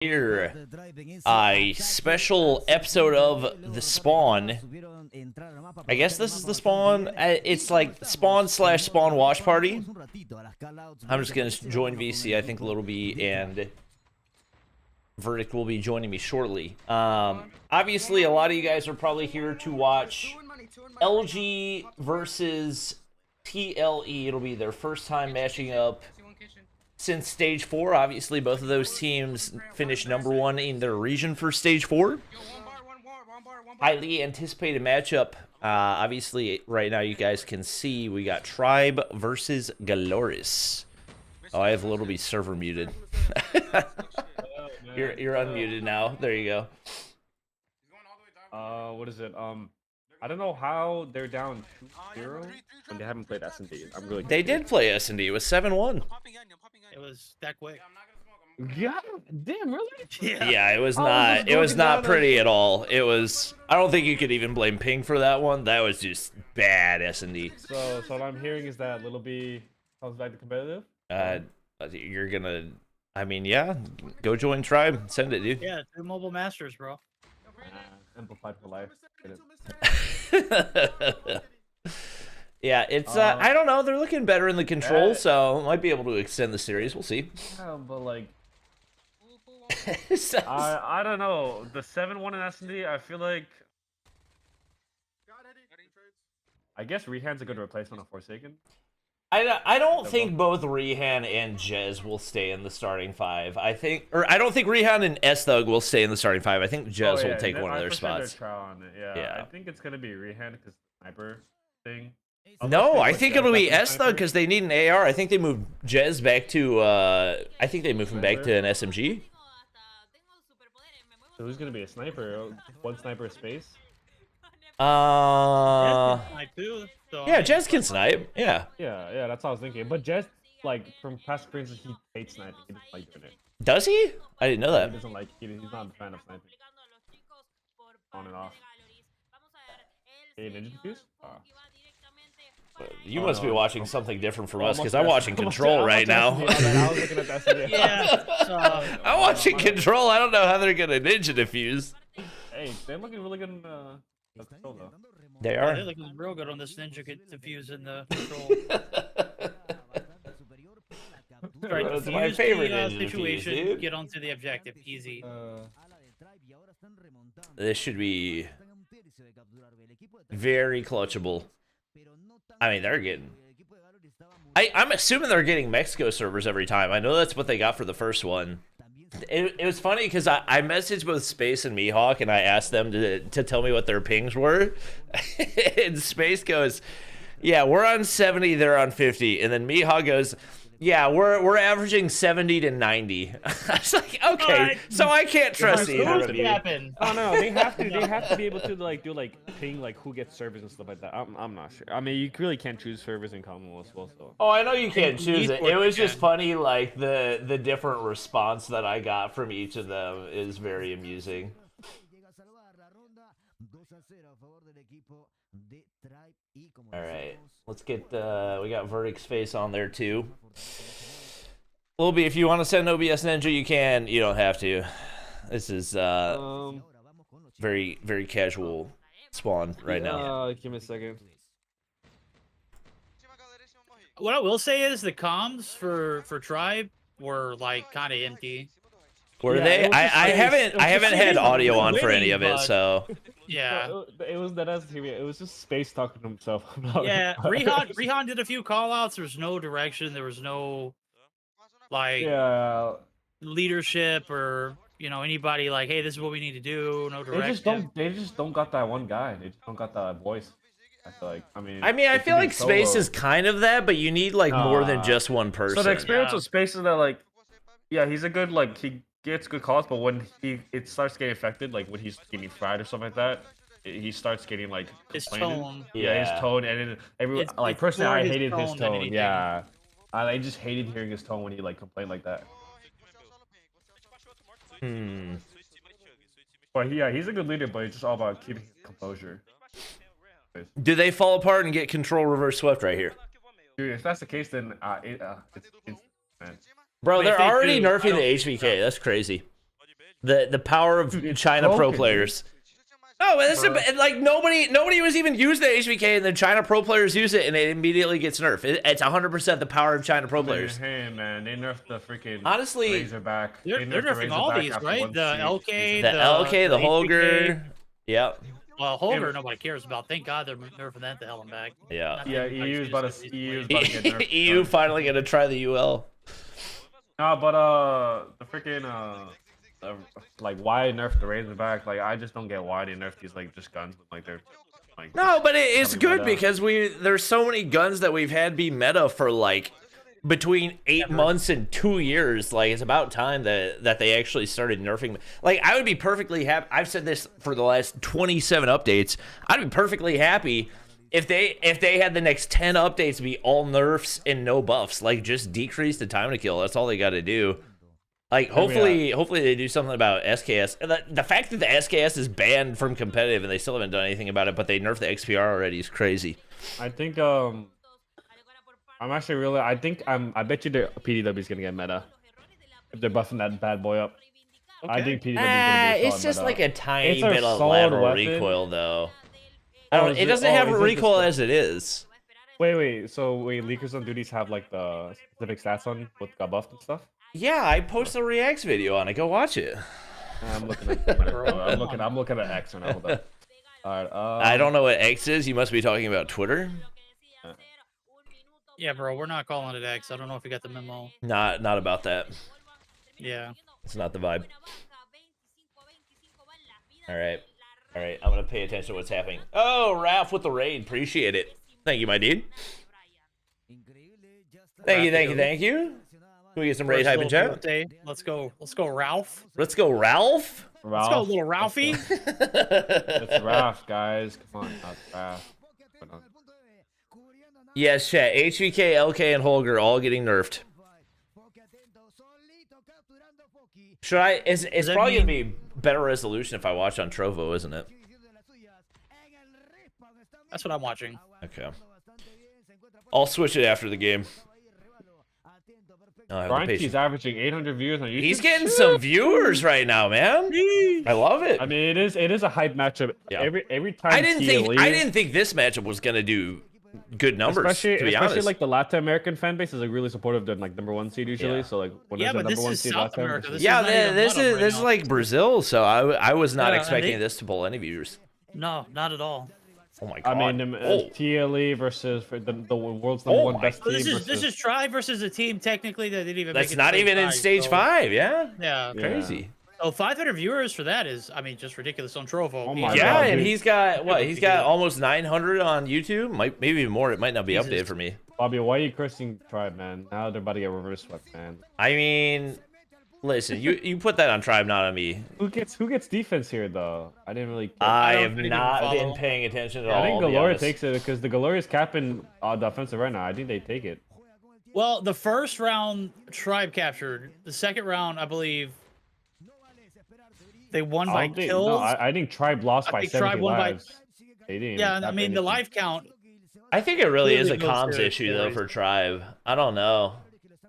Here, a special episode of The Spawn. I guess this is The Spawn. It's like Spawn/Spawn Watch Party. I'm just gonna join VC, I think Little B and Verdict will be joining me shortly. Obviously, a lot of you guys are probably here to watch LG versus TLE. It'll be their first time matching up since Stage 4. Obviously, both of those teams finished #1 in their region for Stage 4. Highly anticipated matchup. Obviously, right now you guys can see we got Tribe versus Galoris. Oh, I have Little B server muted. You're unmuted now. There you go. What is it? I don't know how they're down 2-0 and they haven't played S&D. I'm really. They did play S&D. It was 7-1. It was that quick. Yeah, damn, really? Yeah, it was not. It was not pretty at all. It was. I don't think you could even blame Ping for that one. That was just bad S&D. So what I'm hearing is that Little B comes back to competitive. You're gonna. I mean, yeah. Go join Tribe. Send it, dude. Yeah, 2 mobile masters, bro. Amplified for life. Yeah, it's I don't know, they're looking better in the control, so might be able to extend the series. We'll see. Yeah, but like I don't know. The 7-1 in S&D, I feel like I guess Rehan's a good replacement of Forsaken. I don't think both Rehan and Jez will stay in the starting 5. I don't think Rehan and S-Thug will stay in the starting 5. I think Jez will take one of their spots. Yeah, I think it's gonna be Rehan because sniper thing. No, I think it'll be S-Thug because they need an AR. I think they moved Jez back to I think they moved him back to an SMG. So who's gonna be a sniper? One sniper a space? Yeah, Yeah, Jez can snipe. Yeah, that's what I was thinking. But Jez, like from past experiences, he hates sniping. He doesn't like doing it. does he? I didn't know that. He doesn't like. He's not a fan of sniping. On and off. Hey, Ninja Defuse? You must be watching something different from us because I'm watching Control right now. I was looking at that. Yeah. I'm watching Control. I don't know how they're gonna Ninja Defuse. Hey, they're looking really good in Control though. They Yeah, are. they're looking real good on this ninja diffuse in the control. Right, That's my favorite ninja situation. defuse, dude. Get onto the objective, easy. This should be very clutchable. I mean, they're getting. I'm assuming they're getting Mexico servers every time. I know that's what they got for the first one. It was funny because I messaged both Space and Mihawk and I asked them to tell me what their pings were. And Space goes, yeah, we're on 70, they're on 50. And then Mihawk goes, yeah, we're averaging 70 to 90. I was like, okay, so I can't trust either of you. Oh no, they have to be able to like do like ping like who gets servers and stuff like that. I'm not sure. I mean, you really can't choose servers in Commonwealth as well. So. Oh, I know you can't choose it. It was just funny, like the different response that I got from each of them is very amusing. All right, let's get we got Verdict's face on there too. Lil B, if you want to send OBS Ninja, you can. You don't have to. This is very casual spawn right now. Give me a second. What I will say is the comms for Tribe were like kind of empty. Were they? I haven't had audio on for any of it, so. Yeah. It was that as it was just Space talking to himself. Yeah, Rehan did a few callouts. There was no direction. There was no like leadership or anybody like, hey, this is what we need to do. No direction. They just don't got that one guy. They just don't got that voice. I feel like. I feel like Space is kind of that, but you need like more than just one person. So the experience with Space is that like, yeah, he's a good he gets good calls, but when it starts getting affected, like when he's getting fried or something like that, he starts getting like his tone. Yeah, his tone, and then everyone personally, I hated his tone. Yeah, I just hated hearing his tone when he like complained like that. But yeah, he's a good leader, but it's just all about keeping his composure. Do they fall apart and get Control reverse swept right here? Dude, if that's the case, then it's man. Bro, they're already nerfing the HVK. That's crazy. The power of China pro players. No, but this is, like nobody was even using the HVK, and then China pro players use it, and it immediately gets nerfed. It's 100% the power of China pro players. Hey man, they nerfed the freaking honestly Razorback. They're nerfing all these, right? The LK, the Holger. Yep. Well, Holger, nobody cares about. Thank God they're nerfing that the hell and back. Yeah. Yeah, EU's about to get nerfed. EU finally gonna try the UL. No, but the freaking like why nerf the Razorback? Like I just don't get why they nerf these like just guns. Like they're like no, but it's good because there's so many guns that we've had be meta for like between 8 months and 2 years. Like it's about time that they actually started nerfing. Like I would be perfectly happy. I've said this for the last 27 updates. I'd be perfectly happy if they had the next 10 updates be all nerfs and no buffs. Like just decrease the time to kill. That's all they got to do. Like hopefully they do something about SKS. The fact that the SKS is banned from competitive and they still haven't done anything about it, but they nerfed the XPR already is crazy. I think I'm actually really I bet you the PDW is gonna get meta if they're buffing that bad boy up. Okay. I think PDW is gonna be it's just meta. like a tiny bit of lateral recoil though. It doesn't have a recoil as it is. Wait, so leakers on duties have like the specific stats on what got buffed and stuff? Yeah, I posted a reacts video on it. Go watch it. I'm looking at I'm looking at X right now. Hold up. All right. I don't know what X is. You must be talking about Twitter. Yeah, bro, we're not calling it X. I don't know if you got the memo. Not about that. Yeah. It's not the vibe. All right. I'm gonna pay attention to what's happening. Oh, Ralph with the raid. Appreciate it. Thank you, my dude. Thank you. Can we get some raid hype in chat? Let's go, Ralph. Let's go, Ralph. Let's go, little Ralphie. It's Ralph, guys. Come on, not Ralph. Yes, chat. HVK, LK, and Holger all getting nerfed. Should I? It's probably gonna be better resolution if I watch on Trovo, isn't it? That's what I'm watching. Okay. I'll switch it after the game. He's averaging 800 views on YouTube. He's getting some viewers right now, man. I love it. I mean, it is a hype matchup. Yeah. Every time I didn't think this matchup was gonna do good numbers. Especially like the Latin American fan base is like really supportive of like #1 seed usually. Yeah. So like when there's a #1 seed Latin America. This is like Brazil. So I was not expecting this to pull any viewers. No, not at all. Oh my god! I mean, TLE versus the world's #1 best team. This is Try versus a team technically that didn't even. That's not even in stage 5. Yeah. Yeah. Crazy. Oh, 500 viewers for that is, I mean, just ridiculous on Trovo. Oh my God, and dude. he's got what? He's got almost 900 on YouTube. Maybe more. It might not be updated for me. Bobby, why are you cursing Tribe, man? Now they're about to get reverse swept, man. I mean, listen, you put that on Tribe, not on me. Who gets defense here though? I didn't really. I have not been paying attention at all. I think Gloria takes it because the Gloria's capping the offensive right now. I think they take it. Well, the first round Tribe captured. The second round, I believe. They won by kills. No, I think Tribe lost by 70 lives. They didn't. Yeah, I mean the life count. I think it really is a comms issue though for Tribe. I don't know.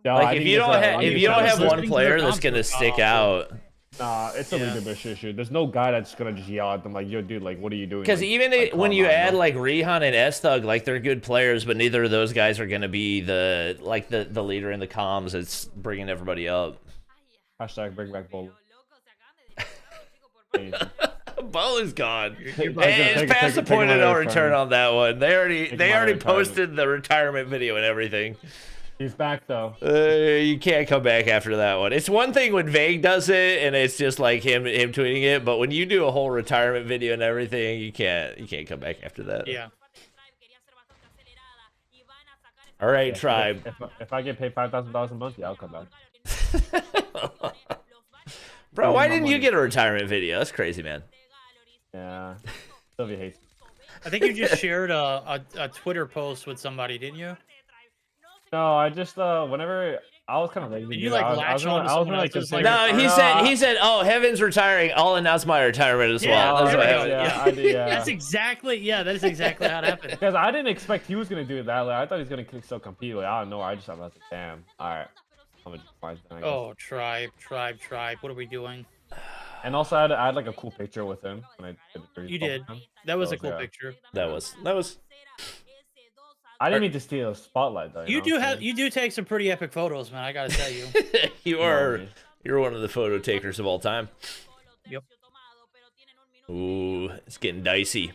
No, like if you don't have one player that's gonna stick out. Nah, it's a leadership issue. There's no guy that's gonna just yell at them like, "Yo, dude, like, what are you doing?" Because even when you add like Rehan and S-Thug, like they're good players, but neither of those guys are gonna be the leader in the comms. It's bringing everybody up. Hashtag bring back Bolo. Ball is gone. It's past the point of no return on that one. They already posted the retirement video and everything. He's back though. You can't come back after that one. It's one thing when Vague does it and it's just like him tweeting it, but when you do a whole retirement video and everything, you can't come back after that. Yeah. All right, Tribe. If I get paid $5,000 a month, yeah, I'll come back. Bro, why didn't you get a retirement video? That's crazy, man. Yeah. Sylvia hates me. I think you just shared a Twitter post with somebody, didn't you? No, I just whenever I was kind of lazy. Did you like latch on to someone else's? No, he said, "Oh, Heaven's retiring. I'll announce my retirement as well." That's what happened. I did, yeah. That is exactly how it happened. Because I didn't expect he was gonna do it that way. I thought he was gonna still compete. Like, I don't know. I just thought, like, damn. All right. I'm gonna just find. Oh, Tribe. What are we doing? And also, I had like a cool picture with him when I did the You call did. with him. That was a So, cool yeah. picture. That was. I didn't mean to steal a spotlight though. You do take some pretty epic photos, man. I gotta tell you. You're one of the photo takers of all time. Yep. Ooh, it's getting dicey.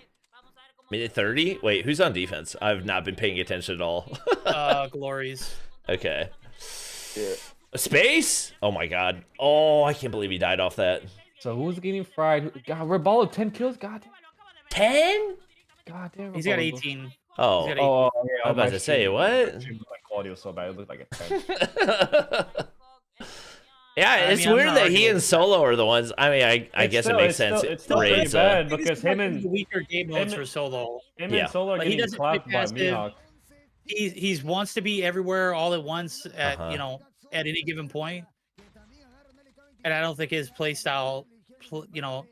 Minute 30? Wait, who's on defense? I've not been paying attention at all. Glories. Okay. Yeah. Space? Oh my god. Oh, I can't believe he died off that. So who's getting fried? God, Rebalo 10 kills. God damn. 10? God damn. He's got 18. Oh. He's got 18. Oh, yeah, I was about to say, what? My quality was so bad. It looked like a 10. Yeah, it's weird that he and Solo are the ones. I mean, I guess it makes sense. It's still pretty bad because him and weaker game modes for Solo. Him and Solo are getting clapped by Mihawk. He wants to be everywhere all at once at at any given point, and I don't think his playstyle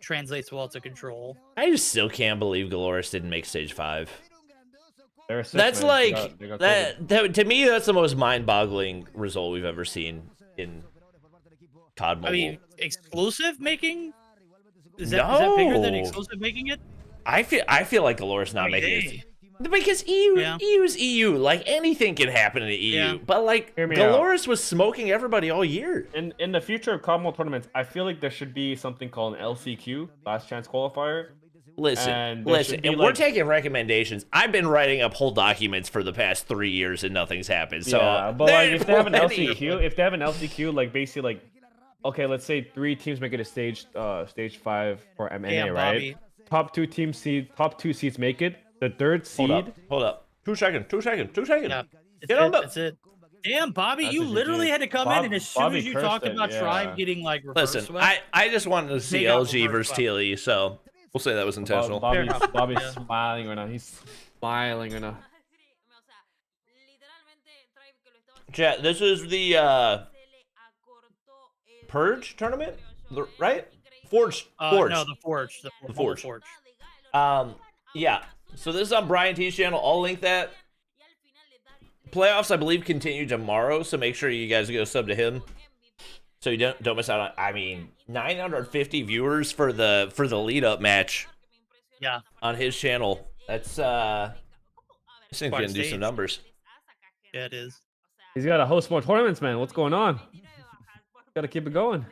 translates well to control. I just still can't believe Galoris didn't make stage 5. That's like that to me. That's the most mind-boggling result we've ever seen in COD Mobile. I mean, exclusive making is that bigger than exclusive making it? I feel like Galoris not making it because EU's EU. Like anything can happen in the EU, but like Galoris was smoking everybody all year. In the future of COD Mobile tournaments, I feel like there should be something called an LCQ, last chance qualifier. Listen, and we're taking recommendations. I've been writing up whole documents for the past 3 years and nothing's happened. So, but like if they have an LCQ, like basically like, okay, let's say 3 teams make it to stage 5 for MMA, right? Top 2 seeds make it. The 3rd seed. Hold up. 2 seconds. Yeah, that's it. Damn, Bobby, you literally had to come in, and as soon as you talked about Tribe getting like reverse. Listen, I just wanted to see LG versus TLE, so we'll say that was intentional. Bobby's smiling right now. He's smiling right now. Chat, this is the Purge tournament, right? Forge. No, the Forge. The Forge. Yeah. So this is on Brian T's channel. I'll link that. Playoffs, I believe, continue tomorrow, so make sure you guys go sub to him, so you don't miss out on. I mean, 950 viewers for the lead up match. Yeah. On his channel, that's this thing's gonna do some numbers. Yeah, it is. He's got to host more tournaments, man. What's going on? Got to keep it going.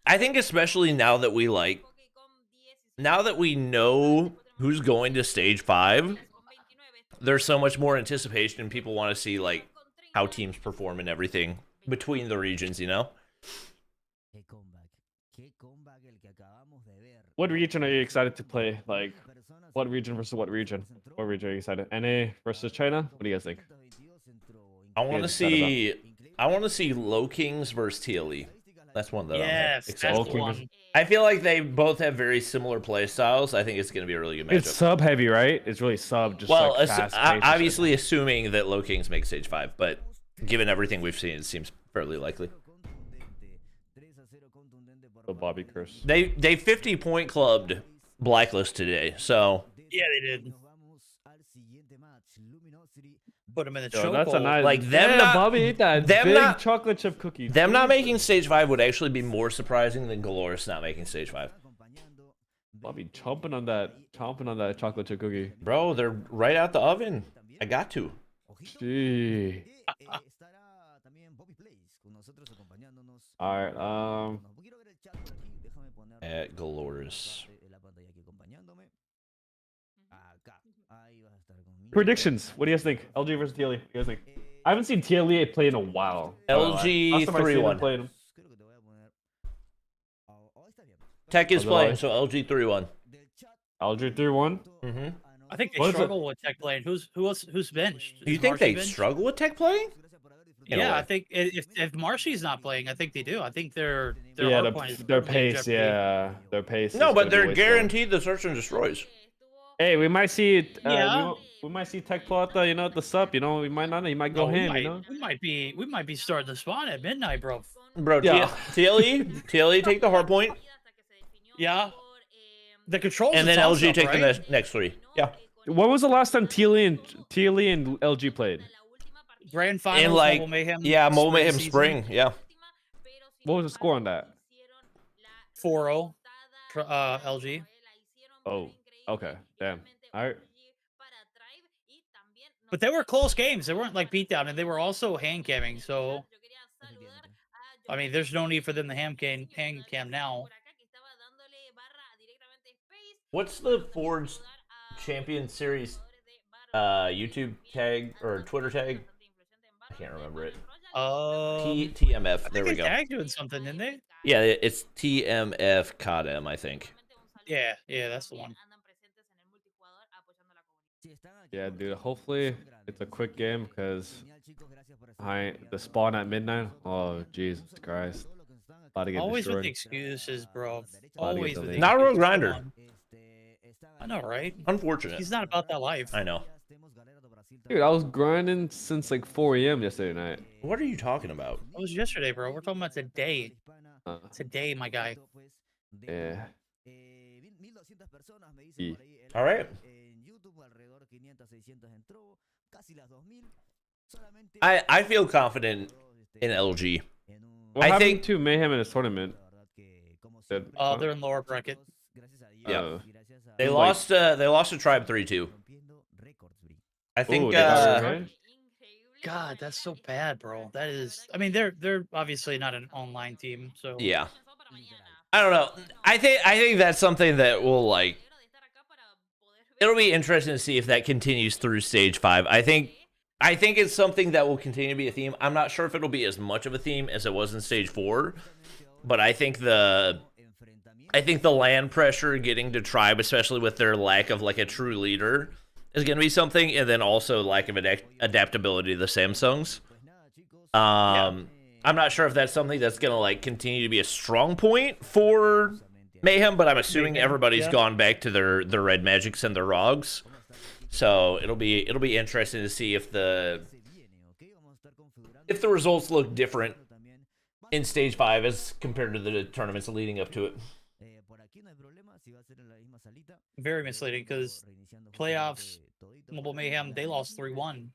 I think especially now that we know who's going to stage 5, there's so much more anticipation and people want to see like how teams perform and everything between the regions, you know? What region are you excited to play? Like, what region versus what region? What region are you excited? NA versus China? What do you guys think? I want to see Low Kings versus TLE. That's one that I'm excited for. I feel like they both have very similar play styles. I think it's going to be a really good matchup. It's sub heavy, right? It's really sub. Just like obviously assuming that Low Kings make stage 5, but given everything we've seen, it seems fairly likely. The Bobby curse. They 50-point clubbed Blacklist today, so yeah, they did. Put them in the chokehold. That's a nice. Like them not, Bobby ate that big chocolate chip cookie. Them not making stage 5 would actually be more surprising than Galoris not making stage 5. Bobby chomping on that chocolate chip cookie. Bro, they're right out the oven. I got to. Gee. All right. At Galoris. Predictions. What do you guys think? LG versus TLE. What do you guys think? I haven't seen TLE play in a while. LG 3-1. Tech is playing, so LG 3-1. LG 3-1. Mm-hmm. I think they struggle with Tech playing. Who's benched? You think they struggle with Tech playing? Yeah, I think if Marshy's not playing, I think they do. I think their pace, their pace. No, but they're guaranteed the search and destroys. Hey, we might see it. We might see Tech pull out the at the sub. We might not. He might go ham. We might be starting the spawn at midnight, bro. Bro, TLE take the Hardpoint. Yeah. The controls. And then LG take the next 3. Yeah. When was the last time TLE and LG played? Grand Finals. In like Mobile Mayhem. Yeah, Mobile Mayhem Spring. Yeah. What was the score on that? 4-0 for LG. Oh, okay. Damn. All right. But they were close games. They weren't like beatdown, and they were also hand camming. So, I mean, there's no need for them to hand cam now. What's the Forge Champion Series YouTube tag or Twitter tag? I can't remember it. TMF. There we go. Tagged doing something, didn't they? Yeah, it's TMF CODM, I think. Yeah, that's the one. Yeah, dude. Hopefully it's a quick game because the spawn at midnight. Oh, Jesus Christ! About to get Always destroyed. with excuses, bro. Always with not a real grinder. I know, right? Unfortunate. He's not about that life. I know. Dude, I was grinding since like 4 a.m. yesterday night. What are you talking about? It was yesterday, bro. We're talking about today. Today, my guy. Yeah. All right. I feel confident in LG. I think to Mayhem in this tournament. They're in lower bracket. Yeah. They lost to Tribe 3-2. I think God, that's so bad, bro. That is, I mean, they're obviously not an online team, so yeah. I don't know. I think that's something that will like. It'll be interesting to see if that continues through stage 5. I think it's something that will continue to be a theme. I'm not sure if it'll be as much of a theme as it was in stage 4, but I think the LAN pressure getting to Tribe, especially with their lack of like a true leader, is going to be something, and then also lack of adaptability to the Samsungs. I'm not sure if that's something that's going to like continue to be a strong point for Mayhem, but I'm assuming everybody's gone back to their Red Magics and their Rogs. So it'll be interesting to see if the results look different in stage 5 as compared to the tournaments leading up to it. Very misleading because playoffs, Mobile Mayhem, they lost 3-1.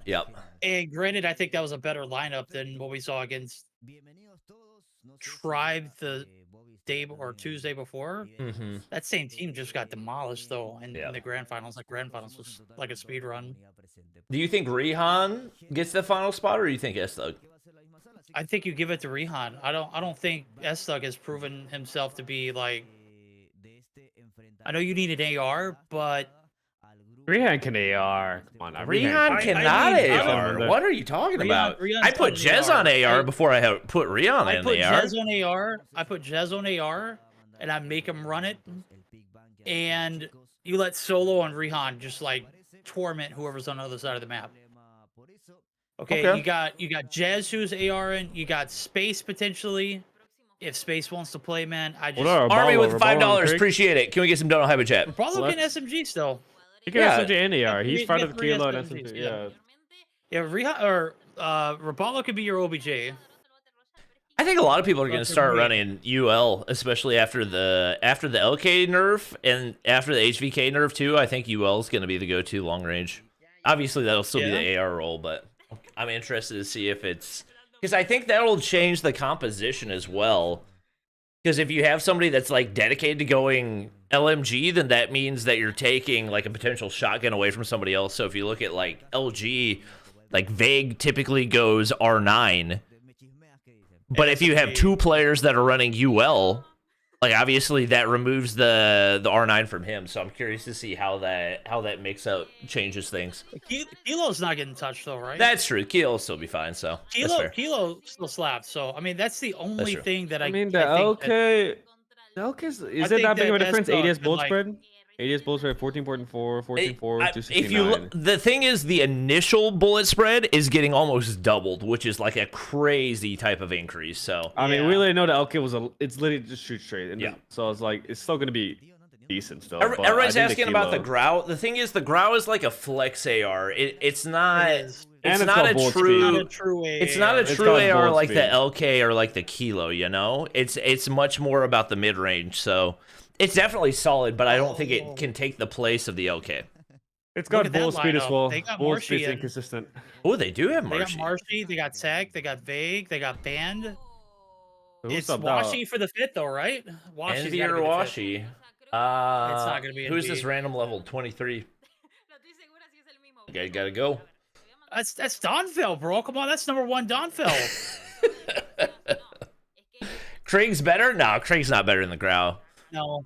Yep. And granted, I think that was a better lineup than what we saw against Tribe the day or Tuesday before. Mm-hmm. That same team just got demolished though in the grand finals. Like grand finals was like a speed run. Do you think Rihan gets the final spot, or do you think S-Thug? I think you give it to Rihan. I don't think S-Thug has proven himself to be like. I know you need an AR, but Rihan can AR. Come on, Rihan cannot AR. What are you talking about? I put Jez on AR before I put Rihan on AR. I put Jez on AR. I put Jez on AR, and I make him run it. And you let Solo and Rihan just like torment whoever's on the other side of the map. Okay. You got Jez who's ARing. You got Space potentially. If Space wants to play, man, I just Army with $5. Appreciate it. Can we get some Dono Hyper Chat? Probably can SMG still. He can SMG and AR. He's part of the Kilo and SMG. Yeah, Rihan or Rapallo could be your OBJ. I think a lot of people are going to start running UL, especially after the LK nerf and after the HVK nerf too. I think UL is going to be the go-to long range. Obviously, that'll still be the AR role, but I'm interested to see if it's. Because I think that'll change the composition as well. Because if you have somebody that's like dedicated to going LMG, then that means that you're taking like a potential shotgun away from somebody else. So if you look at like LG, like Vague typically goes R9. But if you have 2 players that are running UL, like obviously that removes the R9 from him. So I'm curious to see how that mix up changes things. Kilo's not getting touched though, right? That's true. Kilo will still be fine. So Kilo still slaps. So I mean that's the only thing that I mean the LK. The LK is it that big of a difference? ADS bull spread. ADS bull spread 14.4, 14.4, 269. The thing is, the initial bullet spread is getting almost doubled, which is like a crazy type of increase. So I mean, we really know the LK was it's literally just shoot straight. And so it's like it's still gonna be decent still. Everybody's asking about the Grau. The thing is, the Grau is like a flex AR. It's not. It's not a true AR like the LK or like the Kilo. You know, it's much more about the mid range. So. It's definitely solid, but I don't think it can take the place of the LK. It's got bullet speed as well. Bullet speed's inconsistent. Oh, they do have Marshy. They got Marshy, they got Tag, they got Vague, they got Band. It's subbed out? Washi for the 5th, though, right? Washi's Envy gotta or be the 5th. Washi? It's not gonna be Who's Envy. this random level 23? Okay, gotta go. That's Donfell, bro. Come on, that's #1 Donfell. Krieg's better? No, Krieg's not better than the Grau. No.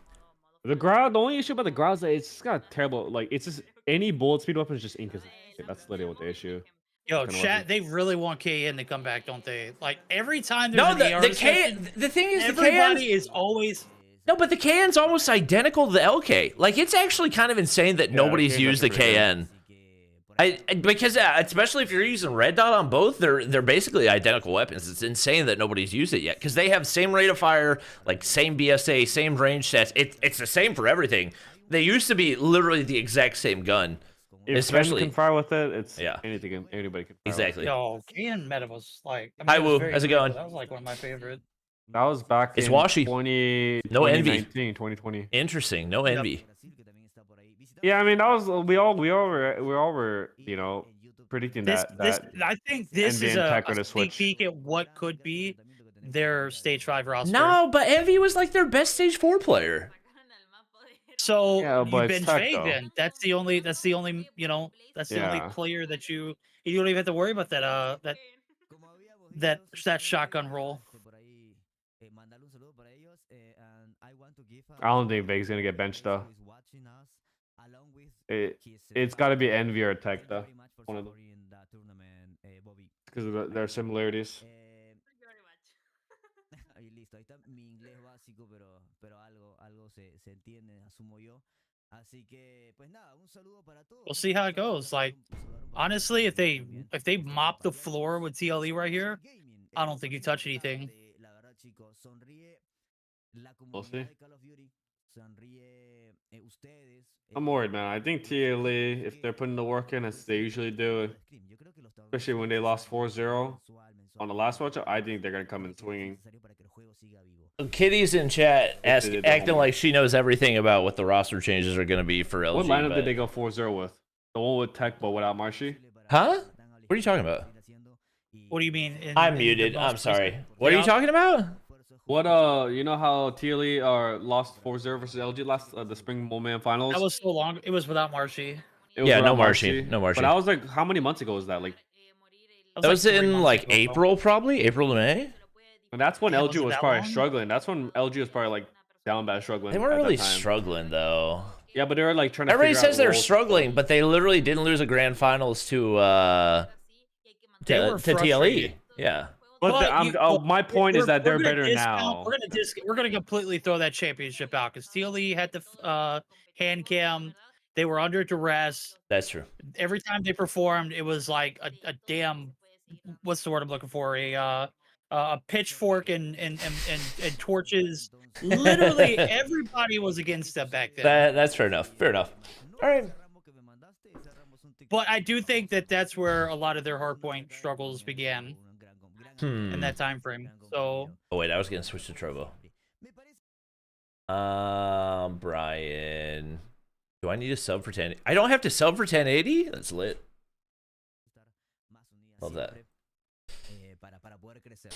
The Grau, the only issue about the Grau is that it's just got terrible. Like, it's just any bullet speed weapon is just inconsistent. That's literally what the issue. Yo, Kinda chat, wasn't. they really want KN to come back, don't they? Like, every time there's No, an AR the discussion, the thing is, the everybody KN is always... no, but the KN's almost identical to the LK. Like, it's actually kind of insane that nobody's KN's used the actually pretty KN. Because especially if you're using red dot on both, they're basically identical weapons. It's insane that nobody's used it yet because they have same rate of fire, like same BSA, same range sets. It's the same for everything. They used to be literally the exact same gun. If Especially Ken can fire with it, it's Yeah. anything anybody can fire exactly. Yo, KN meta was like... I mean, Hi, it was Woo. very How's it good, going? but That was like one of my favorite. That was back It's in Washi. 2019, 2020. Interesting. No envy. Yeah, I mean that was we all were predicting that I think this Envy is and a Tech are sneak to switch. peek at what could be their stage 5 roster. No, but Envy was like their best stage 4 player. So Yeah, but you it's bench Tech, Fade though. then. That's the only that's the only Yeah. player that you don't even have to worry about that shotgun roll. I don't think Vega's gonna get benched though. It's got to be Envy or Tech though. One of them. Because of their similarities. We'll see how it goes. Like, honestly, if they mop the floor with TLE right here, I don't think you touch anything. We'll see. I'm worried, man. I think TLE, if they're putting the work in as they usually do, especially when they lost 4-0 on the last match, I think they're gonna come in swinging. Kitty's in chat If they did the acting homework. like she knows everything about what the roster changes are going to be for LG. What lineup but- did they go 4-0 with? The one with Tech, but without Marshy? Huh? What are you talking about? What do you mean? I'm muted. I'm sorry. What are you talking about? What you know how TLE lost 4-0 versus LG last the spring Moment finals? That was so long. It was without Marshy. It was Yeah, no without Marshy, no Marshy. But I was like, how many months ago was that? Like, That was like 3 in months like ago. April, probably April to May. and that's when Damn, LG was it was that probably long? struggling. That's when LG was probably like down bad struggling. They weren't at that really time. struggling though. Yeah, but they were like trying to. Everybody figure says out they're roles. struggling, but they literally didn't lose a grand finals to They were TLE. frustrated. Yeah. But my point is that they're better now. We're gonna completely throw that championship out because TLE had the hand cam. They were under duress. That's true. Every time they performed, it was like a damn what's the word I'm looking for? A pitchfork and torches. Literally everybody was against them back then. That's fair enough. Fair enough. All right. But I do think that that's where a lot of their hardpoint struggles began in that time frame. So Oh wait, I was gonna switch to Trovo. Brian, do I need a sub for 10? I don't have to sub for 1080. That's lit. Love that.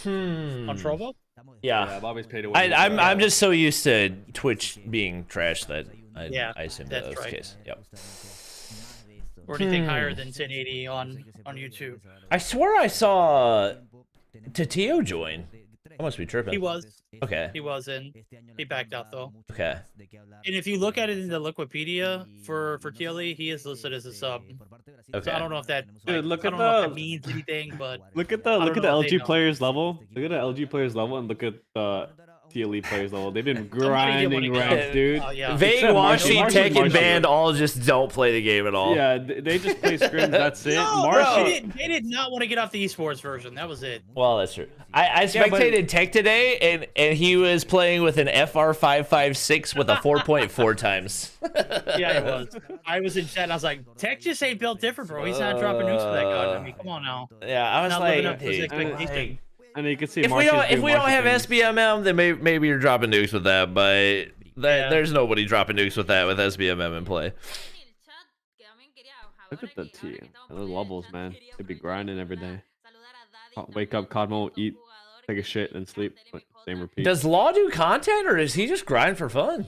on Trovo, Yeah. Bobby's paid away. I'm just so used to Twitch being trash that I assumed that that's was the right. case. Yep. or anything higher than 1080 on YouTube. I swear I saw Tatio join. I must be tripping. He was Okay. he backed out though. Okay. And if you look at it in the Wikipedia for TLE, he is listed as a sub. Okay. So I don't know if that Dude, look I at don't know if the- that means anything, but Look at don't the know if they LG know. players level. Look at the LG players level and look at the TLE players level. They've been Somebody did wanna grinding get ranks, out. dude. Oh, yeah. Vague, Except Washi, Marshy, Tech, and Marshy. Band all just don't play the game at all. Yeah, they just play scrims. That's it. No, Marshy. they did not want to get off the esports version. That was it. Well, that's true. I Yeah, but- spectated Tech today, and he was playing with an FR556 with a 4.4 times. Yeah, it was. I was in chat. And I was like, Tech just ain't built different, bro. He's not dropping nukes for that gun. I mean, come on now. Yeah, I was Not living up like, to his dude, expectation. And you can see if we Marshy's don't doing have Marshy things. SBMM, then maybe you're dropping nukes with that. But Yeah. there's nobody dropping nukes with that with SBMM in play. Look at the T. Those levels, man. They be grinding every day. Wake up, COD mode, eat, take a shit, and sleep. But Same repeat. Does Law do content or does he just grind for fun?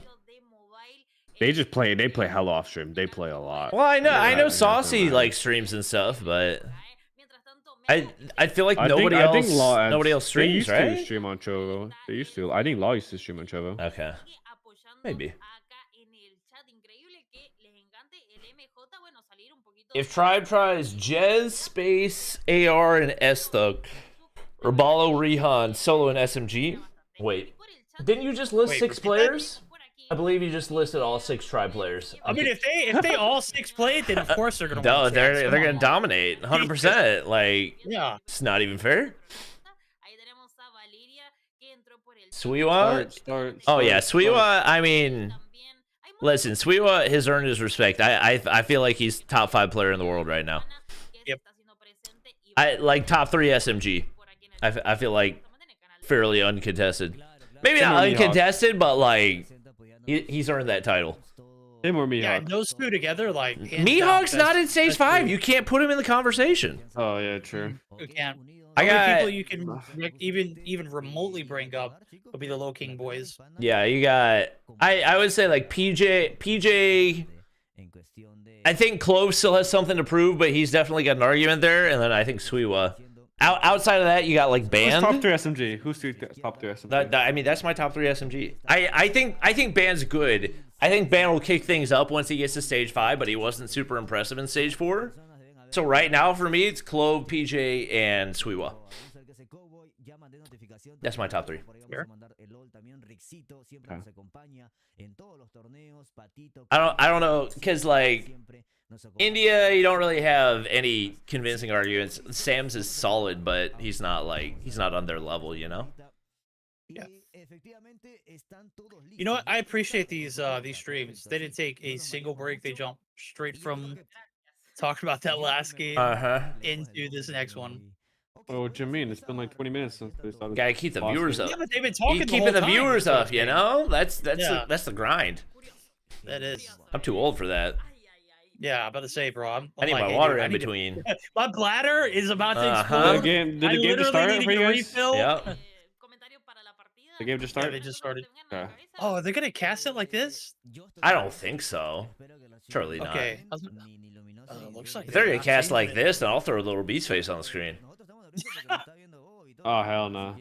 They just play. They play hell off stream. They play a lot. Well, I know Yeah, Saucy like streams and stuff, but I feel like nobody else streams, they used right? to stream on Chovo. They used to. I think Law used to stream on Chovo. Okay, maybe. If Tribe tries Jez, Space, AR, and S Thug, Rabalo, Rihan, Solo, and SMG. Wait, didn't you just list 6 players? I believe you just listed all 6 Tribe players. I mean, if they all 6 play it, then of course they're gonna. No, they're gonna dominate 100%. Like, yeah, it's not even fair. Swiwa. Start. Oh yeah, Swiwa. I mean, listen, Swiwa has earned his respect. I feel like he's top 5 player in the world right now. Yep. I like top 3 SMG. I feel like fairly uncontested. Maybe not uncontested, but like he's earned that title. Him or Mihawk? Yeah, those two together, like Mihawk's not in stage 5. You can't put him in the conversation. Oh yeah, true. You can't. I got people you can even remotely bring up would be the Low King boys. Yeah, you got. I would say like PJ. I think Clove still has something to prove, but he's definitely got an argument there. And then I think Swiwa. Outside of that, you got like Band. Who's top 3 SMG? Who's top 3 SMG? I mean, that's my top 3 SMG. I think Band's good. I think Band will kick things up once he gets to stage 5, but he wasn't super impressive in stage 4. So right now for me, it's Clove, PJ, and Swiwa. That's my top 3. Sure. Okay. I don't know, because like India, you don't really have any convincing arguments. Sam's is solid, but he's not on their level, you know. Yeah. You know what? I appreciate these streams. They didn't take a single break. They jumped straight from talking about that last game into this next one. Oh, what do you mean? It's been like 20 minutes since they started. Gotta keep the viewers up. Yeah, but they've been talking Keeping the whole viewers time. up, you know. That's the grind. That is. I'm too old for that. Yeah, I'm about to say, bro. I need my water in between. My bladder is about to explode. Did the game just start for you guys? Refill. Yeah. The game just Yeah, started? they just started. Okay. Oh, they're gonna cast it like this? I don't think so. Surely not. Okay. Looks like If they're gonna not cast like changing it. this, then I'll throw a little beast face on the screen. Oh, hell no.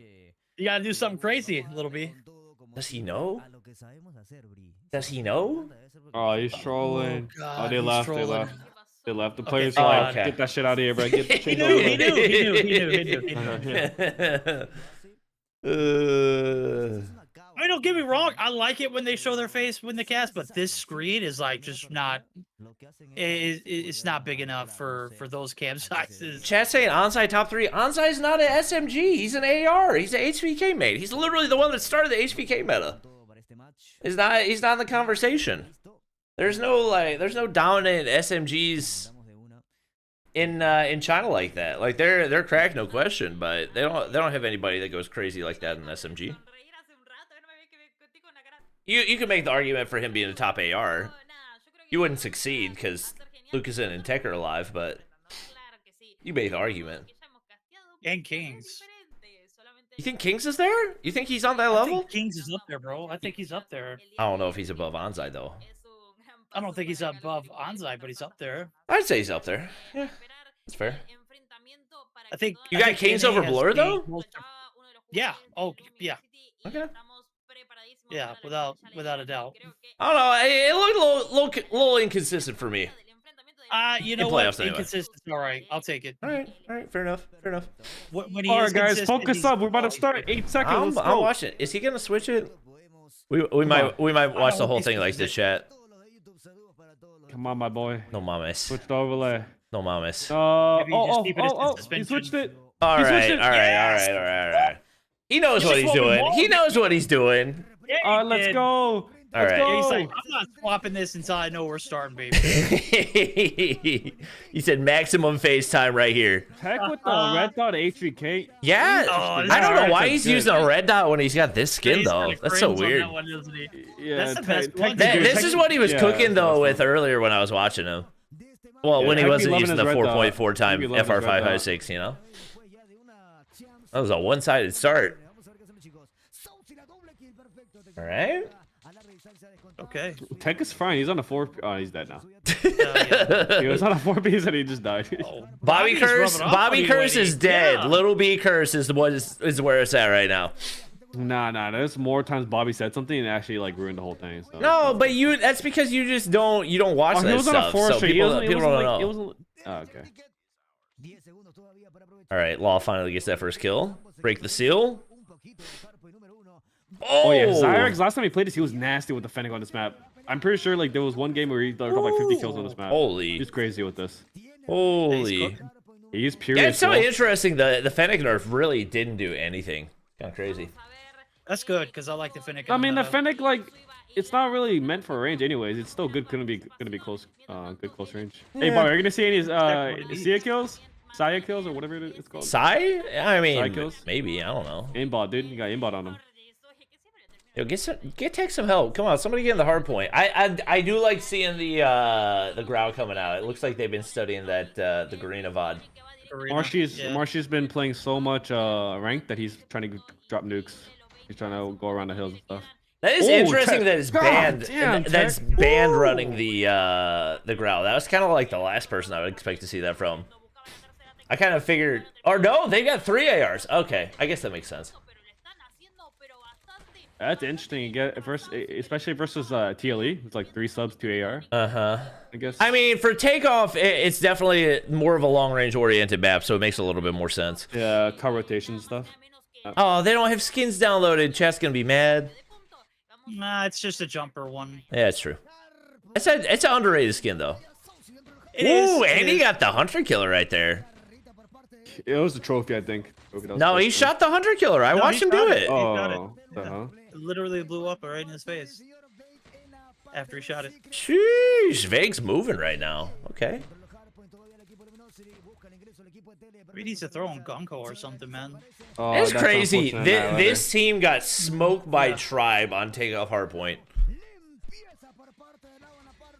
You gotta do something crazy, little B. Does he know? Does he know? Oh, he's trolling. God, Oh, they he's left. trolling. They left. The players Oh, are like, okay. get that shit out of here, bro. Get the He change knew, over. he knew. I mean, don't get me wrong. I like it when they show their face when they cast, but this screen is like just not. It's not big enough for those cam sizes. Chat saying Onsai top 3. Onsai's not an SMG. He's an AR. He's an HVK mate. He's literally the one that started the HVK meta. He's not in the conversation. There's no dominant SMGs in China like that. Like they're cracked, no question, but they don't have anybody that goes crazy like that in SMG. You could make the argument for him being a top AR. You wouldn't succeed because Lucaszin and Tech are alive, but you make the argument. And Kings. You think Kings is there? You think he's on that I level? think Kings is up there, bro. I think he's up there. I don't know if he's above Onsai though. I don't think he's above Anzai, but he's up there. I'd say he's up there. Yeah, that's fair. I think You I got think Kings NA over has Blur the though? most- Yeah. Oh, yeah. Okay. Yeah. Without a doubt. I don't know. It looked a little inconsistent for me. You know In what? playoffs anyway. Inconsistent. All right, I'll take it. All right. Fair enough. When he All is right, guys, consistent, focus he's- up. We're about to start. 8 seconds. Let's I'll go. watch it. Is he gonna switch it? We might watch the whole thing like this, chat. Come on, my boy. No mames. Switch the overlay. No mames. Maybe you just keep it as He suspension. switched it. All He right. switched it. All right. He knows You what just he's want me doing. more? He knows what he's doing. Yeah, All right, he let's did. go. All right. Yeah, he's Go. like, I'm not swapping this until I know we're starting, baby. He said maximum FaceTime right here. Heck with the red dot HVK. Yeah. Oh, I don't know that's why a he's good- using a red dot when he's got this skin He's though. kinda That's so cringe on weird. that one, isn't he? Yeah, That's the best one. This is what he was Yeah, cooking though that's with earlier when I was watching him. Well, Yeah, when he I'd be wasn't loving using his the red dot. 4.4 time I'd be loving his red FR556, you know? That was a one-sided start. All right. Okay. Tech is fine. He's on a 4. Oh, he's dead now. Yeah. He was on a 4 piece and he just died. Oh, Bobby Bobby's Curse. rubbing off Bobby on you, Curse Woody. is dead. Yeah. Little B Curse is where it's at right now. Nah. There's more times Bobby said something and actually like ruined the whole thing. So. No, but that's because you just don't watch Oh, he that was on a stuff. 4 So straight. people It don't know. wasn't. Oh, okay. All right, Law finally gets that first kill. Break the seal. Oh yeah, Zyrex. Last time he played this, he was nasty with the Fennec on this map. I'm pretty sure like there was one game where he got like 50 kills on this map. Holy. He's crazy with this. Holy. He's pure. Yeah, it's so interesting. The Fennec nerf really didn't do anything. Kind of crazy. That's good because I like the Fennec. I mean, the Fennec like it's not really meant for range anyways. It's still good. Gonna be close. Good close range. Hey, Bobby, are you gonna see any Sia kills? Saya kills or whatever it's called. Sai? I mean, kills? maybe. I don't know. Aimbot, dude. You got aimbot on him. Yo, get Tech some help. Come on, somebody get in the hard point. I do like seeing the growl coming out. It looks like they've been studying that the Garena VOD. Marshy's been playing so much ranked that he's trying to drop nukes. He's trying to go around the hills and stuff. That is interesting that it's banned. Damn, that's banned running the growl. That was kind of like the last person I would expect to see that from. I kind of figured, or no, they got 3 ARs. Okay, I guess that makes sense. That's interesting. You get especially versus TLE. It's like 3 subs, 2 AR. I guess. I mean, for takeoff, it's definitely more of a long range oriented map, so it makes a little bit more sense. Yeah, car rotation stuff. Oh, they don't have skins downloaded. Chat's gonna be mad. Nah, it's just a jumper one. Yeah, it's true. It's an underrated skin though. It And he got the hunter killer right there. It was a trophy, I think. No, he shot the hunter killer. I watched him do it. Oh, It literally blew up right in his face after he shot it. Sheesh, Vague's moving right now. Okay. He needs to throw in Gunko or something, man. Oh, It's that's crazy. unfortunate. This team got smoked by Tribe on takeoff hardpoint.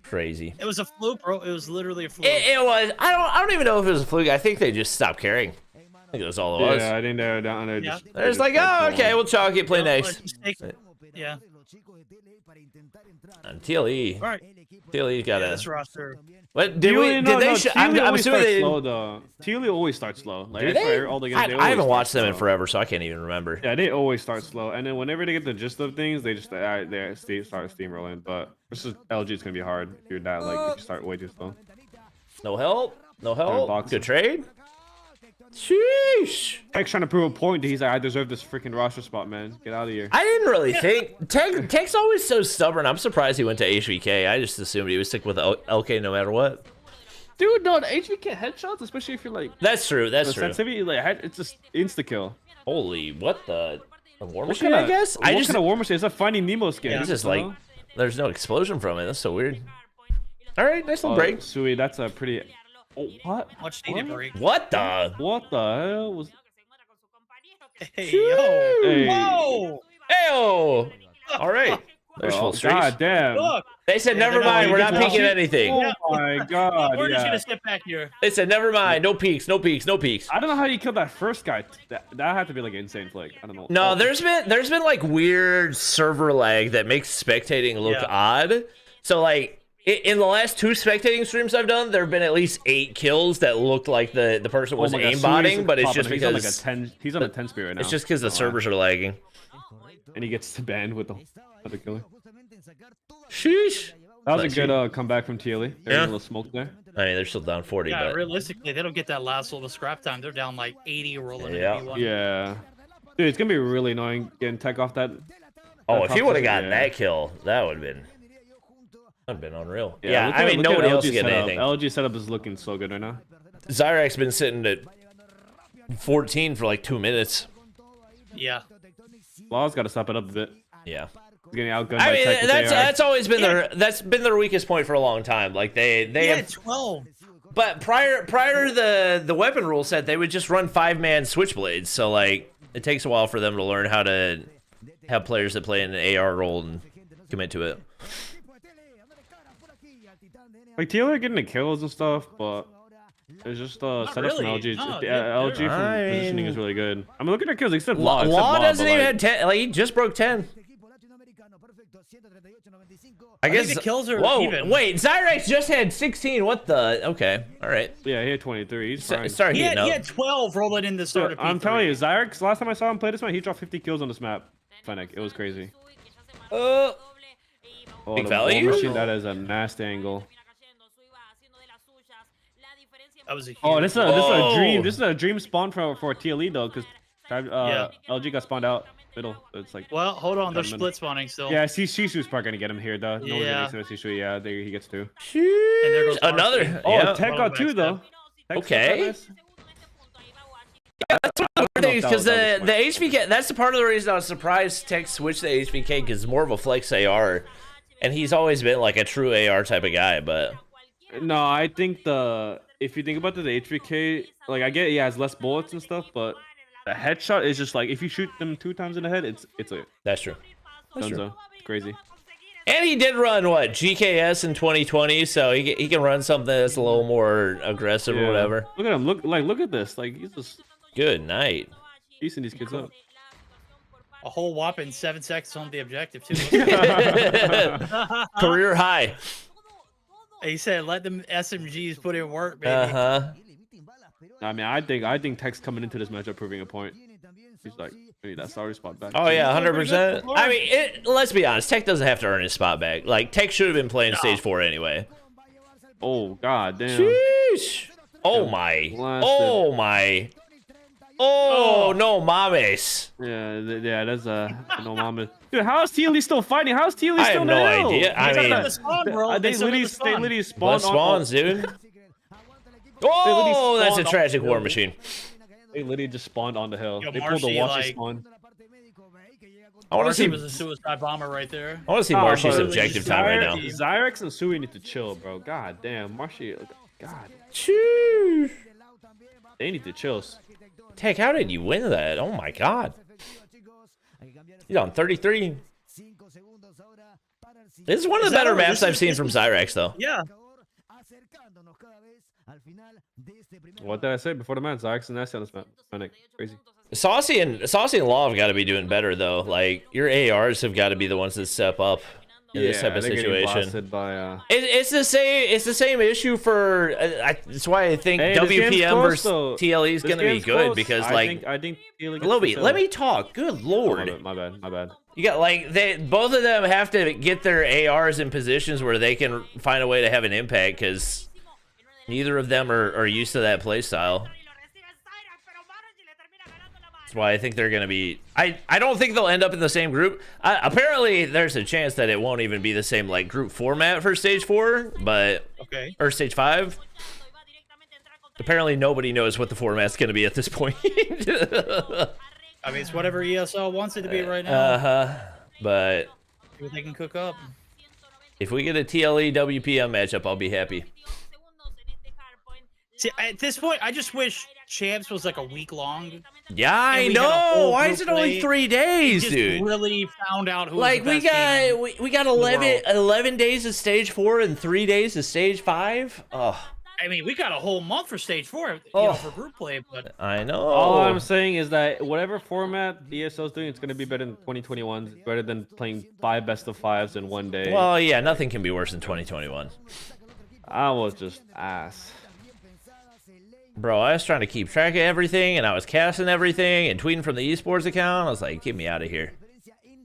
Crazy. It was a fluke, bro. It was literally a fluke. It was. I don't even know if it was a fluke. I think they just stopped caring. I think that's all it was. Yeah, I think they're down there. Yeah. They're just like, oh, okay, we'll chalk it, play next. Yeah. And TLE. All right. TLE got Yeah, a. this roster. What did we? Did they? I'm assuming they. slow though. TLE always starts slow. Like, Do I they? swear, all the games, they I always haven't start watched them in slow. forever, so I can't even remember. Yeah, they always start slow, and then whenever they get the gist of things, they just start steamrolling. But versus LG, it's gonna be hard if you're that if you start way too slow. No help. No help. boxes. Good trade. Sheesh. Tech's trying to prove a point. He's like, I deserve this freaking roster spot, man. Get out of here. I didn't really think Tech's always so stubborn. I'm surprised he went to HVK. I just assumed he would stick with LK no matter what. Dude, no, the HVK headshots, especially if you're like That's true. That's the true. sensitivity, like it's just insta kill. Holy, what the? A war What machine, kinda, I guess. What kind of war machine? It's a Finding Nemo skin. It's just you like know? there's no explosion from it. That's so weird. All right, nice little break. Sui, that's a pretty. Oh, what? Much needed break. What the? What the hell was? Hey, yo. Hey. Whoa. Ew. All right. There's full streaks. God damn. Look. They said, Yeah, never they're not mind. We're even not peeking watching. anything. Oh my god. We're just Yeah. gonna sit back here. They said, never mind. No peeks. No peeks. No peeks. I don't know how you killed that first guy. That had to be like an insane flick. I don't know. No, Oh. there's been like weird server lag that makes spectating look Yeah. odd. So like in the last 2 spectating streams I've done, there have been at least 8 kills that looked like the person was Oh my God, aimbotting, Sui's but it's popping. just He's on, because like a 10. He's on a 10 speed right now. it's just because the servers are lagging. And he gets banned with the other killer. Sheesh. That was a good comeback from TLE. There's Yeah. a little smoke there. I mean, they're still down 40, Yeah, but realistically, they don't get that last little scrap time. They're down like 80 rolling Yeah. into B1. Yeah. Dude, it's gonna be really annoying getting tech off that. oh, that if he would have toxicity, gotten yeah. that kill, that would have been unreal. Yeah, look I at- mean, look at nobody else LG is getting setup. anything. LG setup is looking so good right now. Zyrex been sitting at 14 for like 2 minutes. Yeah. Law's got to step it up a bit. Yeah. He's getting outgunned I by mean, tech with that's AR. always been their weakest point for a long time. Like they Yeah, have, 12. but prior to the weapon rule set, they would just run 5-man switchblades. So like it takes a while for them to learn how to have players that play in an AR role and commit to it. Like TLE are getting the kills and stuff, but It's just Not setup from really. LG. No, LG from I positioning is mean- really good. I'm looking at kills. He said Law doesn't even have 10. Like, he just broke 10. I guess think the kills are Whoa, even. wait, Zyrex just had 16. What the? Okay, all right. Yeah, he had 23. He's fine. Sorry, He getting had up. 12 rolling in the start of P3. I'm telling you, Zyrex, last time I saw him play this map, he dropped 50 kills on this map. Fennec, it was crazy. Oh, Big the value? War Machine, that is a nasty angle. That was a huge Oh, this is a dream. Oh. This is a dream spawn for TLE though, because Yeah. LG got spawned out middle. It's like Well, hold on, they're Gunman. split spawning still. yeah, Shishu's probably gonna get him here though. No one's Yeah. gonna Shishu. Yeah, there he gets two. there goes Another. Marcy. Oh, Yeah. Tech got two though. Tech's Okay. nice. Because that the was HVK, that's the part of the reason I was surprised Tech switched to HVK, because it's more of a flex AR, and he's always been like a true AR type of guy. But No, I think if you think about the HVK, like I get he has less bullets and stuff, but the headshot is just like if you shoot them 2 times in the head, it's a that's true. dunzo. It's crazy. And he did run what GKS in 2020, so he can run something that's a little more aggressive or Yeah. whatever. Look at him. Look at this. Like he's just Good night. piecing these kids up. A whole whopping 7 seconds on the objective too. Career high. He said, "Let them SMGs put in work, baby." I mean, I think Tech's coming into this matchup proving a point. He's like, I need that sorry spot back. Oh yeah, 100%. I mean, let's be honest. Tech doesn't have to earn his spot back. Like Tech should have been playing stage 4 anyway. Oh god damn. Sheesh. Oh my. Oh my. Oh no, mames. Yeah, that's no mama. Dude, how is TLE still fighting? How is TLE I still have no in the idea. hill? I They mean, got the spawn, bro. They literally spawned less spawns, dude. literally Oh, that's a spawned tragic on war the machine. They literally just spawned on the hill. Yo, They pulled the Marshy, washer like- spawn. I want to see. was a suicide bomber right there. I want to see Oh, Marshy's but objective time right now. Zyrex and Sui need to chill, bro. God damn, Marshy. God, Sheesh. they need to chill. Tech, how did you win that? Oh my god. He's on 33. This is one of the better maps I've seen from Zyrex, though. Yeah. What did I say before the match? Zyrex and Nasty on this map. Fennec. Crazy. Saucy and Law have got to be doing better, though. Like, your ARs have got to be the ones that step up in this type of they're getting situation. blasted by, It's the same issue for. That's why I think Hey, this game's WPM close, versus though. TLE is This going to be game's good close. because, I like, think TLE gets Lobby, the let kill. me talk. Good lord. My bad. You got like both of them have to get their ARs in positions where they can find a way to have an impact, because neither of them are used to that play style. That's why I think they're gonna be. I don't think they'll end up in the same group. Apparently, there's a chance that it won't even be the same like group format for stage 4, but Okay. or stage 5. Apparently, nobody knows what the format's gonna be at this point. I mean, it's whatever ESL wants it to be right now. But See what they can cook up. if we get a TLE WPM matchup, I'll be happy. See, at this point, I just wish Champs was like a week long. Yeah, I we had a know. whole Why group is it only play. 3 days, Just dude? really found out who Like, was the we best team. got we got world. 11 days of stage 4 and 3 days of stage 5. Oh, I mean, we got a whole month for stage 4, you Oh. know, for group play. But I know. All I'm saying is that whatever format ESL is doing, it's going to be better than 2021. It's better than playing 5 best of 5s in one day. Well, yeah, nothing can be worse than 2021. I was just ass. Bro, I was trying to keep track of everything, and I was casting everything and tweeting from the Esports account. I was like, get me out of here.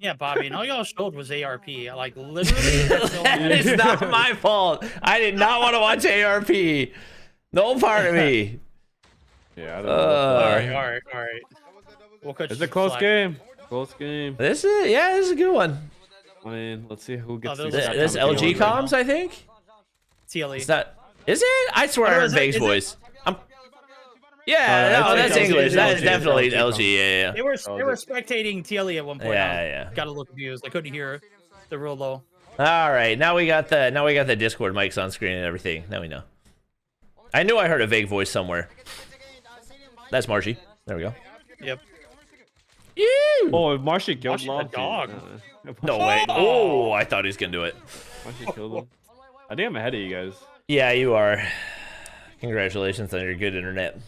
yeah, Bobby, and all y'all showed was ARP. Like, literally, that's the That only- is not my fault. I did not want to watch ARP. No part of me. Yeah, I don't know. all right. We'll cut It's you a close slack. game. Close game. This is a good one. I mean, let's see who gets Oh, these This top LG two. comms, I think. TLE. Is that? Is it? I swear I Oh, heard is it- Vague's is it? voice. No, Yeah, that's that's LG, English. it's That is LG, definitely it's LG. Yeah, They were spectating TLE at one point. Yeah. Got a little confused. I couldn't hear the real low. yeah. All right, now we got the Discord mics on screen and everything. Now we know. I knew I heard a vague voice somewhere. That's Marshy. There we go. Yep. Ew! Oh, Marshy killed Marshy's a Lofty. dog. No way. Oh, I thought he was gonna do it. Marshy killed him. I think I'm ahead of you guys. Yeah, you are. Congratulations on your good internet.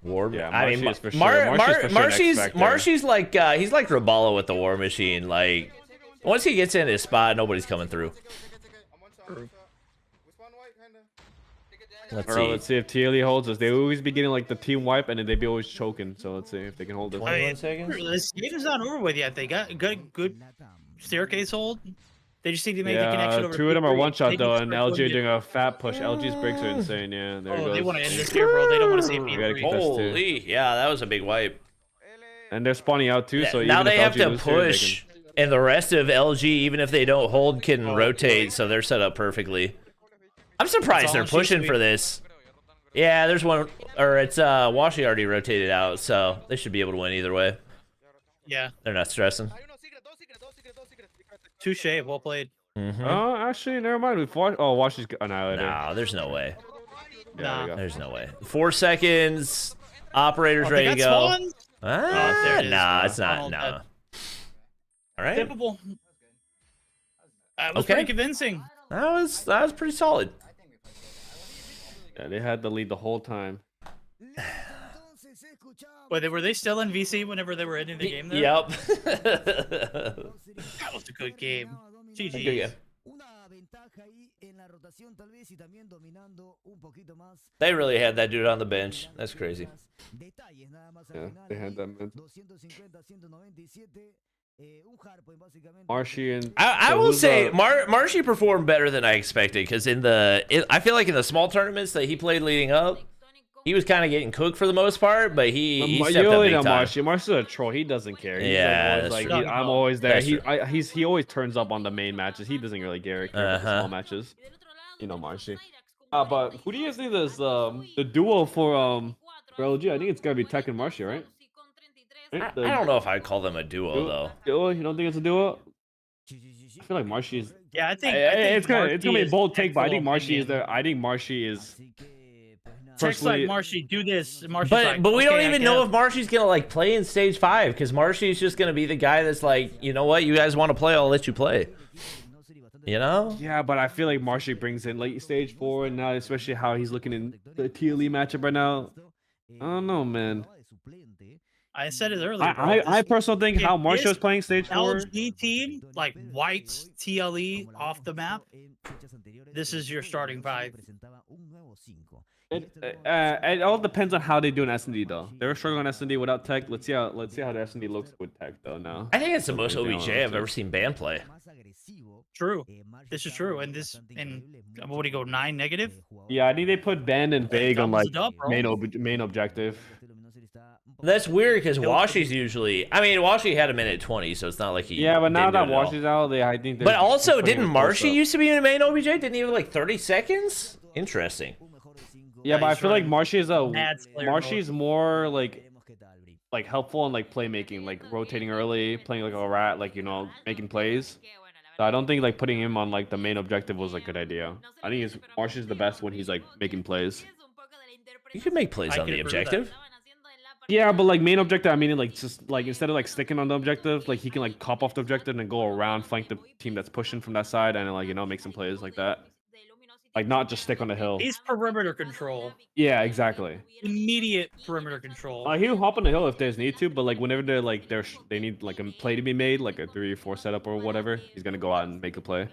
War. Yeah, I mean, Marshy's for sure. Marshy's like he's like Rabala with the War Machine. Like once he gets in his spot, nobody's coming through. Let's see if TLE holds us. They always be getting like the team wipe, and then they be always choking. So let's see if they can hold it. 21 seconds. This game is not over with yet. They got good staircase hold. They just need to make the connection over. Two of them are one shot though, and LG doing a fat push. LG's breaks are insane. Yeah, there it goes. They want to end this here, bro. They don't want to see me. Holy, yeah, that was a big wipe. And they're spawning out too, so now even they if have LG to loses here, push, and the rest of LG, even if they don't hold, can rotate, so they're set up perfectly. I'm surprised they're pushing for this. Yeah, there's one, or it's Washi already rotated out, so they should be able to win either way. Yeah, they're not stressing. Touche, well played. Oh, actually, never mind. Washi's annihilated. No, there's no way. Yeah, there's no way. 4 seconds. Operator's ready to go. Nah, it's not. No. All right. Tippable. That was pretty convincing. That was pretty solid. Yeah, they had the lead the whole time. Wait, were they still in VC whenever they were ending the game there? Yep. That was a good game. GG. They really had that dude on the bench. That's crazy. Yeah, they had that man. Marshy and I will say Marshy performed better than I expected because I feel like in the small tournaments that he played leading up, he was kind of getting cooked for the most part, but he stepped up big time. Marcy's a troll. He doesn't care. He's yeah, I'm always there. He always turns up on the main matches. He doesn't really care about the small matches. You know, Marshy. But who do you guys think is the duo for LG? I think it's gotta be Tech and Marshy, right? I don't know if I'd call them a duo though. Duo? You don't think it's a duo? I feel like Marshy is. Yeah, I think it's gonna be a bold take, but I think Marshy is there. I think Marshy is. Text like Marshy, do this. But we don't even know if Marshy's gonna like play in stage 5 because Marshy's just gonna be the guy that's like, you know what, you guys want to play, I'll let you play. You know? Yeah, but I feel like Marshy brings in late stage 4 and now, especially how he's looking in the TLE matchup right now. I don't know, man. I said it earlier. I personally think how Marshy was playing stage 4. LG team like wipes TLE off the map. This is your starting 5. It all depends on how they do in S&D though. They were struggling on S&D without Tech. Let's see how the S&D looks with Tech though now. I think it's the most OBJ I've ever seen Ban play. True. This is true. And what do you go, 9 negative? Yeah, I think they put Band and Big on like main objective. That's weird because Washi's usually. I mean, Washi had a minute 20, so it's not like he. Yeah, but now that Washi's out, I think. But also, didn't Marshy used to be in the main OBJ? Didn't he have like 30 seconds? Interesting. Yeah, but I feel like Marshy's more like helpful in like playmaking, like rotating early, playing like a rat, like making plays. So I don't think like putting him on like the main objective was a good idea. I think Marshy's the best when he's like making plays. You can make plays on the objective. Yeah, but like main objective, I mean like just like instead of like sticking on the objective, like he can like cop off the objective and then go around, flank the team that's pushing from that side, and like make some plays like that. Like not just stick on the hill. He's perimeter control. Yeah, exactly. Immediate perimeter control. He'll hop on the hill if there's need to, but like whenever they need like a play to be made, like a 3 or 4 setup or whatever, he's gonna go out and make a play.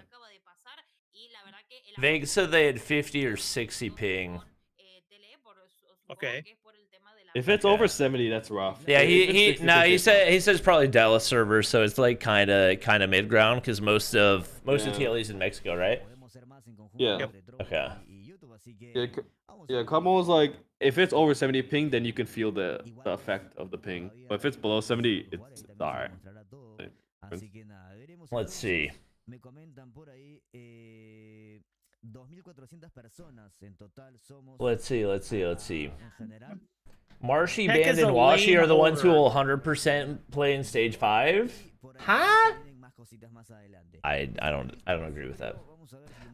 They said they had 50 or 60 ping. Okay. If it's over 70, that's rough. Yeah, he says probably Dallas server, so it's like kind of mid ground because most of TLE's in Mexico, right? Yeah. Yep. Okay. Yeah. Como was like, if it's over 70 ping, then you can feel the effect of the ping. But if it's below 70, it's alright. Let's see. Let's see. Marshy, Band, and Washi are the ones who will 100% play in stage 5. Huh? I don't agree with that.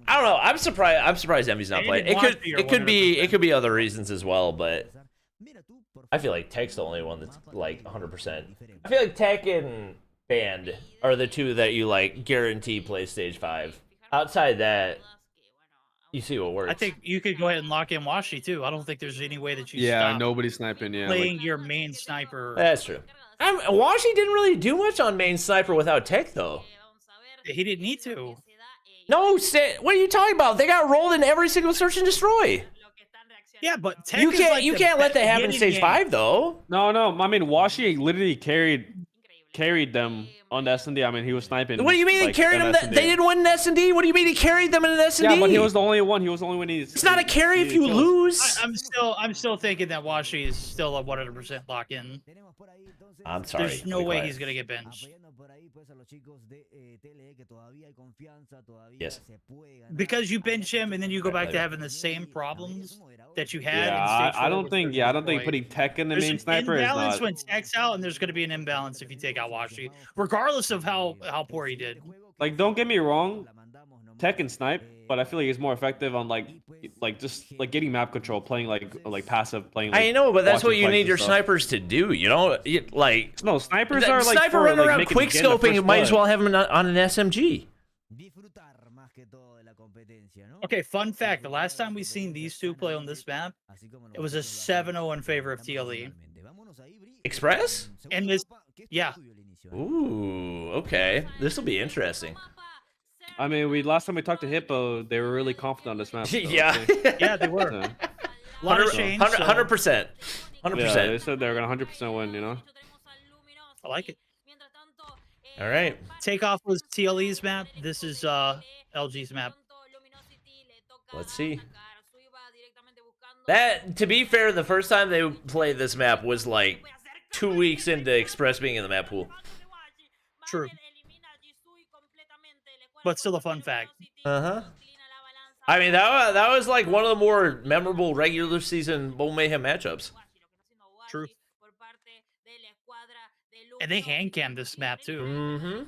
I don't know. I'm surprised Emmy's not playing. It could be other reasons as well, but I feel like Tech's the only one that's like 100%. I feel like Tech and Band are the two that you like guarantee play stage 5. Outside that, You see what works. I think you could go ahead and lock in Washi too. I don't think there's any way that you Yeah, stop nobody's sniping. Yeah, like, playing your main sniper. That's true. Washi didn't really do much on main sniper without tech, though. He didn't need to. No, what are you talking about? They got rolled in every single search and destroy. Yeah, but tech You is can't like you the can't let that happen in beginning stage game. 5, though. no. I mean, Washi literally carried them on the S&D. I mean, he was sniping. What do you mean he carried them? They didn't win an S&D. What do you mean he carried them in an S&D? Yeah, but he was the only one. He was the only one. It's not a carry if you lose. I'm still thinking that Washi is still a 100% lock in. I'm sorry. There's no way he's gonna get benched. Yes. Because you bench him and then you go back to having the same problems that you had. Yeah, in stage I 4 don't with think. Search Yeah, I and don't think Destroy. putting tech in the There's main an sniper is imbalance not. when tech's out, and there's going to be an imbalance if you take out Washi, regardless of how poor he did. Like, don't get me wrong, tech and snipe, but I feel like it's more effective on like just like getting map control, playing like passive, playing. Like, I know, but that's what watching you fights need and your stuff. snipers to do. You know, like No, snipers the are like sniper for, running like, around making quick getting the scoping. first Might as blood. well have him on an SMG. Okay, fun fact: the last time we seen these two play on this map, it was a 7-0 in favor of TLE. Express? And this, yeah, Ooh, okay. This will be interesting. I mean, last time we talked to Hippo, they were really confident on this map. So, Yeah. yeah, they were. yeah. A lot of change. 100%. so 100%. Yeah, 100%. they said they were gonna 100% win. You know. I like it. All right. Takeoff was TLE's map. This is LG's map. Let's see. That, to be fair, the first time they played this map was like 2 weeks into Express being in the map pool. True. But still a fun fact. Uh-huh. I mean, that was like one of the more memorable regular season Bull Mayhem matchups. True. And they hand cam this map too. Mm-hmm.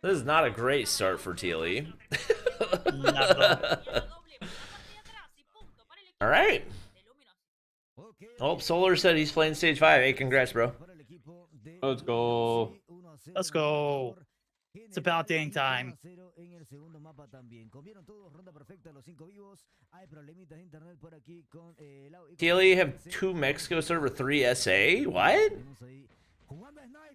This is not a great start for TLE. Not at all. All right. Oh, Solar said he's playing stage 5. Hey, congrats, bro. Let's go. Let's go. It's about dang time. TLE have 2 Mexico server, 3 SA? What?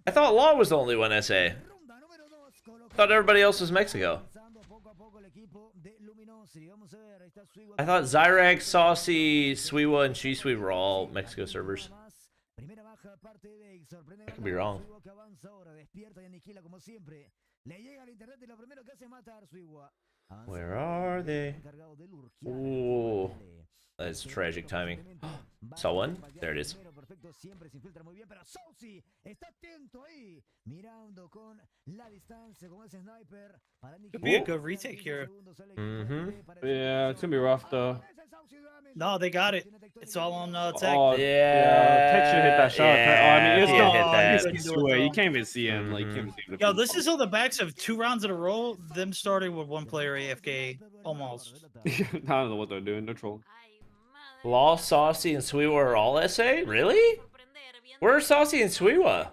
I thought Law was the only one SA. I thought everybody else was Mexico. I thought Zyrax, Saucy, Swiwa, and Shisui were all Mexico servers. I could be wrong. Where are they? Ooh, that's tragic timing. Saw one? There it is. Could be a good retake here. Mm-hmm. Yeah, it's gonna be rough though. No, they got it. It's all on tech. Oh, Tech should hit that shot. Yeah, I mean, it's he not. hit that. He couldn't do it, You though. can't even see him. Like, you can't see him. Yo, this is on the backs of 2 rounds in a row. Them starting with 1 player AFK, almost. I don't know what they're doing. They're trolling. Law, Saucy, and Swiwa are all SA? Really? Where are Saucy and Swiwa?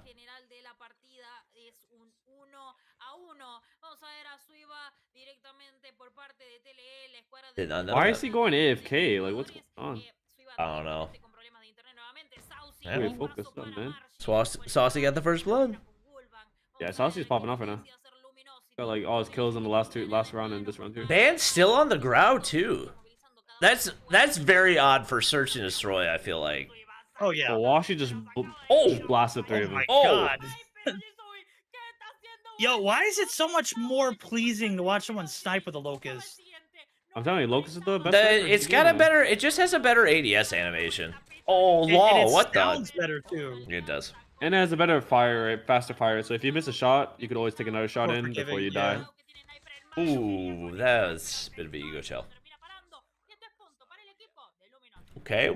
Did not know Why that. is he going AFK? Like, what's going on? I don't know. Hey, focus up, man. Saucy got the first blood. Yeah, Saucy's popping off right now. Got like all his kills in the last round and this round too. Band's still on the ground too. That's very odd for Search and Destroy, I feel like. Oh, yeah. Washi just blasted 3 Oh of them. my Oh. god. Yo, why is it so much more pleasing to watch someone snipe with a Locust? I'm telling you, Locust is the best. sniper in It's the got game, a man. better. It just has a better ADS animation. Oh, And Law, it what the? sounds better too. It does. And it has a better fire rate, faster fire rate. So if you miss a shot, you could always take another shot More in forgiving, before you yeah. die. Ooh, that was a bit of an ego shell. Okay.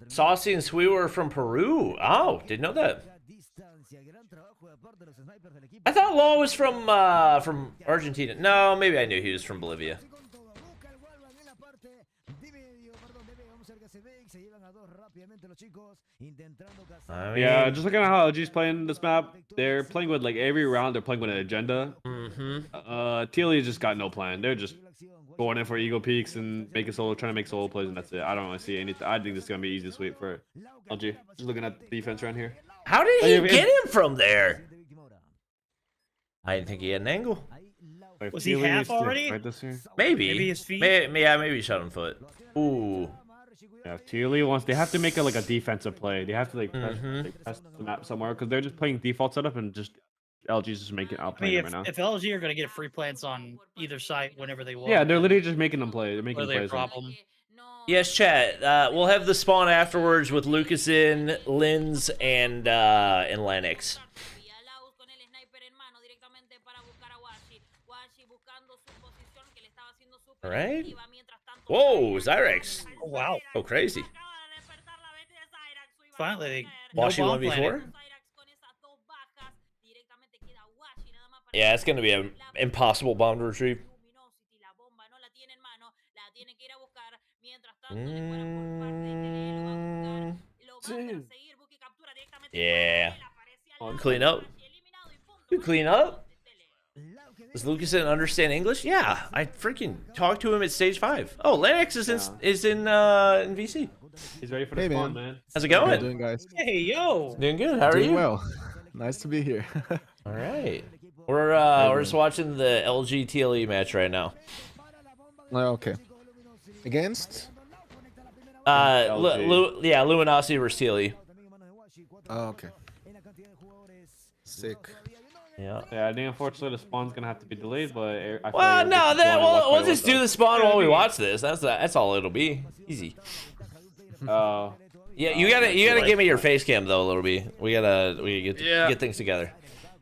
Saucy and Swiwa are from Peru. Oh, didn't know that. I thought Law was from Argentina. No, maybe I knew he was from Bolivia. Yeah, just looking at how LG's playing this map, they're playing with like every round they're playing with an agenda. TLE just got no plan. They're just going in for Eagle Peaks and trying to make solo plays, and that's it. I don't really see anything. I think this is gonna be easy sweep for LG. Just looking at the defense around here. How did he get him from there? I didn't think he had an angle. Wait, Was he TLE half needs to already? fight this here. Maybe. Maybe his feet? Maybe he shot him foot. Ooh. Yeah, if TLE wants, they have to make it like a defensive play. They have to like press the map somewhere because they're just playing default setup and just LG's just making I outplaying mean, them right now. if LG are going to get free plants on either side whenever they want. Yeah, they're literally just making them play. They're making Are they a plays. problem? Yes, chat. We'll have the spawn afterwards with Lucaszin, Linz, and Lennox. All right. Whoa, Zyrex. Oh, wow. Oh, crazy. Finally, Washi no won bomb before? Yeah, it's going to be an impossible bomb to retrieve. Yeah. Clean up. You clean up? Does Lucaszin understand English? Yeah, I freaking talked to him at stage 5. Oh, Lennox is in VC. He's ready for the spawn, man. How's it How you going? doing, guys? Hey, yo. Doing good. How are Doing you? well. Nice to be here. All right. We're just watching the LG TLE match right now. Okay. Against? Luminosity versus TLE. Oh, okay. Sick. Yeah. Yeah, I think unfortunately the spawn's gonna have to be delayed, but I feel Well, like no, we'll just do the spawn while we be- watch this. That's all it'll be. Easy. Oh. Yeah, you gotta give me your face cam though, little B. We gotta get things together.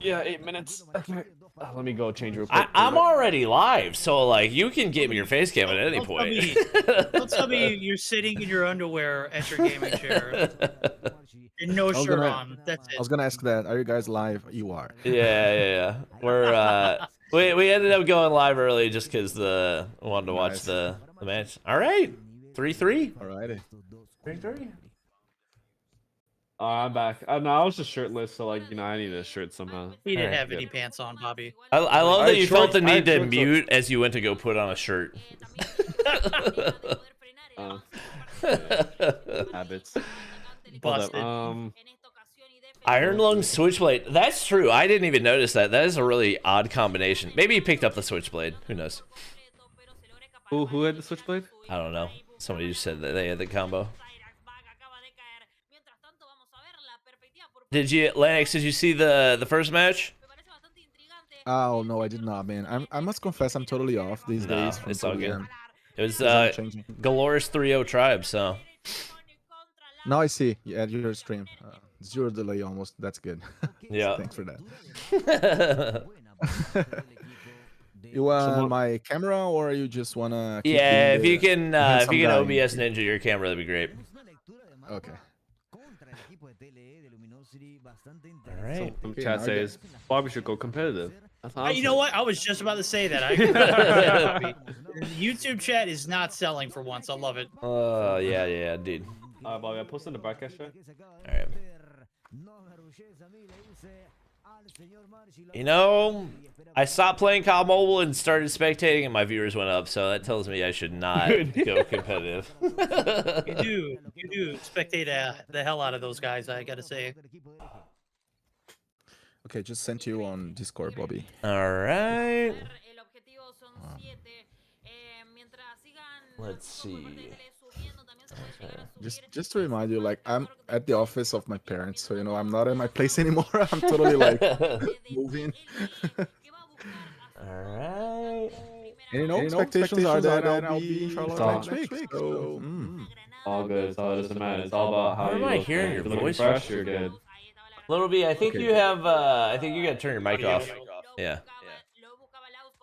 Yeah, 8 minutes. Okay. Let me go change real quick. I'm already live, so like you can give me your face cam at any point. Don't tell me you're sitting in your underwear at your gaming chair and no shirt on. That's I it. was gonna ask that. Are you guys live? You are. Yeah. We're we ended up going live early just because wanted to watch Nice. the match. All right, 3-3. Alrighty. 3-3. I'm back. No, I was just shirtless, so like I need a shirt somehow. He didn't Alright, have any pants on, Bobby. I love I that had you felt shorts- the I had need to shorts mute as you went to go put on a shirt. Habits. Hold Busted. up. Iron Lung Switchblade. That's true. I didn't even notice that. That is a really odd combination. Maybe he picked up the Switchblade. Who knows? Who had the switchblade? I don't know. Somebody just said that they had the combo. Lennox, did you see the first match? Oh no, I did not, man. I must confess, I'm totally off these No, days. From it's all good. Korean. It was I'm changing. Galores 3-0 Tribe, so. Now I see. You add your stream. 0 delay almost. That's good. Yeah. Thanks for that. You want my camera, or you just wanna? Keep Yeah, doing if you can handsome guy? OBS Ninja your camera, that'd be great. Okay. All right. Some Okay, chat now says Bobby should go competitive. That's awesome. You know what? I was just about to say that. I agree with that, Bobby. YouTube chat is not selling for once. I love it. Yeah, dude. Bobby, I posted in the broadcast chat. All right. You know, I stopped playing COD Mobile and started spectating, and my viewers went up. So that tells me I should not go competitive. You do spectate the hell out of those guys. I gotta say. Okay, just sent you on Discord, Bobby. All right. Let's see. Just to remind you, like, I'm at the office of my parents, so I'm not in my place anymore. I'm totally like moving. All right. And expectations are that I'll be in Charlotte next week. So, All good. It's all doesn't matter. It's all about how Why am you I look, hearing man. your If you're looking voice? fresh, you're good. Little B, I think Okay. you have. I think you gotta turn your mic off. Yeah.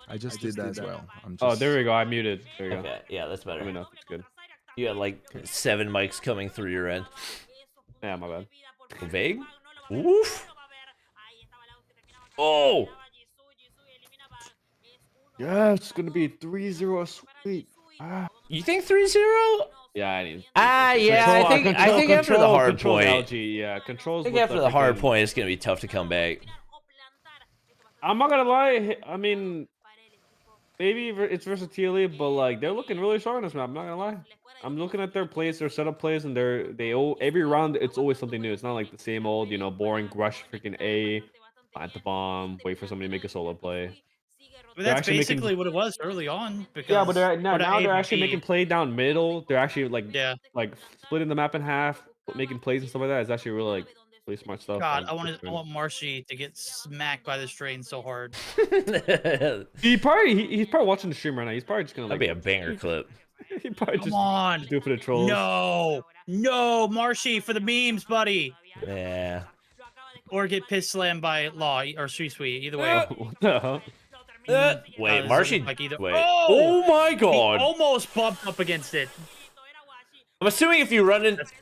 I just did that as well. I'm just... Oh, there we go. I muted. There you go. Okay. Yeah, that's Let me better. know if it's good. You got like 7 mics coming through your end. Yeah, my bad. Vague? Oof. Oh. Yeah, it's gonna be 3-0 sweet. You think 3-0? Yeah, I need. Yeah, I think after the hard point. LG, yeah, controls. I think after the hard point, it's gonna be tough to come back. I'm not gonna lie. I mean, maybe it's versatility, but like they're looking really strong on this map. I'm not gonna lie. I'm looking at their plays, their setup plays, and every round it's always something new. It's not like the same old, boring rush freaking A, plant the bomb, wait for somebody to make a solo play. But that's basically what it was early on. Because yeah, but now they're actually B. making play down middle. They're actually like splitting the map in half, making plays and stuff like that. It's actually really really smart stuff. God, I want Marshy to get smacked by this train so hard. he's probably watching the stream right now. He's probably just gonna That'd be a banger clip. He probably Come on, do it for the trolls. No, Marshy for the memes, buddy. Yeah. Or get piss slammed by Law or Sweet Either way. What the hell? Wait, Marshy. Like wait. Oh my God. He almost bumped up against it. I'm assuming if you run in, That's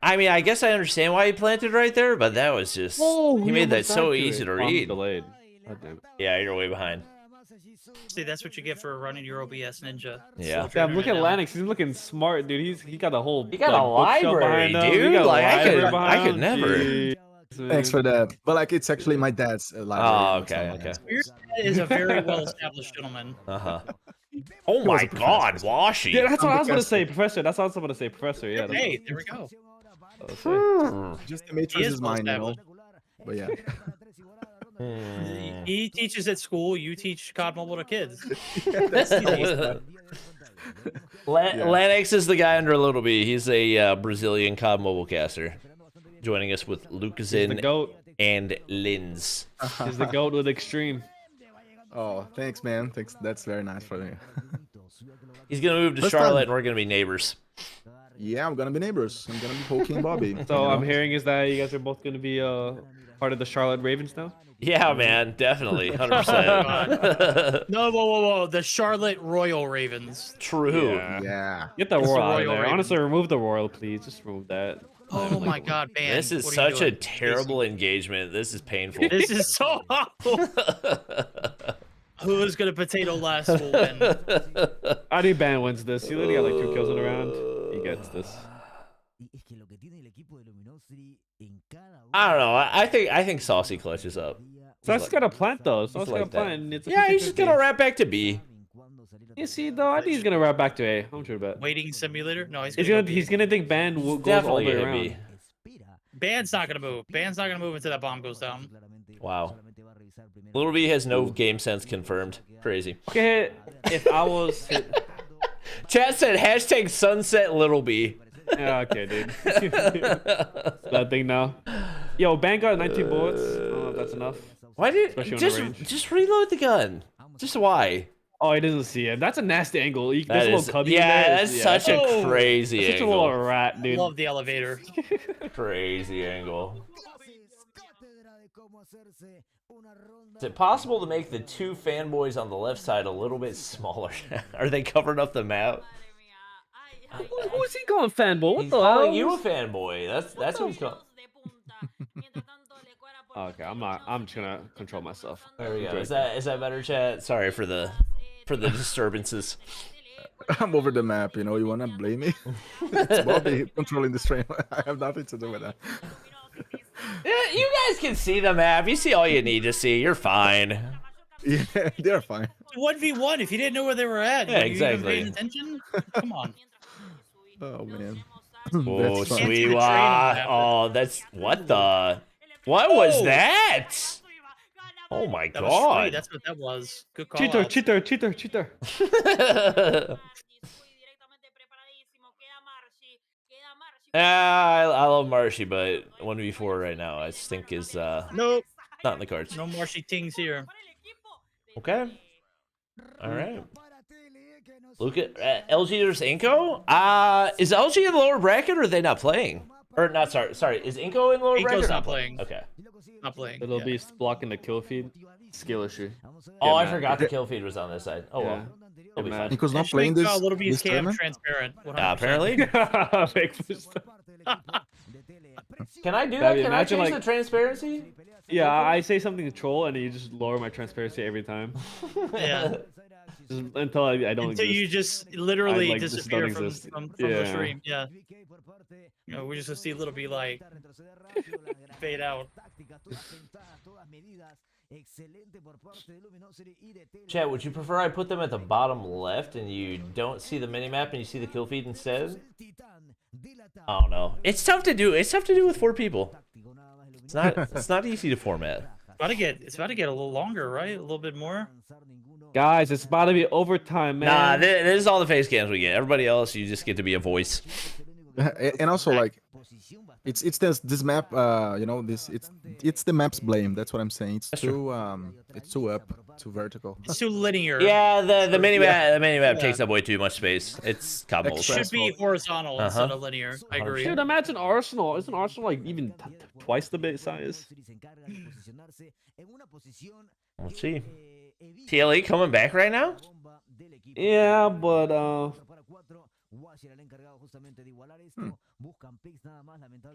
I guess I understand why he planted right there, but that was just he made that so easy to read. Delayed. Yeah, you're way behind. See, that's what you get for running your OBS Ninja. Yeah. Damn, look at Lanix. He's looking smart, dude. He got a whole. He got a library, dude. Like I could never. Jeez. Thanks for that. But like, it's actually my dad's library. Oh, okay. Your dad is a very well-established gentleman. Oh my God, Washy. Yeah, that's what I was gonna say, Professor. That's what I was gonna say, Professor. Yeah. Hey, there we go. Just the Matrix is mine, But yeah. He teaches at school. You teach COD Mobile to kids. Lanix is the guy under Little B. He's a Brazilian COD mobile caster, joining us with Lucaszin and Linz. He's the goat with extreme. Oh, thanks, man. Thanks. That's very nice for you. He's gonna move to Charlotte, and we're gonna be neighbors. Yeah, I'm gonna be neighbors. I'm gonna be poking Bobby. So I'm hearing is that you guys are both gonna be part of the Charlotte Ravens now. Yeah, man, definitely, 100%. No, whoa! The Charlotte Royal Ravens. True. Yeah. Get the Royal out of there. Ravens. Honestly, remove the Royal, please. Just remove that. Oh my God, man! This is such a terrible engagement. This is painful. This is so awful. Who's gonna potato last will win. I think Ban wins this. He literally got like 2 kills in a round. He gets this. I don't know. I think Saucy clutches up. Saucy's got a plant though. Saucy's got a plant. Yeah, he's just gonna wrap back to B. You see, though, I think he's gonna wrap back to A. I'm sure about. Waiting simulator? No, He's gonna think Ban will go all the way around. Ban's not gonna move. Ban's not gonna move until that bomb goes down. Wow. Little B has no game sense confirmed. Crazy. Okay, if I was. Chat said hashtag sunset Little B. Yeah, okay, dude. That thing now. Yo, Ban got 19 bullets. I don't know if that's enough. Why did just reload the gun? Just why? Oh, he doesn't see it. That's a nasty angle. There's a little cubby in yeah, there. that's such a crazy Such a angle. little rat, dude. Love the elevator. Crazy angle. Is it possible to make the 2 fanboys on the left side a little bit smaller? Are they covering up the map? Who is he calling fanboy? What He's the calling hell? you a fanboy. That's what he's calling. Okay, I'm just gonna control myself. There we go. Is that better, chat? Sorry for the disturbances. I'm over the map, you wanna blame me? It's Bobby controlling the stream. I have nothing to do with that. Yeah, you guys can see the map. You see all you need to see. You're fine. Yeah, they're fine. 1v1. If you didn't know where they were at, Yeah, were you even exactly. paying attention? Come on. Oh man. Oh, That's fun. sweet. Train on that. Oh, that's what the. What was that? Oh my That was free. God. That's what that was. Good call. Cheater. I love Marshy, but 1v4 right now I just think is Nope. not in the cards. No Marshy tings here. Okay. All right. Look at LG versus Inko. Is LG in the lower bracket or are they not playing? Or not? Sorry. Is Inko in the lower bracket? Inko's or not playing. Okay. Not playing. Little Yeah. Beast blocking the kill feed. Skill issue. Oh, I man. forgot the kill feed was on this side. Oh well. Yeah. It'll be man. fine. Nico's not playing this. A little bit this scam tournament? transparent. 100%. Apparently. Fake push. Can I do that? That'd be- Can I imagine, change like- the transparency? Yeah, I say something to troll and you just lower my transparency every time. Yeah. until I don't Until exist. you just literally like, just disappear don't from exist. the Yeah. stream. Yeah. You know, we just see Little B like fade out. Chat, would you prefer I put them at the bottom left and you don't see the minimap and you see the kill feed instead? I don't know. It's tough to do. It's tough to do with 4 people. It's not easy to format. It's about to get a little longer, right? A little bit more. Guys, it's about to be overtime, man. Nah, this is all the face cams we get. Everybody else, you just get to be a voice. And also, like, it's this map. You know, it's the map's blame. That's what I'm saying. It's too up, too vertical. It's too linear. Yeah, the minimap takes up way too much space. It's COD It should be horizontal instead of linear. I agree. Dude, imagine Arsenal. Isn't Arsenal like even twice the base size? Let's see. TLE coming back right now? Yeah, but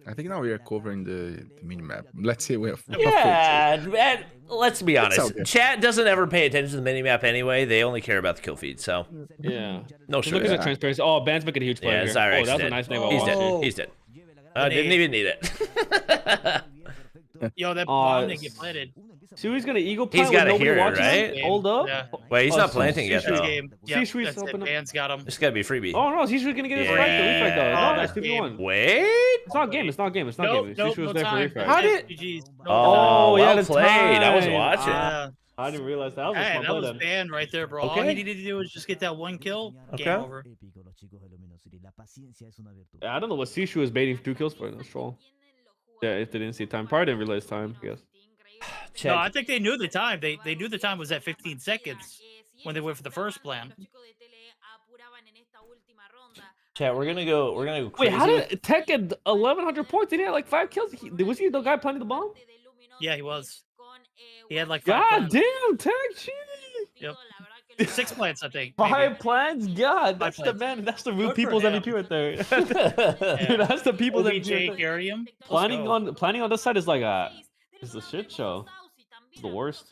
I think now we are covering the minimap. Let's see where. Yeah, let's be honest. okay. Chat doesn't ever pay attention to the minimap anyway. They only care about the kill feed. So yeah, no look at the transparency. Oh, Ban's making a huge play Yeah, here. Cyrix Oh, that's dead. a nice name. He's dead. He's dead. Didn't even need it. Yo, that bomb didn't get planted. Sui's gonna eagle plant. He's gotta when nobody hear it, watches right? him? Hold up. Yeah. Wait, he's not planting yet Sishui's though. game. Yeah, Sishui's that's it. open up. Ban's got him. It's gotta be freebie. Oh no, Sishui's gonna get his Yeah. refrag though. Oh, No, that's that's 2v1. Wait. It's not game. It's not game. It's not Nope, game. nope, Sishu was no there for time. refrag. How did- GG's. Oh, yeah, well the played. I was time. watching. Yeah. I didn't realize that. Hey, Was that was Ban right there, bro. All Okay. he needed to do was just get that one kill. Okay. Game over. Yeah, I don't know what Sishu was baiting 2 kills for. That's troll. Yeah, if they didn't see time. Probably didn't realize time, I guess. Check. No, I think they knew the time. They knew the time was at 15 seconds when they went for the first plan. Chat, we're gonna go Wait, crazy. how did Tech get 1,100 points? Did he have like 5 kills? Was he the guy planting the bomb? Yeah, he was. He had like 5 God plans. damn, Tech, shit. Yep. 6 plants, I think. 5 maybe. plans? God, that's Five the plans. man. That's the real Good for people's him. MVP right there. Dude, that's the people's MVP. OBJ right there. carry him. Let's Planning go. on this side is like it's a shit show. It's the worst.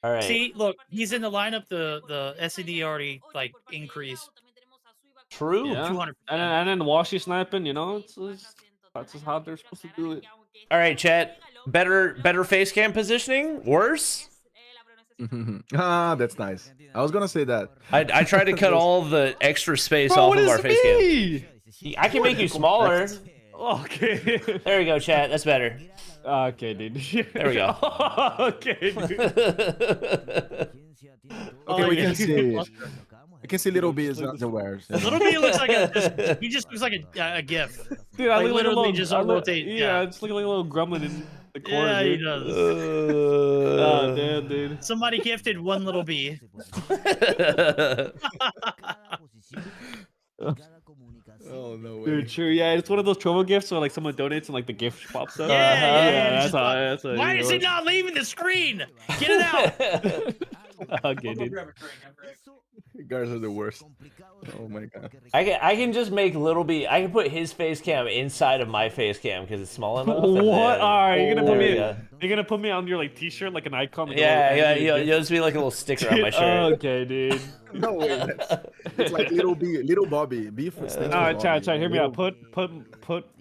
All right. See, look, he's in the lineup. The SED already like increased. True. Yeah. 200%. And then Washi sniping, you know, that's just how they're supposed to do it. All right, chat. Better face cam positioning. Worse. Ah, that's nice. I was gonna say that. I tried to cut all the extra space Bro, off what of does our it face cam. mean? I can make you smaller. Okay. There we go, chat. That's better. Okay, dude. There we go. Okay, dude. Okay, we yeah. can see. We can see Little B is the wares. Little B looks like he just looks like a GIF. Dude, I Like, look like a literally little, just I look- rotate, Yeah, yeah. it's looking like a little gremlin in the corner. Yeah, he dude. does. Oh, damn, dude. Somebody gifted one Little B. Oh no way. Dude, true. Yeah, it's one of those trovo gifts where like someone donates and like the gift pops up. Yeah, that's just how. like, That's how Why it is it works. not leaving the screen? Get it out. Okay, dude. Guards are the worst. Oh my god. I can just make Little B. I can put his face cam inside of my face cam because it's small enough. and What? then- All right, you're gonna put There we me. go. You're gonna put me on your like T-shirt, like an icon. Like a Yeah, little yeah. animated You'll just be like a little sticker on my GIF. shirt. Okay, dude. No way. It's like Little B, Little Bobby. B for All right, chat. Hear me out. Put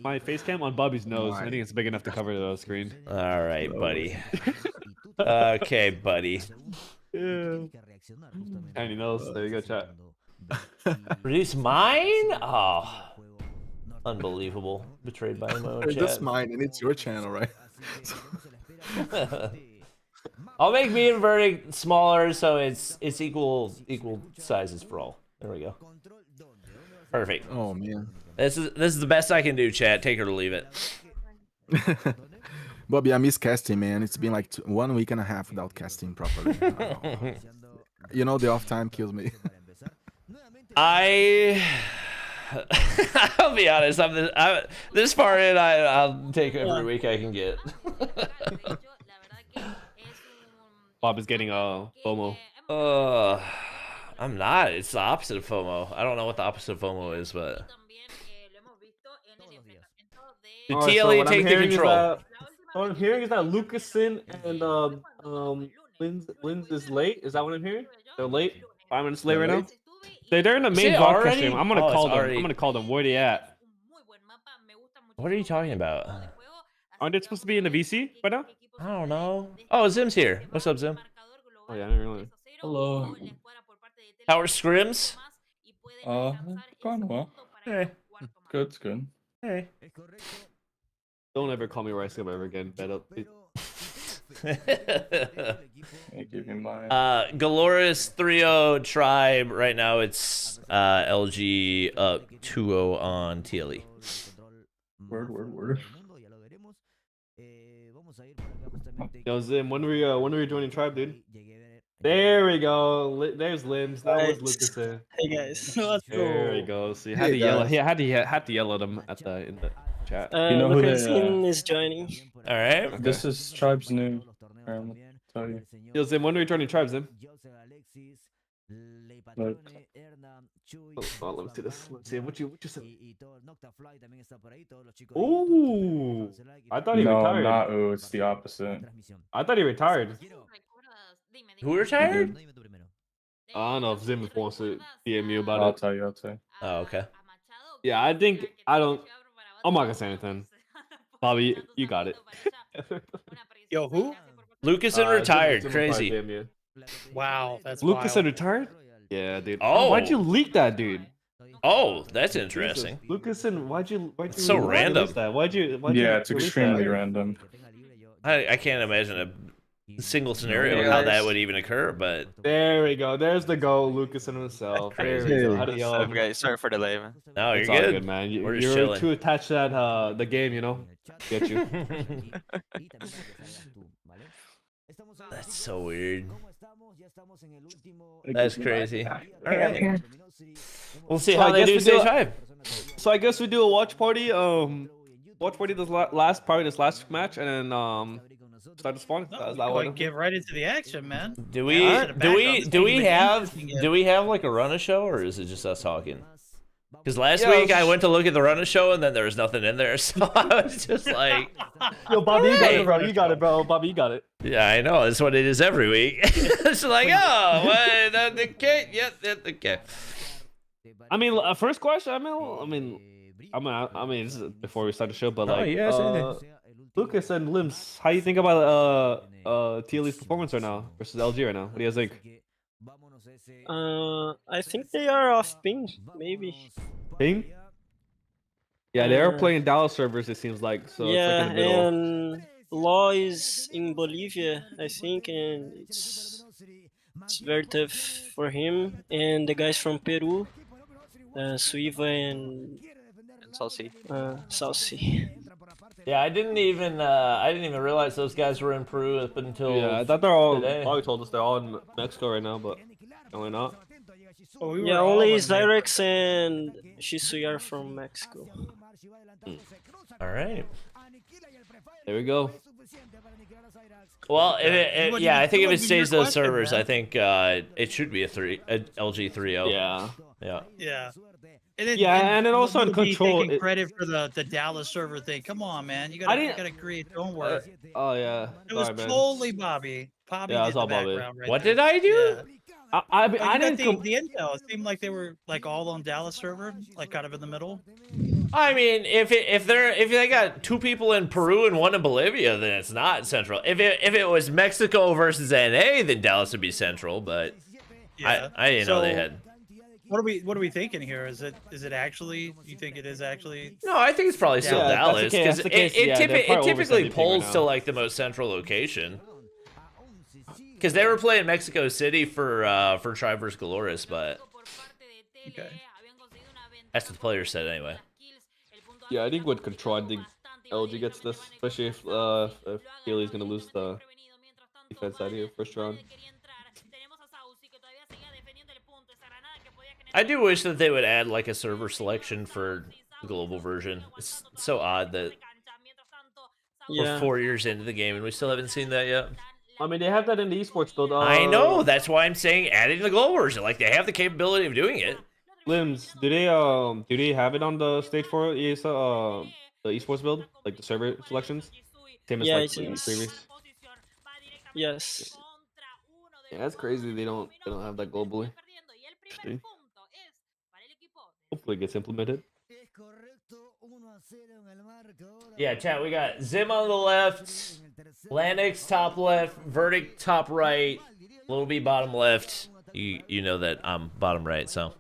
my face cam on Bobby's nose. I Why? think it's big enough to cover the screen. All right, buddy. Okay, buddy. Yeah. Tiny nose. There you go, chat. Produce mine? Oh, unbelievable. Betrayed by my own It's just chat. mine, and it's your channel, right? So, I'll make me inverting smaller so it's equal sizes for all. There we go. Perfect. oh man. This is the best I can do, chat. Take it or leave it. Bobby, I miss casting, man. It's been like 1 week and a half without casting properly. You know, the off time kills me. I'll be honest. This far in. I'll take every week I can get. Bob is getting FOMO. I'm not. It's the opposite of FOMO. I don't know what the opposite of FOMO is, but the Alright, so TLE what I'm take the hearing is control. that- What I'm hearing is that Lucaszin and Linz is late. Is that what I'm hearing? They're late. 5 minutes late right now. They're in the Is main it broadcast already? stream. I'm gonna Oh, it's call them. already- I'm gonna call them. Where they at? What are you talking about? Aren't they supposed to be in the VC right now? I don't know. Oh, Zim's here. What's up, Zim? Oh yeah, I didn't realize. Hello. How are scrims? Going well. Hey. Good, it's good. Hey. Don't ever call me Rice Gum ever again. Bet up. I give you my. Galoris 3-0 tribe. Right now it's LG up 2-0 on TLE. Word. Yo, Zim, when are we joining tribe, dude? There we go. There's Limbs. That was Lucaszin. Hey guys. There we go. So you had Hey, to yell. guys. He had to yell at him in the chat. You know who they, Lucaszin is joining. All right. This is Tribe's new. I'll tell you. Yo, Zim, when are we joining tribe, Zim? Look. Oh, let me see this. Let's see what you said. Ooh, I thought he No, retired. not ooh. It's the opposite. I thought he retired. Who retired? I don't know if Zim wants to DM you about I'll it. tell you. Oh, okay. Yeah, I think I don't. I'm not gonna say anything. Bobby, you got it. Yo, who? Lucaszin retired. Zim Crazy. DM you. Wow, that's Lucaszin wild. retired? Yeah, dude. Oh. Why'd you leak that, dude? Oh, that's interesting. Lucaszin, why'd you so release random. that? Why'd you Yeah, it's release extremely that? random. I can't imagine a single scenario how that would even occur, but There we go. There's the go, Lucaszin himself. There we go. How do What's up, guys? Sorry for the delay, man. no, you're It's all good. good, man. We're just You're chilling. too attached to that the game, you know. Get you. That's so weird. That's crazy. All right. We'll see So how I they guess do we stage do- 5. So I guess we do a watch party. Watch party this last match, and then start the spawn. No, That's we that can one. get right into the action, man. Do we have like a run a show, or is it just us talking? Because last Yeah, week I went to look at the run a show and then there was nothing in there, so I was just like, Yo, Bobby, you got Alright. it, bro. You got it, bro. Bobby, you got it. yeah, I know that's what it is every week. It's like, oh, what? Okay, yeah, okay. I mean, first question. I mean, this is before we start the show, but Oh, like, you guys say anything. Lucas and Limbs, how you think about TLE's performance right now versus LG right now? What do you guys think? I think they are off ping, maybe. Ping? Yeah, they are playing Dallas servers. It seems like so. Yeah, it's like in the middle. and Law is in Bolivia, I think, and it's very tough for him. And the guys from Peru, Suiva and Salsi. Salsi. Yeah, I didn't even realize those guys were in Peru up until Yeah, I thought they're all. today. Bobby told us they're all in Mexico right now, but no, not. Oh, we were Yeah, all only in Zyrex and Shisuya are from Mexico. All right. There we go. Well, Yeah, I think if what it was stays your those question, servers, man? I think it should be a LG 3-0. Yeah. Yeah. Yeah. And then, Yeah, and then also in you'll be control, taking it- credit for the Dallas server thing. Come on, man. You I gotta, didn't- create your own work. Oh yeah. It was Sorry, man. totally Bobby. Bobby Yeah, it did was the all Bobby. background right What there. did I do? Yeah. I But I you got didn't. the intel. It seemed like they were like all on Dallas server, like kind of in the middle. I mean, if they got 2 people in Peru and 1 in Bolivia, then it's not central. If it was Mexico versus NA, then Dallas would be central. But Yeah. I didn't know they So, had. What are we thinking here? Is it actually? You think it is actually? No, I think it's probably still Yeah, Dallas that's the because case, that's the case. it Yeah, they're probably typically oversending pulls right to now. like the most central location. Because they were playing Mexico City for Tribe vs. Galoris, but Okay. that's what the player said anyway. Yeah, I think with control, I think LG gets this, especially if TLE's gonna lose the defense side here first round. I do wish that they would add like a server selection for the global version. It's so odd that we're Yeah. 4 years into the game and we still haven't seen that yet. I mean, they have that in the esports build. I know, that's why I'm saying adding the global version. Like they have the capability of doing it. Limbs, do they have it on the stage 4 the esports build, like the server selections? Same as Yeah, like it the is. previous. Yes. Yeah, that's crazy. They don't have that globally. Interesting. Hopefully, it gets implemented. Yeah, chat, we got Zim on the left, Lanix top left, Verdict top right, Little B bottom left. You know that I'm bottom right, so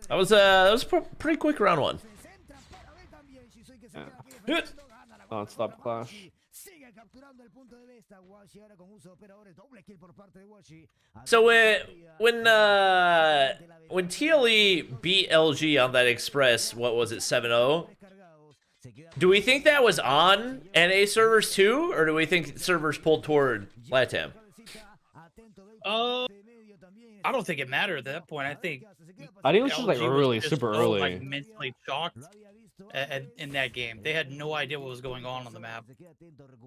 that was a pretty quick round one. Yeah. Non-stop clash. So when TLE beat LG on that Express, what was it, 7-0? Do we think that was on NA servers too, or do we think servers pulled toward LATAM? I don't think it mattered at that point. I think it was just like LG was early, just super so, early. like mentally shocked in that game. They had no idea what was going on the map.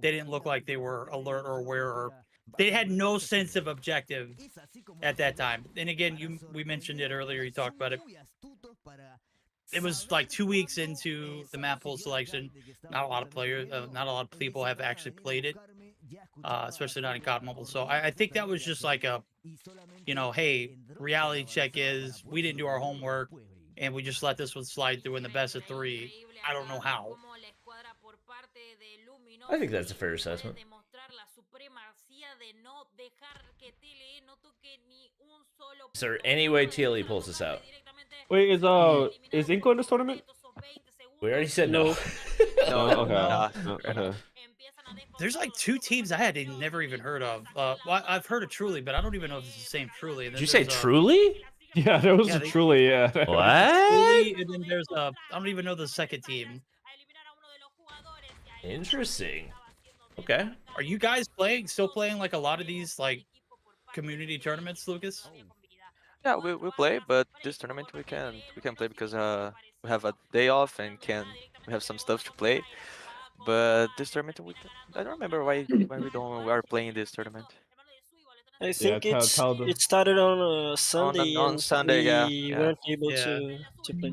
They didn't look like they were alert or aware, or they had no sense of objective at that time. And again, we mentioned it earlier. You talked about it. It was like 2 weeks into the map pool selection. Not a lot of players, not a lot of people have actually played it, especially not in COD Mobile. So I think that was just like a, hey, reality check is we didn't do our homework and we just let this one slide through in the best of 3. I don't know how. I think that's a fair assessment. Is there any way TLE pulls this out? Wait, is Inco in this tournament? We already said no. No, okay. Nah. No, okay. There's like 2 teams I had never even heard of. Well, I've heard of Truly, but I don't even know if it's the same Truly. Did you say Truly? Yeah, there was truly, yeah. What? Truly, and then there's I don't even know the second team. Interesting. Okay. Are you guys still playing like a lot of these like community tournaments, Lucas? Yeah, we play, but this tournament we can play because we have a day off and we have some stuff to play. But this tournament I don't remember why we are playing this tournament. I think Yeah, it started on a Sunday on and Sunday, we yeah. weren't able Yeah. to play.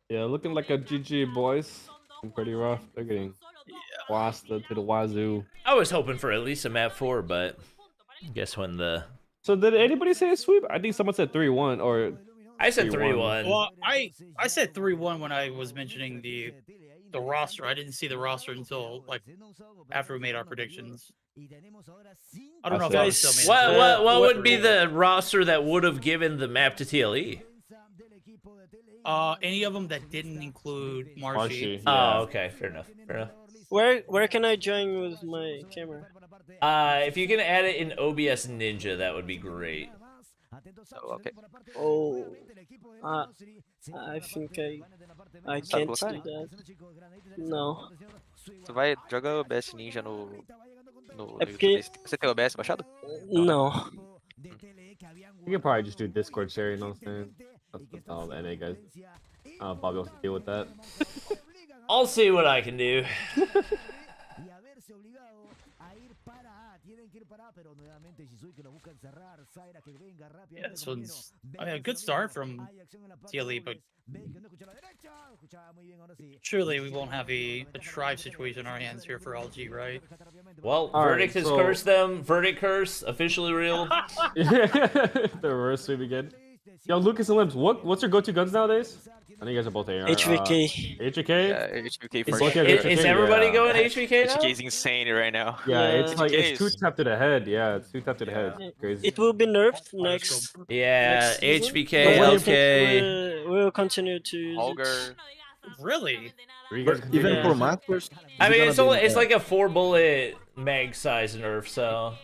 Yeah, looking like a GG, boys. Pretty rough. They're getting blasted to the wazoo. I was hoping for at least a map 4, but I guess when the... So did anybody say a sweep? I think someone said 3-1 or... I said 3-1. 3-1. Well, I said 3-1 when I was mentioning the roster. I didn't see the roster until like after we made our predictions. I don't know if I Guys, still made What would be the roster that would have given the map to TLE? any of them that didn't include Marshy. Marshy. Oh, okay. Fair enough. Fair enough. Where can I join with my camera? If you can add it in OBS Ninja, that would be great. So, okay. Oh, I think I can't do that. No. Tu vai joga o OBS Ninja no É porque... YouTube. Você tem o OBS baixado? No. You can probably just do Discord sharing, you know what I'm saying? That's all the NA guys. Bobby wants to deal with that. I'll see what I can do. Yeah, this one's a good start from TLE, but surely we won't have a tribe situation in our hands here for LG, right? Well, All Verdict right, has so- cursed them. Verdict curse, officially real. The reverse sweep again. Yo, Lucas and Limbs, what's your go-to guns nowadays? I know you guys are both AR. HVK. HVK? Yeah, HBK It's for like sure. Is everybody yeah. going HVK now? HBK is insane right now. Yeah, Yeah. it's like it's HVK 2 tap to the head. Yeah, it's 2 tap to the head. Crazy. It will be nerfed next. Yeah, Next season? HVK, But I LK. think we'll continue to use it. Holger. Really? Are you guys Even Yeah. for masters. I mean, gonna be it's like a 4-bullet mag size nerf, so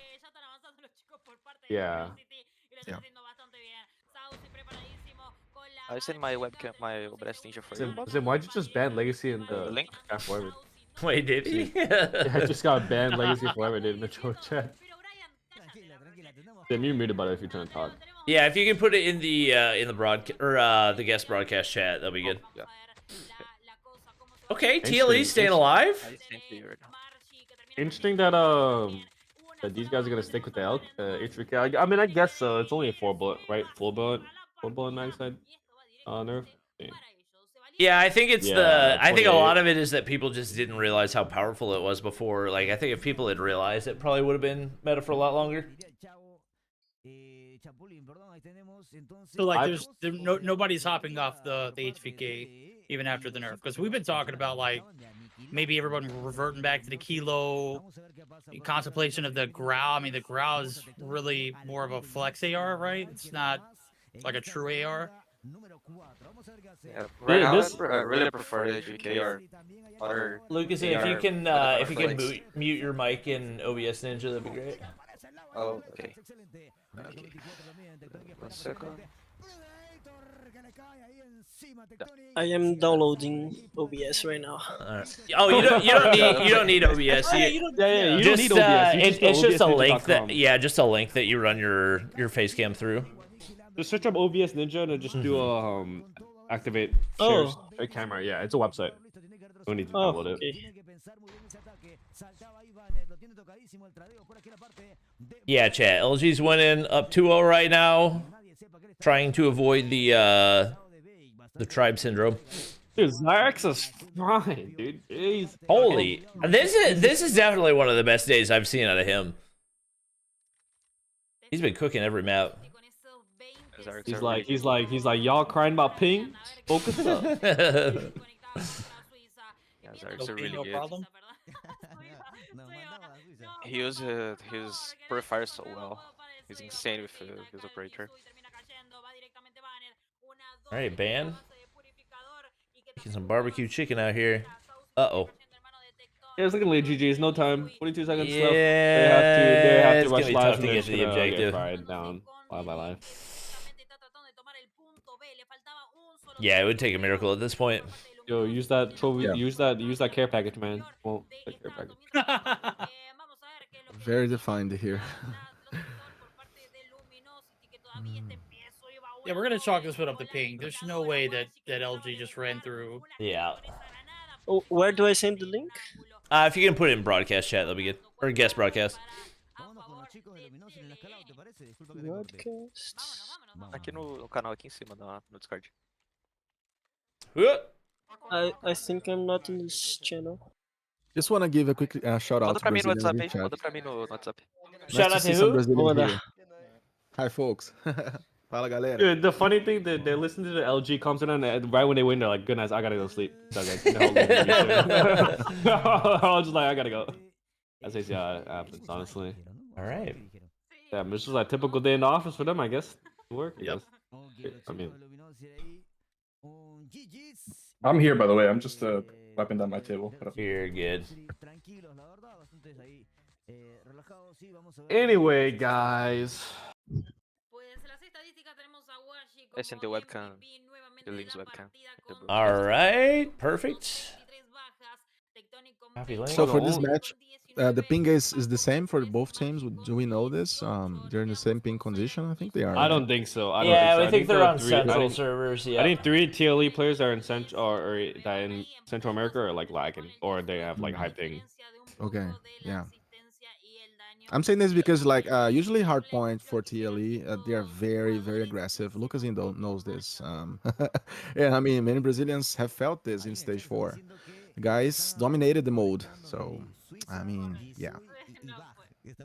Yeah. Yeah. I send my webcam, my OBS Ninja for you. Zim, why'd you just ban Legacy in the link? chat forever? wait, did he? Yeah, I just got banned Legacy forever, dude, in the chat. Zim, you're muted about it if you're trying to talk. Yeah, if you can put it in the broadcast or the guest broadcast chat, that'll be good. Yeah. Okay, Interesting, TLE staying alive. I sent you right now. Interesting that these guys are gonna stick with the elk HVK. I mean, I guess so. It's only a 4-bullet, right? 4-bullet mag side nerf. Yeah. Yeah, I think it's Yeah, I think a 28. lot of it is that people just didn't realize how powerful it was before. Like, I think if people had realized, it probably would have been meta for a lot longer. So like, nobody's hopping off the HVK even after the nerf, because we've been talking about like maybe everyone reverting back to the kilo, contemplation of the Grau. I mean, the Grau is really more of a flex AR, right? It's not like a true AR. Yeah, right now, this- I really prefer the GK or other. Lucas, if you AR can for the flex. mute your mic in OBS Ninja, that'd be great. Oh, okay. Okay. 1 second. I am downloading OBS right now. Oh, you don't need OBS. You don't Just, need OBS. You it's just a link OBSninja.com. that just a link that you run your face cam through. Just search up OBS Ninja and just do a activate Oh. share camera. Yeah, it's a website. Don't need to Oh, download it. okay. Yeah, chat. LG's winning up 2-0 right now, trying to avoid the tribe syndrome. Dude, Zyrex is fine, dude. Jeez. Holy, this is definitely one of the best days I've seen out of him. He's been cooking every map. He's like, y'all crying about ping? Focus up. Yeah, Zarks are No, really no good. problem. He uses his purifier so well. He's insane with his operator. All right, ban. Making some barbecue chicken out here. Uh-oh. Yeah, it's looking late, GG's. No time. 22 seconds Yeah, left. They have it's to gonna rush be live tough and to they're get just to the gonna get objective. fried down live by live. Yeah, it would take a miracle at this point. Yo, use that trophy. Yeah. Use that care package, man. Well, that care package. Very defined here. Yeah, we're gonna chalk this one up to ping. There's no way that LG just ran through. Yeah. Oh, where do I send the link? If you can put it in broadcast chat, that'll be good. Or guest broadcast. Broadcast. Aqui no canal, aqui em cima, no Discord. I think I'm not in this channel. Just want to give a quick shout out Manda to pra mim no Brazilians WhatsApp, in hein? chat. Manda pra mim no WhatsApp. Shout Nice out to see to some who? Brazilians Olá. here. Hi, folks. Fala, galera. Dude, the funny thing that they listen to the LG comment and right when they win, they're like, "Good night, I gotta go sleep." So I was just like, "I gotta go." That's just yeah, it happens honestly. All right. Yeah, this was like a typical day in the office for them, I guess. Work. I Yep. guess. I mean, I'm here, by the way. I'm just wiping down my table. You're good. anyway, guys. Esse é the webcam. The link's webcam. All right. Perfect. Copy link. So for this match, the ping is the same for both teams. Do we know this? They're in the same ping condition. I think they are. I don't think so. I don't Yeah, think so. I think they're on three- central I think, servers. Yeah. I think 3 TLE players are in Central or that in Central America are like lagging, or they have like high ping. Okay, yeah. I'm saying this because like usually Hardpoint for TLE they are very aggressive. Lucaszin knows this. Yeah, I mean many Brazilians have felt this in stage 4. The guys dominated the mode, so I mean yeah.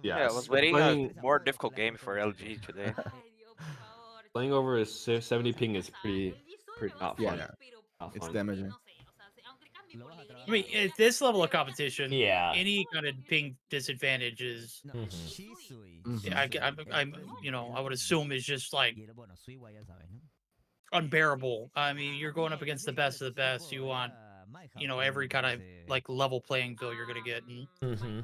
Yeah, I was waiting a more difficult game for LG today. Playing over a 70 ping is pretty not fun. Yeah, Not it's fun. damaging. I mean, at this level of competition, Yeah. any kind of ping disadvantage is, Mhm. I would assume is just like unbearable. I mean, you're going up against the best of the best. You want, every kind of like level playing field you're gonna get. And Mm-hmm.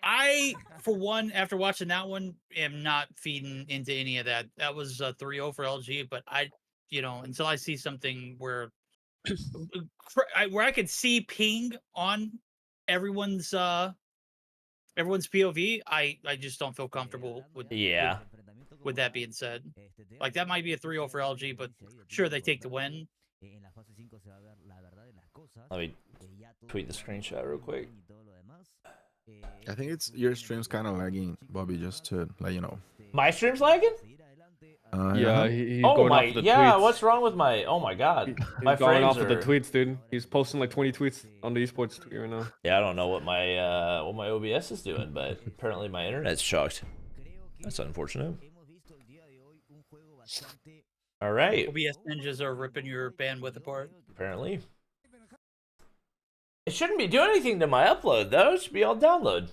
I, for one, after watching that one, am not feeding into any of that. That was 3-0 for LG, but until I see something where I could see ping on everyone's POV, I just don't feel comfortable with Yeah. with that being said. Like that might be a 3-0 for LG, but sure they take the win. Let me tweet the screenshot real quick. I think it's your stream's kind of lagging, Bobby. Just to let you know. My stream's lagging? Yeah, he's Oh going my, off the yeah. tweets. What's wrong with my? Oh my God, my He's going frames off of the are. tweets, dude. He's posting like 20 tweets on the esports tweet right now. Yeah, I don't know what my OBS is doing, but apparently my internet's shocked. That's unfortunate. All right. OBS ninjas are ripping your bandwidth apart. Apparently. It shouldn't be doing anything to my upload though. It should be all download.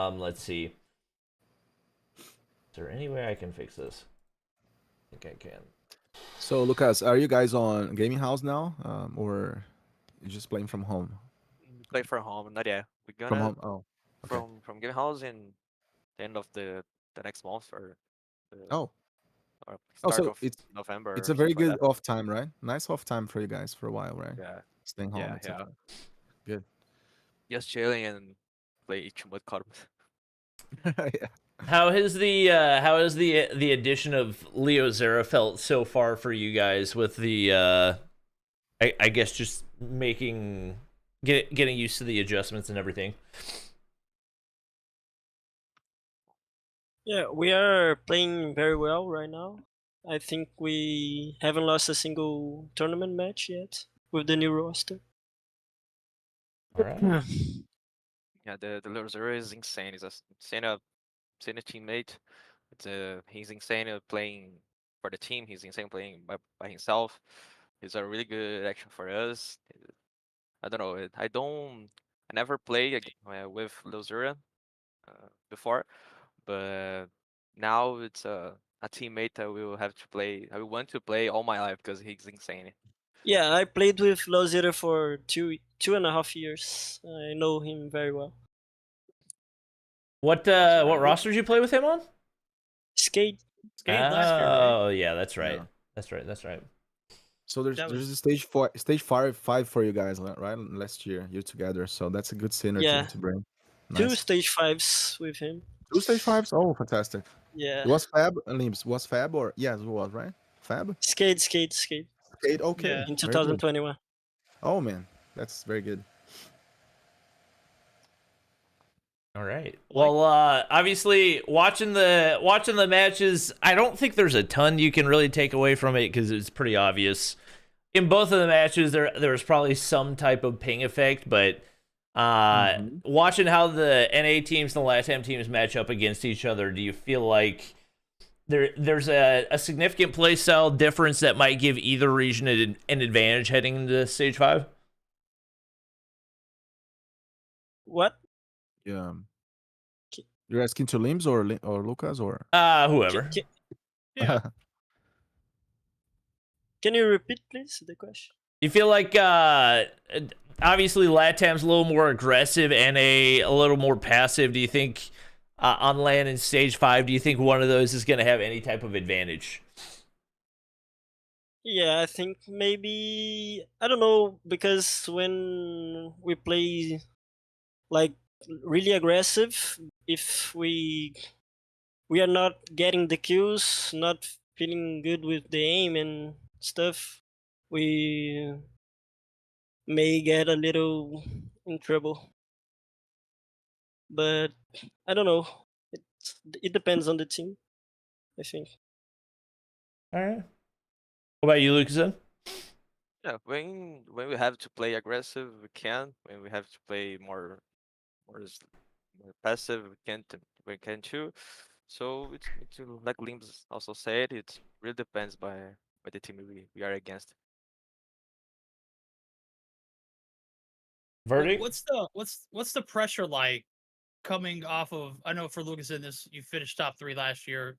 Right? Let's see. Is there any way I can fix this? I think I can. So, Lucas, are you guys on gaming house now, or you just playing from home? Play from home, not yet. We're From gonna home. Oh. Okay. from game house in the end of the next month or Oh. or Oh, start so of it's November. it's or a very something like good off time, right? Nice off time for you guys for a while, right? that. Yeah, Staying home. yeah, It's yeah. okay. Good. Just chilling and play each mode card. Yeah. How has the addition of Leo Zera felt so far for you guys with the I guess just getting used to the adjustments and everything? Yeah, we are playing very well right now. I think we haven't lost a single tournament match yet with the new roster. All right. Yeah, the little Zero is insane. He's a insane teammate. He's insane at playing for the team. He's insane playing by himself. He's a really good action for us. I don't know. I never played with Lozura before, but now it's a teammate that we will have to play. I want to play all my life because he's insane. Yeah, I played with Lozira for 2.5 years. I know him very well. What roster did you play with him on? Skate. Skate last year, right? Oh yeah, that's right. Yeah. That's right. So there's That there's was- a stage five for you guys, right? Last year, you together. So that's a good synergy Yeah. to bring. 2 Nice. stage 5s with him. 2 stage 5s? Oh, fantastic. Yeah. It was Fab, Limbs. Was Fab or yes, it was, right? Fab? Skate. Skate, okay. Yeah. In Very good. 2021. Oh man, that's very good. All right. Well, obviously watching the matches, I don't think there's a ton you can really take away from it because it's pretty obvious. In both of the matches, there was probably some type of ping effect, but watching how the NA teams and the LATAM teams match up against each other, do you feel like there's a significant play style difference that might give either region an advantage heading into stage 5? What? Yeah. You're asking to Limbs or Lucas or? Whoever. Yeah. Can you repeat, please, the question? You feel like obviously LATAM's a little more aggressive and a little more passive. Do you think on land in stage 5, do you think one of those is going to have any type of advantage? Yeah, I think maybe, I don't know, because when we play like really aggressive, if we are not getting the kills, not feeling good with the aim and stuff, we may get a little in trouble. But I don't know. It depends on the team, I think. All right. What about you, Lucaszin? Yeah, when we have to play aggressive, we can. When we have to play more passive, we can too. So it's like Limbs also said, it really depends by the team we are against. Verdict? What's the pressure like coming off of? I know for Lucaszin, you finished top 3 last year.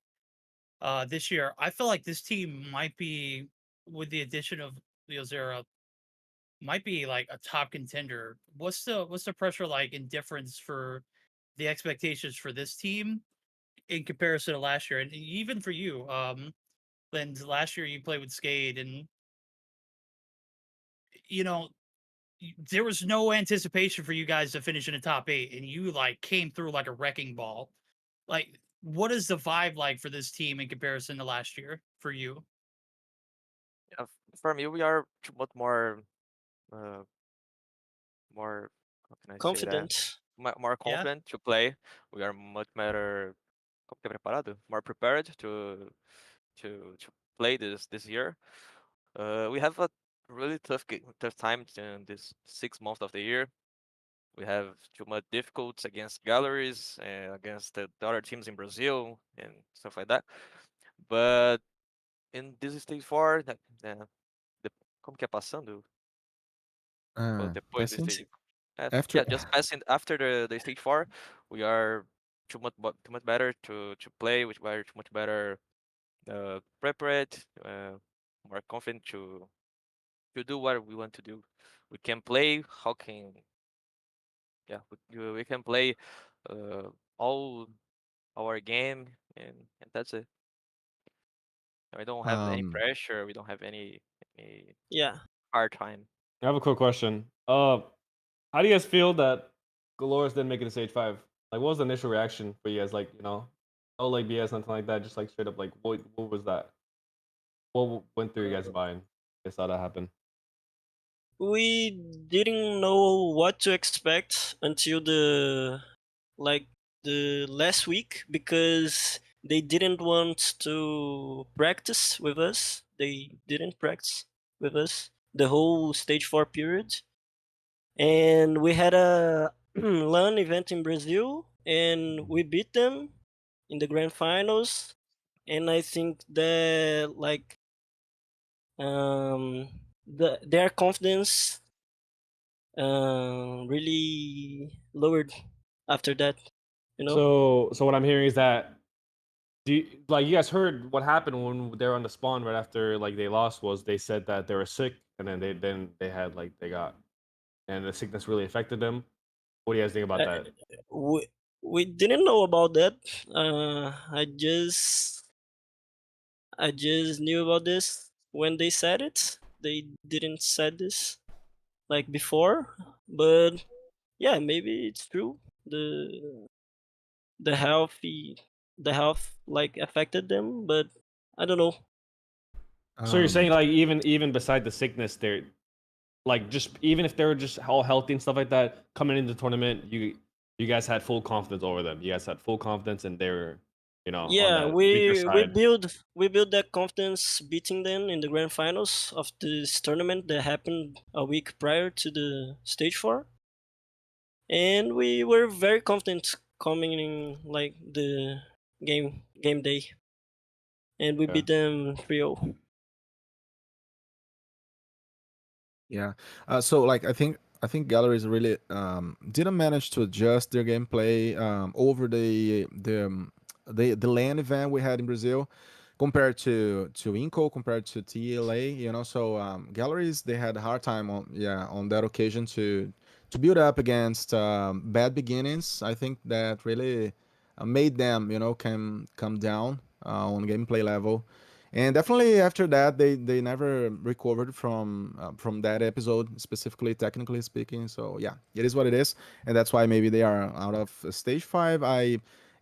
This year, I feel like this team might be, with the addition of Leo Zera, might be like a top contender. What's the pressure like in difference for the expectations for this team in comparison to last year, and even for you, Lynn, last year you played with Skade, and you know there was no anticipation for you guys to finish in the top 8, and you like came through like a wrecking ball. Like, what is the vibe like for this team in comparison to last year for you? Yeah, for me, we are much more, how can I say that? Confident. more Yeah. confident to play. We are much better, como que preparado, more prepared to play this year. We have a really tough time in this 6 months of the year. We have too much difficulties against galleries and against the other teams in Brazil and stuff like that. But in this stage 4, como que é passando? Well, depois do Passing stage. after. Yeah, just passing after the stage 4, we are too much better to play. We are too much better prepared, more confident to do what we want to do. We can play. How can we can play all our game and that's it. We don't have any Um, pressure. We don't have any Yeah. hard time. I have a quick question. How do you guys feel that Galores didn't make it to stage 5? Like, what was the initial reaction for you guys? Like, no like BS, nothing like that. Just like straight up, like, what was that? What went through you guys' mind? I saw that happen. We didn't know what to expect until the last week, because they didn't want to practice with us. They didn't practice with us the whole stage 4 period. And we had a LAN event in Brazil, and we beat them in the grand finals. And I think that their confidence really lowered after that, you know. So what I'm hearing is that like you guys heard what happened when they were on the spawn right after like they lost was they said that they were sick and then they had like they got and the sickness really affected them. What do you guys think about Uh, that? we didn't know about that. I just knew about this when they said it. They didn't said this like before, but yeah, maybe it's true. The health like affected them, but I don't know. So you're saying um, like even beside the sickness, they're like just even if they were just all healthy and stuff like that, coming into the tournament, you guys had full confidence over them. You guys had full confidence, and they were on Yeah, that weaker side. we build that confidence beating them in the grand finals of this tournament that happened a week prior to the stage 4, and we were very confident coming in like the game day, and we Yeah. beat them 3-0. yeah. So like I think galleries really didn't manage to adjust their gameplay over the LAN event we had in Brazil compared to Inco, compared to TLA, so galleries, they had a hard time on that occasion to build up against bad beginnings. I think that really made them come down on gameplay level. And definitely after that, they never recovered from that episode, specifically technically speaking. So yeah, it is what it is, and that's why maybe they are out of stage 5.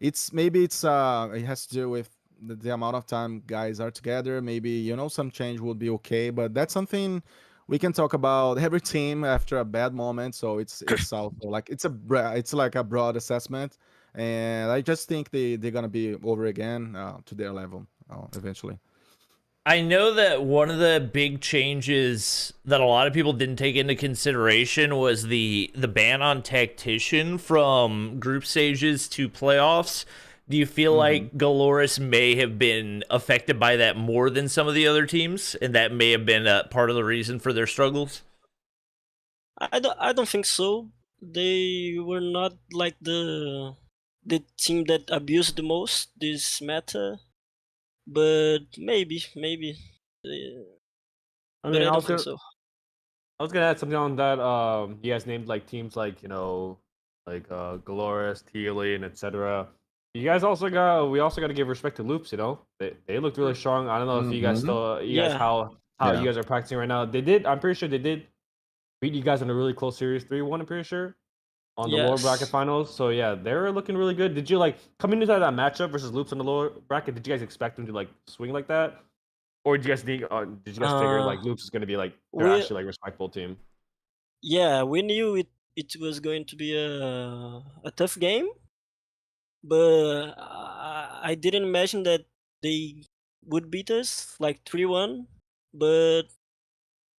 It has to do with the amount of time guys are together. Maybe some change would be okay, but that's something we can talk about every team after a bad moment. So it's also like it's like a broad assessment, and I just think they're gonna be over again to their level eventually. I know that one of the big changes that a lot of people didn't take into consideration was the ban on tactician from group stages to playoffs. Do you feel like Galores may have been affected by that more than some of the other teams, and that may have been part of the reason for their struggles? I don't think so. They were not like the team that abused the most this meta, but maybe. I But mean, I don't think so. I was gonna add something on that. You guys named like teams like like Galores, TLE, and etc. You guys also we also got to give respect to Loops. They looked really strong. I don't know if you guys still you guys Yeah. how Yeah. you guys are practicing right now. They did. I'm pretty sure they did beat you guys in a really close series, 3-1. I'm pretty sure on the lower bracket Yes. finals. So yeah, they were looking really good. Did you like coming into that matchup versus Loops on the lower bracket? Did you guys expect them to like swing like that, or did you guys think? Did you guys figure Uh, like Loops is gonna be like they're we actually like respectful team? yeah, we knew it was going to be a tough game, but I didn't imagine that they would beat us like 3-1. But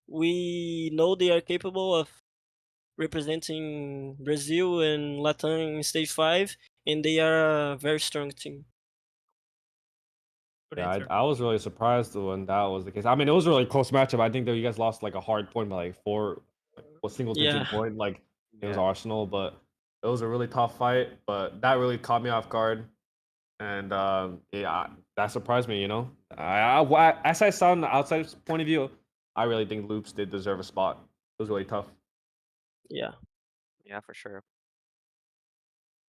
we know they are capable of representing Brazil and Latin in stage 5, and they are a very strong team. Good Yeah, answer. I was really surprised when that was the case. I mean, it was a really close matchup. I think that you guys lost like a hard point by like a single digit Yeah. point. Like it was Yeah. Arsenal, but it was a really tough fight. But that really caught me off guard, and yeah, that surprised me. You know, as I saw on the outside point of view, I really think Loops did deserve a spot. It was really tough. Yeah. Yeah, for sure.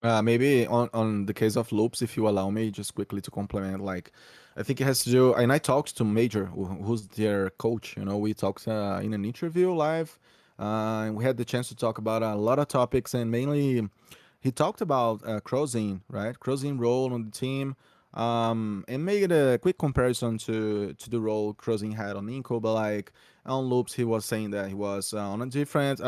Maybe on the case of loops, if you allow me, just quickly to complement, like, I think it has to do. And I talked to Major, who's their coach. You know, we talked in an interview live, and we had the chance to talk about a lot of topics, and mainly he talked about Crozin, right? Crozin role on the team, and made a quick comparison to the role Crozin had on Inco, but like on loops, he was saying that he was on a different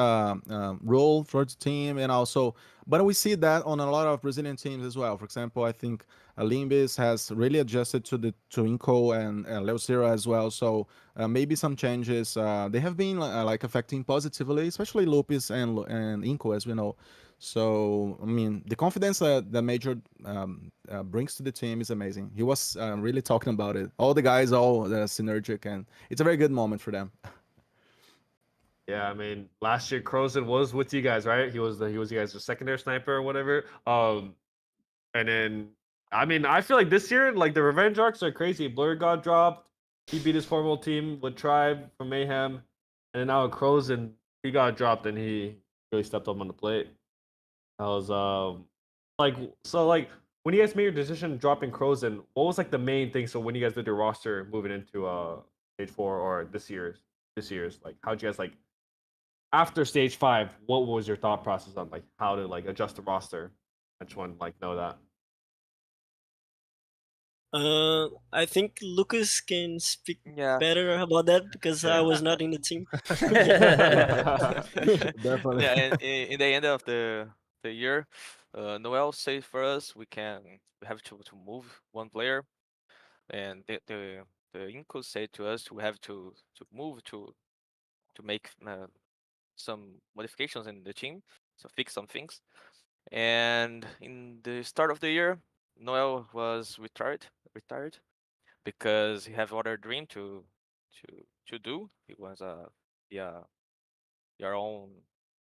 role for the team, and also but we see that on a lot of Brazilian teams as well. For example, I think Limbis has really adjusted to Inco and Leocera as well. So maybe some changes they have been like affecting positively, especially Lupis and Inco, as we know. So I mean, the confidence that Major brings to the team is amazing. He was really talking about it. All the guys, all synergic, and it's a very good moment for them. Yeah, I mean, last year Crozin was with you guys, right? He was you guys' secondary sniper or whatever. And then I mean, I feel like this year, like the revenge arcs are crazy. Blur got dropped. He beat his formal team with Tribe from Mayhem, and then now Crozin he got dropped and he really stepped up on the plate. I was like like when you guys made your decision dropping Crozin, what was like the main thing? So when you guys did your roster moving into stage 4 or this year's like how'd you guys like after stage 5, what was your thought process on like how to like adjust the roster? I just want to like know that. I think Lucas can speak Yeah. better about that because I Yeah. was not in the team. Definitely. Yeah, and in the end of the year, Noel said for us we have to move one player, and the Inco said to us we have to move to make some modifications in the team, so fix some things. And in the start of the year, Noel was retired because he have other dream to do. He was yeah your own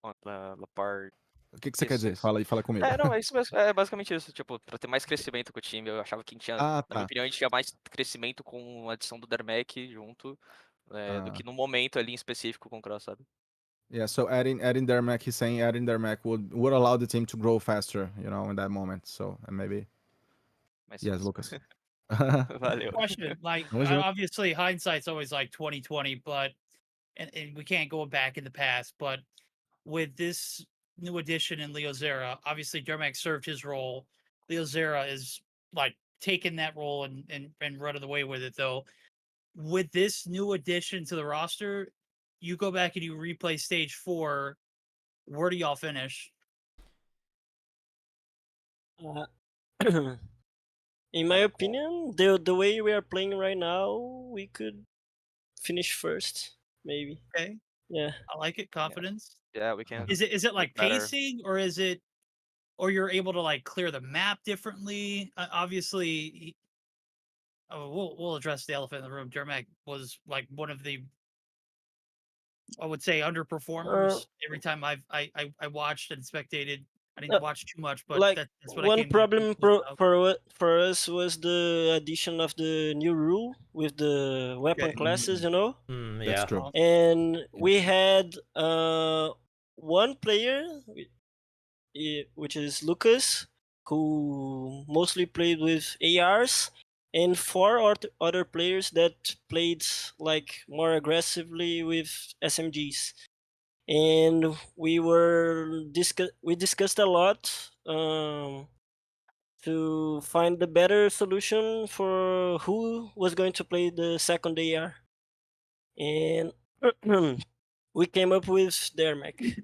on la part. O que você quer Isso, dizer? isso. Fala comigo. É, não, é isso mesmo. É basicamente isso. Tipo, pra ter mais crescimento com o time, eu achava que tinha, Ah, na minha tá. opinião, a gente tinha mais crescimento com a adição do Dermec junto, do Ah. que no momento ali em específico com o Cross, sabe? Yeah, so adding their Mac, he's saying adding their Mac would allow the team to grow faster, you know, in that moment. So and maybe Mas yes, isso. Lucas. Valeu. Question, like Tamo junto. obviously hindsight's always like 2020, but and we can't go back in the past, but with this new addition in Leo Zera, obviously Dermac served his role. Leo Zera is like taking that role and running away with it though. With this new addition to the roster, you go back and you replay stage 4, where do y'all finish? Uh, in my opinion, the way we are playing right now, we could finish first, maybe. Okay. Yeah. I like it. Confidence. Yeah, we can. Is it like better. pacing or is it or you're able to like clear the map differently? Obviously, we'll address the elephant in the room. Dermac was like one of the, I would say, underperformers. Every time I watched and spectated, I didn't watch too much, but Like that's what I one came to problem conclusion of. for us was the addition of the new rule with the weapon Okay. classes, you know. Mm, That's yeah. true. And we had one player, which is Lucas, who mostly played with ARs, and four other players that played like more aggressively with SMGs. And we discussed a lot to find the better solution for who was going to play the second AR. And we came up with Dermac.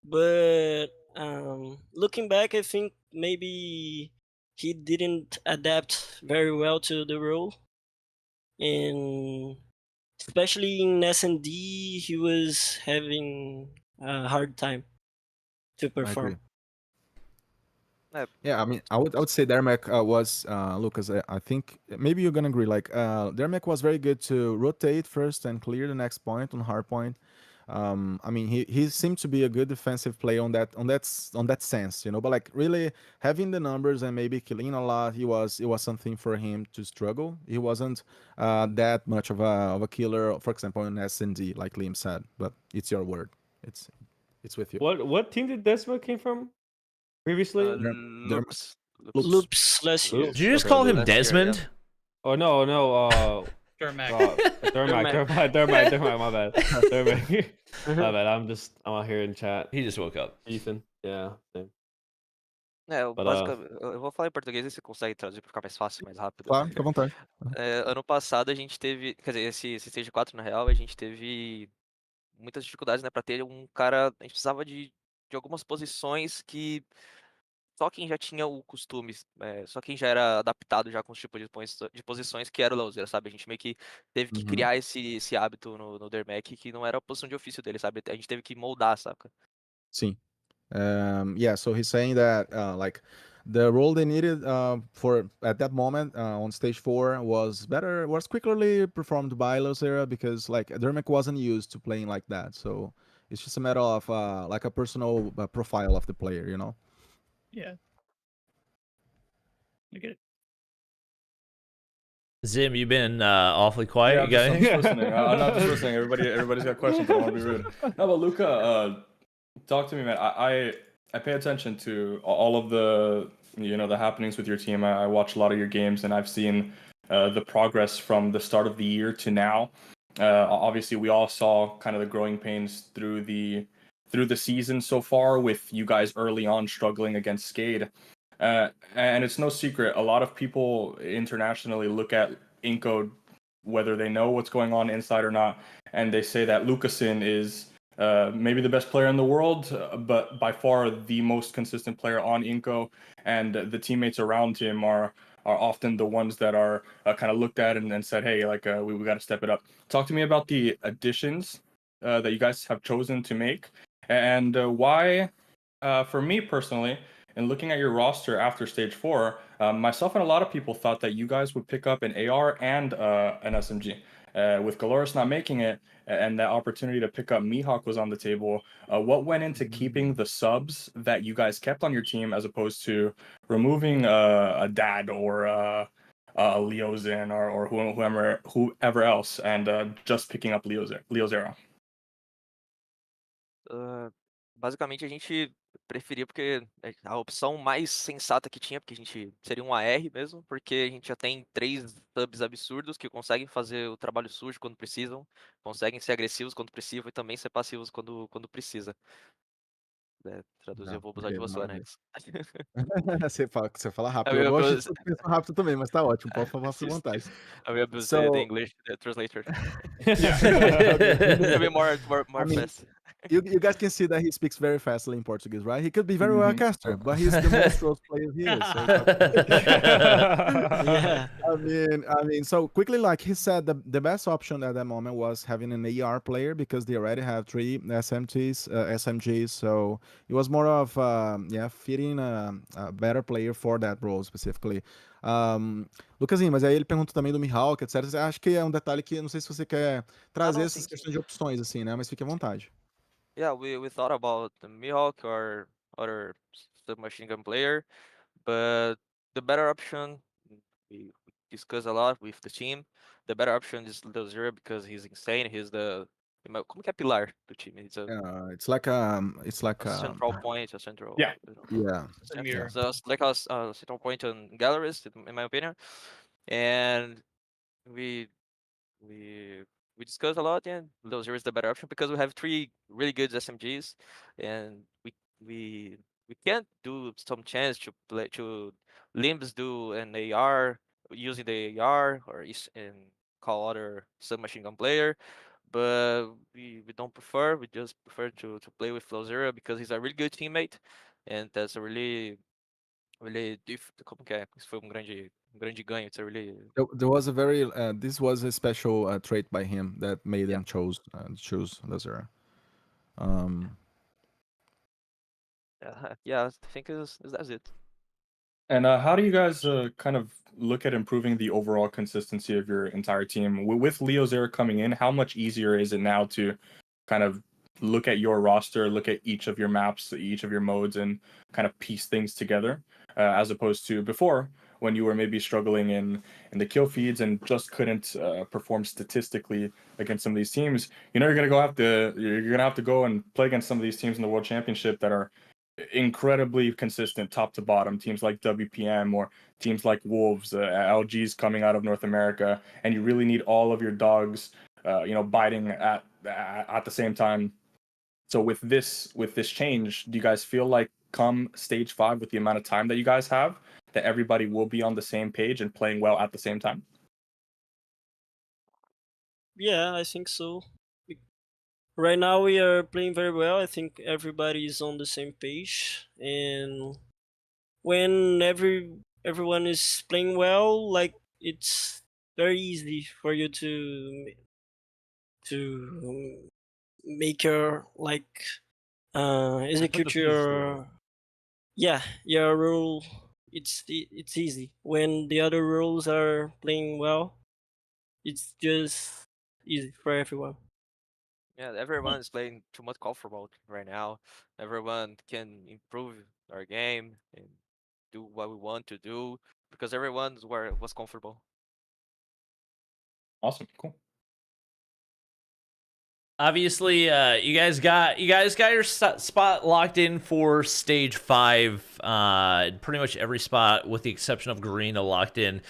But looking back, I think maybe he didn't adapt very well to the role, and especially in S&D, he was having a hard time to I agree. perform. Yeah, I mean, I would say Dermek was Lucas. I think maybe you're gonna agree. Like Dermek was very good to rotate first and clear the next point on hardpoint. I mean, he seemed to be a good defensive player on that sense, you know. But like really having the numbers and maybe killing a lot, it was something for him to struggle. He wasn't that much of a killer, for example, in S&D, like Liam said. But it's your word. It's with you. What team did Desmond came from previously? Dermek. Loops. Loops. Loops last year. Loops. Did you just Okay, call him Loops. Last year, yeah. Desmond? Oh no. Dermac. Dermac. My bad. Dermac. My bad. I'm out here in chat. He just woke up. Ethan. Yeah. Same. But, Basicamente, eu vou falar em português e você consegue traduzir pra ficar mais fácil, mais rápido. Claro, fica à vontade. Ano passado a gente teve, quer dizer, esse Stage 4, na real, a gente teve muitas dificuldades, né, pra ter um cara, a gente precisava de algumas posições que só quem já tinha o costume, só quem já era adaptado já com os tipos de posições que era o Laozeira, sabe? A gente meio que teve que Uhum. criar esse hábito no Dermac, que não era a posição de ofício dele, sabe? A gente teve que moldar, saca? Sim. Yeah, so he's saying that like the role they needed for at that moment on stage 4 was quickly performed by Losera because like Dermic wasn't used to playing like that. So it's just a matter of like a personal profile of the player, you know. Yeah. I get it. Zim, you've been awfully quiet. Yeah, You got I'm anything? just listening. I'm not just listening. Everybody's got questions. I don't want to be rude. No, but Luca, talk to me, man. I pay attention to all of the the happenings with your team. I watch a lot of your games, and I've seen the progress from the start of the year to now. Obviously, we all saw kind of the growing pains through the season so far, with you guys early on struggling against Skade. And it's no secret, a lot of people internationally look at Inco, whether they know what's going on inside or not, and they say that Lucaszin is maybe the best player in the world, but by far the most consistent player on Inco, and the teammates around him are often the ones that are kind of looked at and said, hey, like we got to step it up. Talk to me about the additions that you guys have chosen to make, and why, for me personally, and looking at your roster after stage 4, myself and a lot of people thought that you guys would pick up an AR and an SMG. With Galoris not making it, and that opportunity to pick up Mihawk was on the table, what went into keeping the subs that you guys kept on your team as opposed to removing a Dad or a Leozin or whoever else, and just picking up Leozera? Basicamente a gente preferia porque a opção mais sensata que tinha, porque a gente seria um AR mesmo, porque a gente já tem 3 subs absurdos que conseguem fazer o trabalho sujo quando precisam, conseguem ser agressivos quando precisam e também ser passivos quando precisa. Traduzir, eu vou abusar de Ok, você, maravilha. Alex. Você fala I rápido. Eu will gosto de abuse, pensar rápido também, mas tá ótimo. Pode falar, fica à sis- vontade. sis- I will abuse the So English translator. okay. It's gonna be more I mean, fast. you guys can see that he speaks very fastly in Portuguese, right? He could be very well a Mhm. caster, but he's the most role player here. So it's okay. Yeah. I mean, so quickly, like he said, the best option at that moment was having an AR player because they already have 3 SMGs. So it was more of fitting a better player for that role specifically. Lucasinho, mas aí ele pergunta também do Mihawk, etc. Acho que é um detalhe que eu não sei se você quer trazer Não, essas sim, sim. questões de opções, assim, né? Mas fique à vontade. Yeah, we thought about the Mihawk or other submachine gun player, but the better option, we discussed a lot with the team. The better option is the Zero because he's insane. He's the como que é pilar do time? He's It's like a central point, a central. Yeah. yeah. The mirror. So it's like a central point on galleries, in my opinion, and we we we discussed a lot, and Lozier is the better option because we have 3 really good SMGs, and we we can't do some chance to play to Limbs do an AR using the AR or and call other submachine gun player, but we don't prefer. We just prefer to play with Flowzera because he's a really good teammate, and that's a really como que é? Isso foi um grande ganho. It's a really There was a very this was a special trait by him that made yeah. him choose Lazera. Um, Yeah, I think that's it. And how do you guys kind of look at improving the overall consistency of your entire team? With Leo Zera coming in, how much easier is it now to kind of look at your roster, look at each of your maps, each of your modes, and kind of piece things together, as opposed to before when you were maybe struggling in the kill feeds and just couldn't perform statistically against some of these teams? You know, you're gonna have to go and play against some of these teams in the World Championship that are incredibly consistent top to bottom, teams like WPM or teams like Wolves, LG's coming out of North America, and you really need all of your dogs biting at the same time. So with this change, do you guys feel like come stage 5, with the amount of time that you guys have, that everybody will be on the same page and playing well at the same time? Yeah, I think so. Right now we are playing very well. I think everybody is on the same page, and when everyone is playing well, like it's very easy for you to make your like execute the pieces together. your rule. It's easy when the other rules are playing well. It's just easy for everyone. Yeah, everyone is playing too much comfortable right now. Everyone can improve our game and do what we want to do because everyone's where was comfortable. Awesome, cool. Obviously, you guys got your spot locked in for stage 5. Pretty much every spot with the exception of Garena locked in.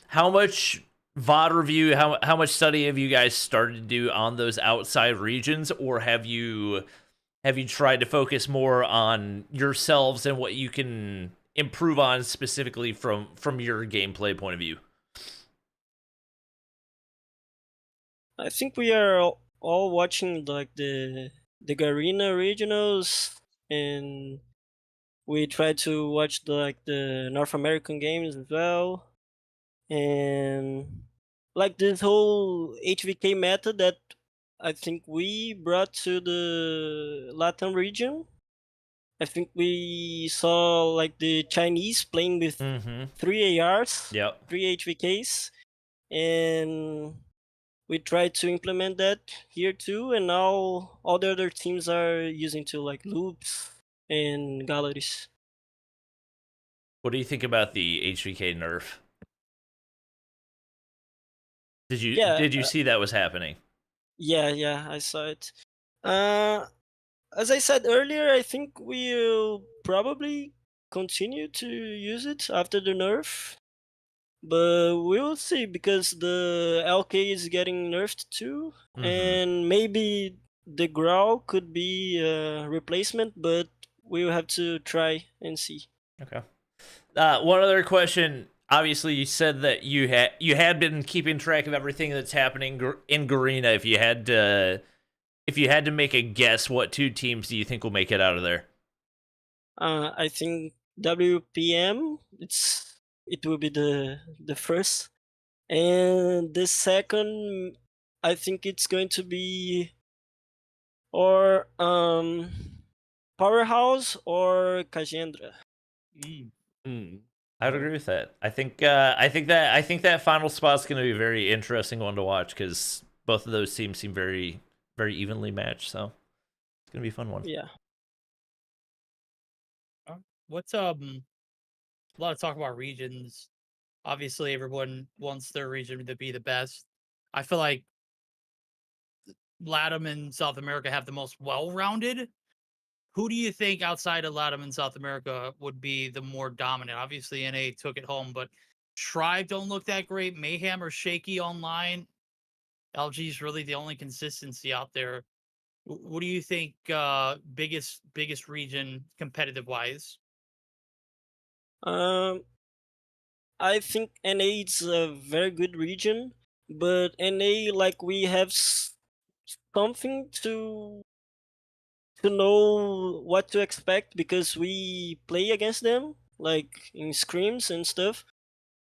How much VOD review? How much study have you guys started to do on those outside regions, or have you tried to focus more on yourselves and what you can improve on specifically from your gameplay point of view? I think we are all watching like the Garena regionals, and we try to watch the North American games as well, and like this whole HVK method that I think we brought to the Latin region. I think we saw like the Chinese playing with 3 ARs, Yep. 3 HVKs, and we tried to implement that here too, and now all the other teams are using to like loops and galleries. What do you think about the HVK nerf? Did you see that was happening? Yeah, I saw it. As I said earlier, I think we'll probably continue to use it after the nerf, but we'll see because the LK is getting nerfed too, and maybe the Growl could be a replacement, but we'll have to try and see. Okay. One other question. Obviously, you said that you had been keeping track of everything that's happening in Garena. If you had to make a guess, what 2 teams do you think will make it out of there? I think WPM. It will be the first, and the second, I think it's going to be or Powerhouse or Kajendra. I'd agree with that. I think that final spot's going to be a very interesting one to watch because both of those teams seem very, very evenly matched. So it's going to be a fun one. Yeah. What's a lot of talk about regions. Obviously, everyone wants their region to be the best. I feel like LATAM and South America have the most well-rounded. Who do you think outside of LATAM and South America would be the more dominant? Obviously, NA took it home, but Tribe don't look that great. Mayhem are shaky online. LG is really the only consistency out there. What do you think? Biggest region competitive wise? I think NA is a very good region, but NA like we have something to know what to expect, because we play against them like in scrims and stuff.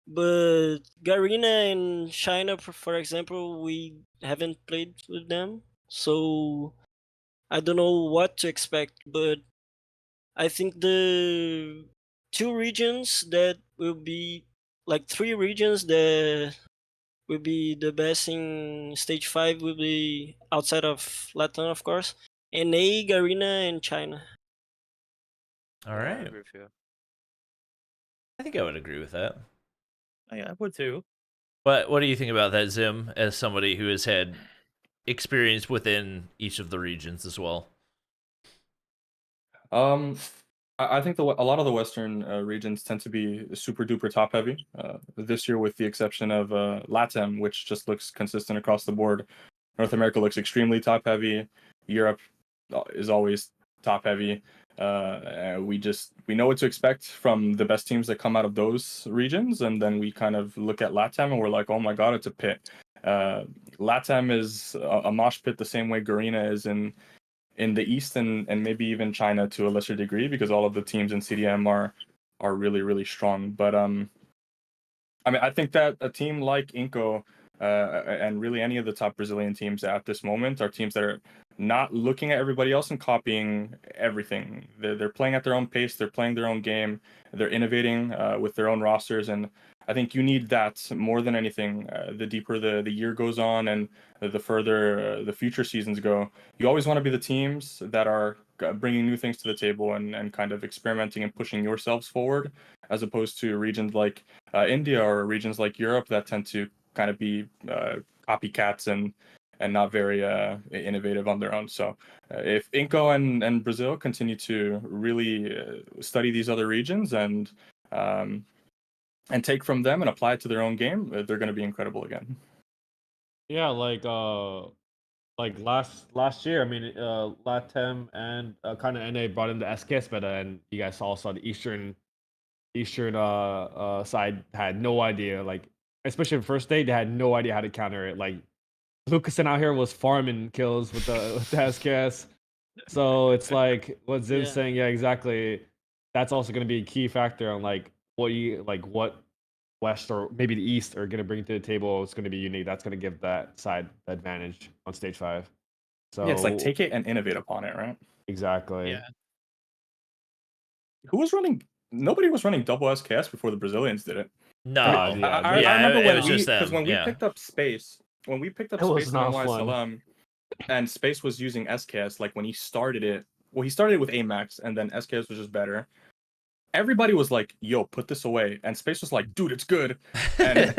But Garena and China, for example, we haven't played with them, so I don't know what to expect. But I think the two regions that will be like three regions that will be the best in stage 5 will be outside of Latin, of course. NA, Garena, and China. All Yeah, I right. agree with you. I think I would agree with that. I would too. But what do you think about that, Zim, as somebody who has had experience within each of the regions as well? I think a lot of the Western regions tend to be super duper top heavy. This year, with the exception of LATAM, which just looks consistent across the board. North America looks extremely top heavy. Europe is always top heavy. We know what to expect from the best teams that come out of those regions, and then we kind of look at LATAM and we're like, oh my god, it's a pit. LATAM is a mosh pit the same way Garena is in the East and maybe even China to a lesser degree, because all of the teams in CDM are really, really strong. But I mean, I think that a team like Inco and really any of the top Brazilian teams at this moment are teams that are not looking at everybody else and copying everything. They're playing at their own pace. They're playing their own game. They're innovating with their own rosters, and I think you need that more than anything. The deeper the year goes on and the further the future seasons go, you always want to be the teams that are bringing new things to the table and kind of experimenting and pushing yourselves forward, as opposed to regions like India or regions like Europe that tend to kind of be copycats and not very innovative on their own. So if Inco and Brazil continue to really study these other regions and take from them and apply it to their own game, they're going to be incredible again. Yeah, like last year, I mean, LATAM and kind of NA brought in the SKS meta, and you guys saw the Eastern side had no idea, like especially the first day, they had no idea how to counter it. Like Lucaszin out here was farming kills with the SKS. So it's like what Zim's saying, yeah, exactly. That's also going to be a key factor on like what West or maybe the East are going to bring to the table. It's going to be unique. That's going to give that side the advantage on stage 5. So yeah, it's like take it and innovate upon it, right? Exactly. Yeah. Who was running? Nobody was running double SKS before the Brazilians did it. No, I remember it when was just them. because when we Yeah. picked up Space, when we picked up It was Space in not fun. NYSLM, and Space was using SKS, like when he started it, well, he started it with Amax, and then SKS was just better. Everybody was like, "Yo, put this away," and Space was like, "Dude, it's good." And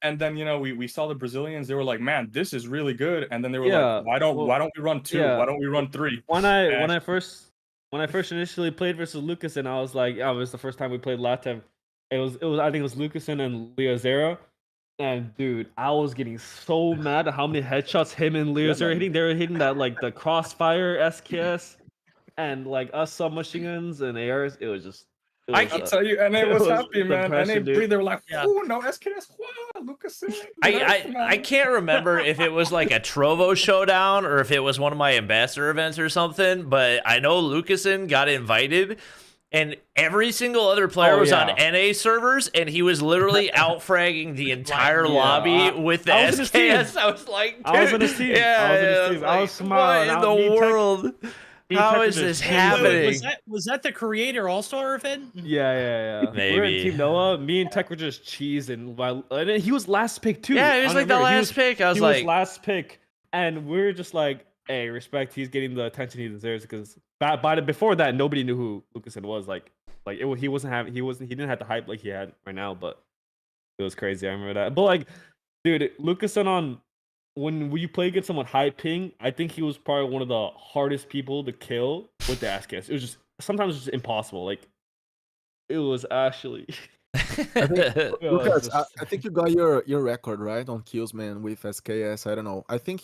then we saw the Brazilians. They were like, "Man, this is really good." And then they were like, "Why don't we run 2? yeah. Why don't we run 3?" When I first initially played versus Lucaszin, I was like, oh, it was the first time we played LATAM. It was I think it was Lucaszin and Leo Zero. And dude, I was getting so mad at how many headshots him and Leo Zero hitting. They were hitting that like the crossfire SKS and like us submachine guns and ARs. It was just I'll tell you, and it was happy, man. And they were like, Yeah. "Oh no, SKS, wow, Lucaszin." I can't remember if it was like a Trovo showdown or if it was one of my ambassador events or something, but I know Lucaszin got invited, and every single other player was on NA servers, and he was literally out-fragging the entire lobby with the SKS. I was like, dude, I was in his team. I was smiling. What in the world? How is this happening? Was that the Creator All-Star event? Yeah. Maybe. We were in Team Noah. Me and Tech were just cheesing. And he was last pick too. Yeah, he was like the last pick. I was like, he was last pick, and we were just like, hey, respect. He's getting the attention he deserves, because before that, nobody knew who Lucaszin was. He didn't have the hype like he had right now, but it was crazy. I remember that. But like, dude, Lucaszin when you play against someone high ping, I think he was probably one of the hardest people to kill with the SKS. It was just sometimes just impossible. Like, it was actually. Lucas, I think you got your record right on kills, man, with SKS. I don't know. I think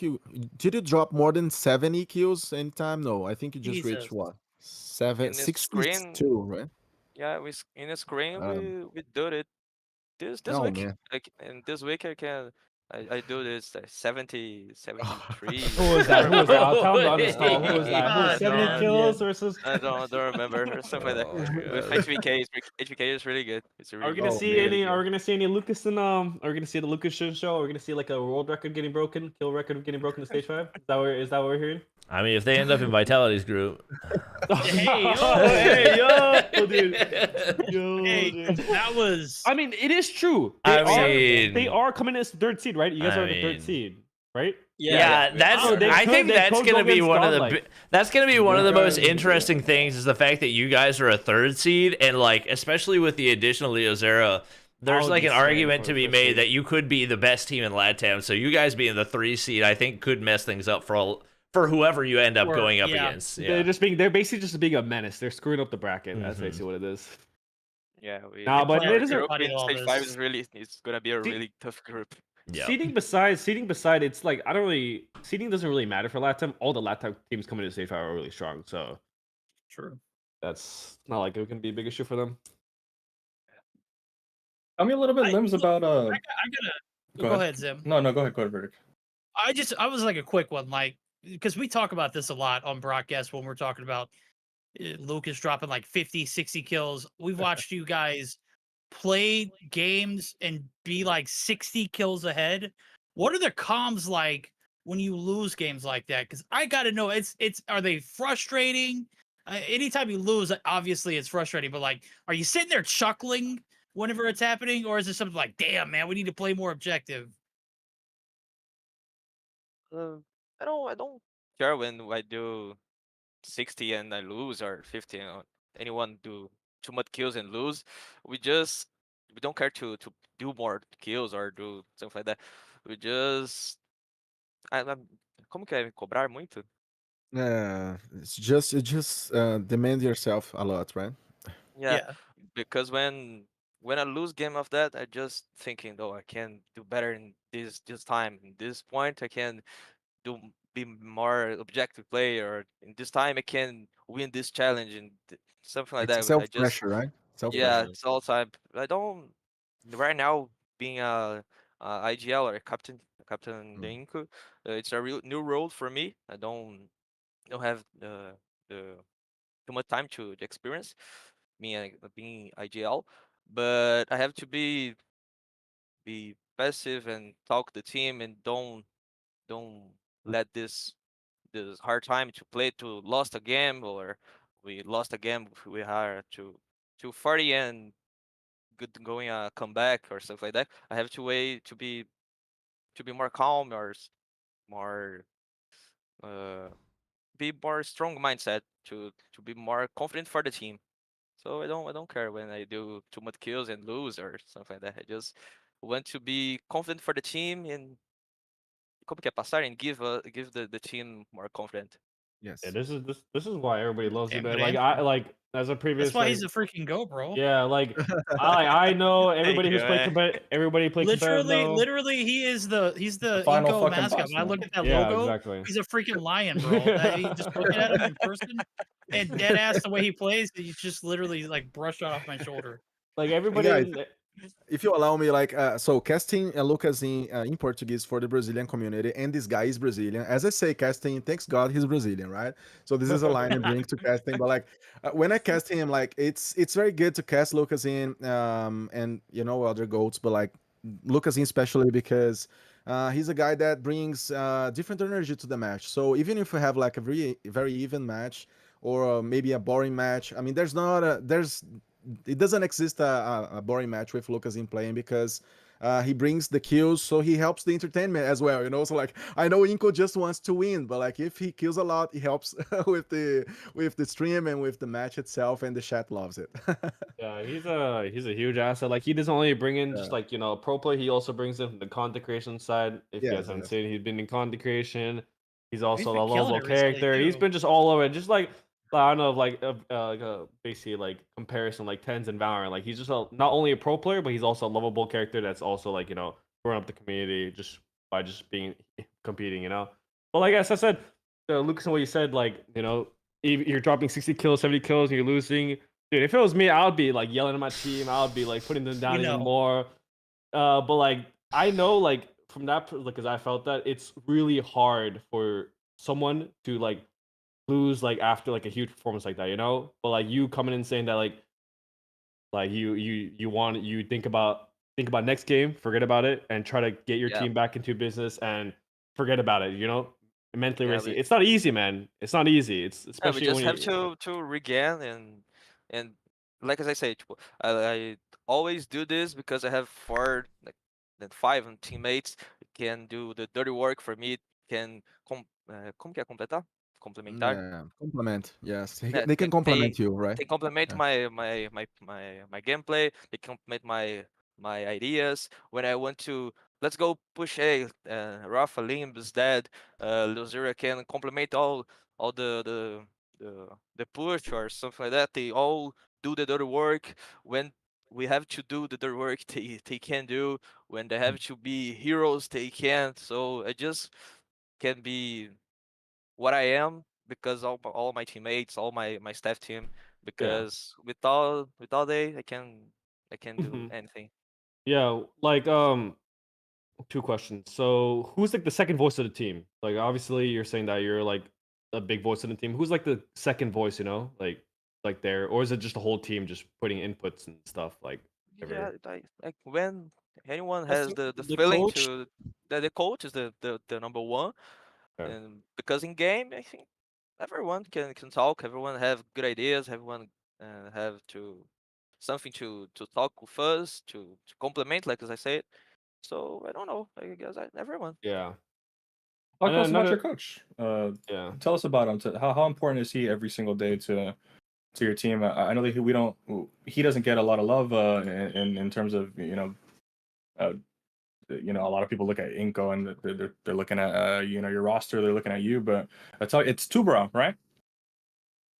did you drop more than 70 kills anytime? No, I think you just reached what? 62, right? Yeah, in the screen we did it. This week, man. like, and this week I can I do this 70, 73. Who was that? Who was that? I'll tell him to uninstall. Who was that? Who was God, 70 man. kills versus? I don't remember or something like that. Oh my With God. HVK is really good. It's a Are really we gonna good. see man. any? Are we gonna see any Lucaszin? Are we gonna see the Lucaszin show? Are we gonna see like a world record getting broken, kill record getting broken in stage 5? Is that what we're hearing? I mean, if they end up in Vitality's group, Hey, yo. Hey, yo, dude. Yo, Hey, dude. that was. I mean, it is true. I mean- They are coming in as the 3rd seed, right? You guys I are the 3rd mean- seed, right? yeah, that's. Oh, they I could- think they that's could gonna go be against one of the. Godlike. That's gonna be one of the most Yeah. interesting things is the fact that you guys are a 3rd seed, and like especially with the additional Leozera, there's would like be an sad argument for to the be first made seed. that you could be the best team in LATAM. So you guys being the 3 seed, I think, could mess things up for whoever you end up Or- going up yeah. against. They're Yeah. they're basically just being a menace. They're screwing up the bracket. That's Mhm. basically what it is. Yeah, Nah, but play it is our a- group Buddy in all stage this. 5 is really it's gonna be a See- really tough group. Yeah. Seeding beside, it's like I don't really seeding doesn't really matter for LATAM. All the LATAM teams coming to stage 5 are really strong, so True. that's not like it can be a big issue for them. Tell me a little bit, Limbs, about I gotta. Go ahead, Zim. No, go ahead, Verdict. I was like a quick one, like, because we talk about this a lot on broadcast when we're talking about Lucas dropping like 50, 60 kills. We've watched you guys play games and be like 60 kills ahead. What are the comms like when you lose games like that? Because I gotta know, it's are they frustrating? Anytime you lose, obviously it's frustrating, but like, are you sitting there chuckling whenever it's happening, or is it something like, damn man, we need to play more objective? I don't care when I do 60 and I lose or 50 or anyone do too much kills and lose. We don't care to do more kills or do something like that. We just como que é cobrar muito? It's just demand yourself a lot, right? Yeah, because when I lose game of that, I just thinking, oh, I can do better in this time. In this point, I can be more objective player. Or in this time, I can win this challenge and something like It's that. I self pressure, right? Self yeah, pressure. it's all time. I don't right now being a IGL or a captain Mm. Denko. It's a real new role for me. I don't have the too much time to experience being IGL, but I have to be passive and talk the team and don't let this hard time to play to lost a game or we lost a game we are to 40 and good going a comeback or stuff like that. I have to wait to be more calm or more be more strong mindset to be more confident for the team. So I don't care when I do too much kills and lose or something like that. I just want to be confident for the team and como que é passar and give the team more confident. Yes. Yeah, this is why everybody loves Damn him. good Like answer. I like as a previous. That's why like, he's a freaking go, bro. yeah, like I know everybody who's you, played man. everybody played competitive. Literally, he's the final Inco fucking mascot. boss, When I man. look at that Yeah, logo, exactly. he's a freaking lion, bro. Just looking at him in person and dead ass the way he plays, he's just literally like brushed off my shoulder. Like everybody. Guys, if you allow me, like, so casting Lucaszin in Portuguese for the Brazilian community, and this guy is Brazilian. As I say, casting, thanks God he's Brazilian, right? So this is a line I bring to casting. But like, when I cast him, like, it's very good to cast Lucaszin, and other goats, but like Lucaszin especially because he's a guy that brings different energy to the match. So even if we have like a very even match or maybe a boring match, I mean, it doesn't exist a boring match with Lucaszin playing because he brings the kills, so he helps the entertainment as well. So like, I know Inco just wants to win, but like if he kills a lot, he helps with the stream and with the match itself, and the chat loves it. Yeah, he's a huge asset. Like he doesn't only bring in just like pro play, he also brings in the content creation side. If you guys haven't seen, he's been in content creation. He's also been a killing lovable it recently, character. He's too. been just all over. Just like I don't know, like basically like comparison like Tens and Valorant. Like he's just not only a pro player, but he's also a lovable character that's also like growing up the community just by just being competing. But like as I said, Lucas, what you said, like you're dropping 60 kills, 70 kills, and you're losing. Dude, if it was me, I would be like yelling at my team. I would be like putting them down even more. But like I know, like from that, because I felt that it's really hard for someone to like lose like after like a huge performance like that, you know. But like you coming in saying that like you think about next game, forget about it, and try to get your Yeah, team back into business and forget about it. You know, mentally yeah, racing. It's not easy, man. It's not easy. It's yeah. We especially just when have you. to regain and like as I say, I always do this because I have four like then five teammates can do the dirty work for me. Can como que é completar? Complementar. Yeah, complement. Yes, Yeah, they can complement you, right? they complement Yeah. my gameplay. They complement my ideas. When I want to let's go push A, Rafa Limb is dead. Luzira can complement all the push or something like that. They all do the dirty work. When we have to do the dirty work, they can do. When they have to be heroes, they can't. So I just can be what I am because all my teammates, all my staff team, Yeah. because without they, I can do anything. Yeah, like two questions. So who's like the second voice of the team? Like obviously you're saying that you're like a big voice of the team. Who's like the second voice, you know? Like there, or is it just the whole team just putting inputs and stuff like Yeah, ever? like when anyone I has think the the feeling coach. to that the coach is the number one, Okay. and because in game I think everyone can talk, everyone have good ideas, everyone have to something to talk with us to complement, like as I said. So I don't know. I guess everyone. Yeah. Talk And to then us about your another coach. yeah. Tell us about him. How important is he every single day to your team? I know that he doesn't get a lot of love in terms of uh, a lot of people look at Inco and they're looking at your roster, they're looking at you, but it's Tubero, right?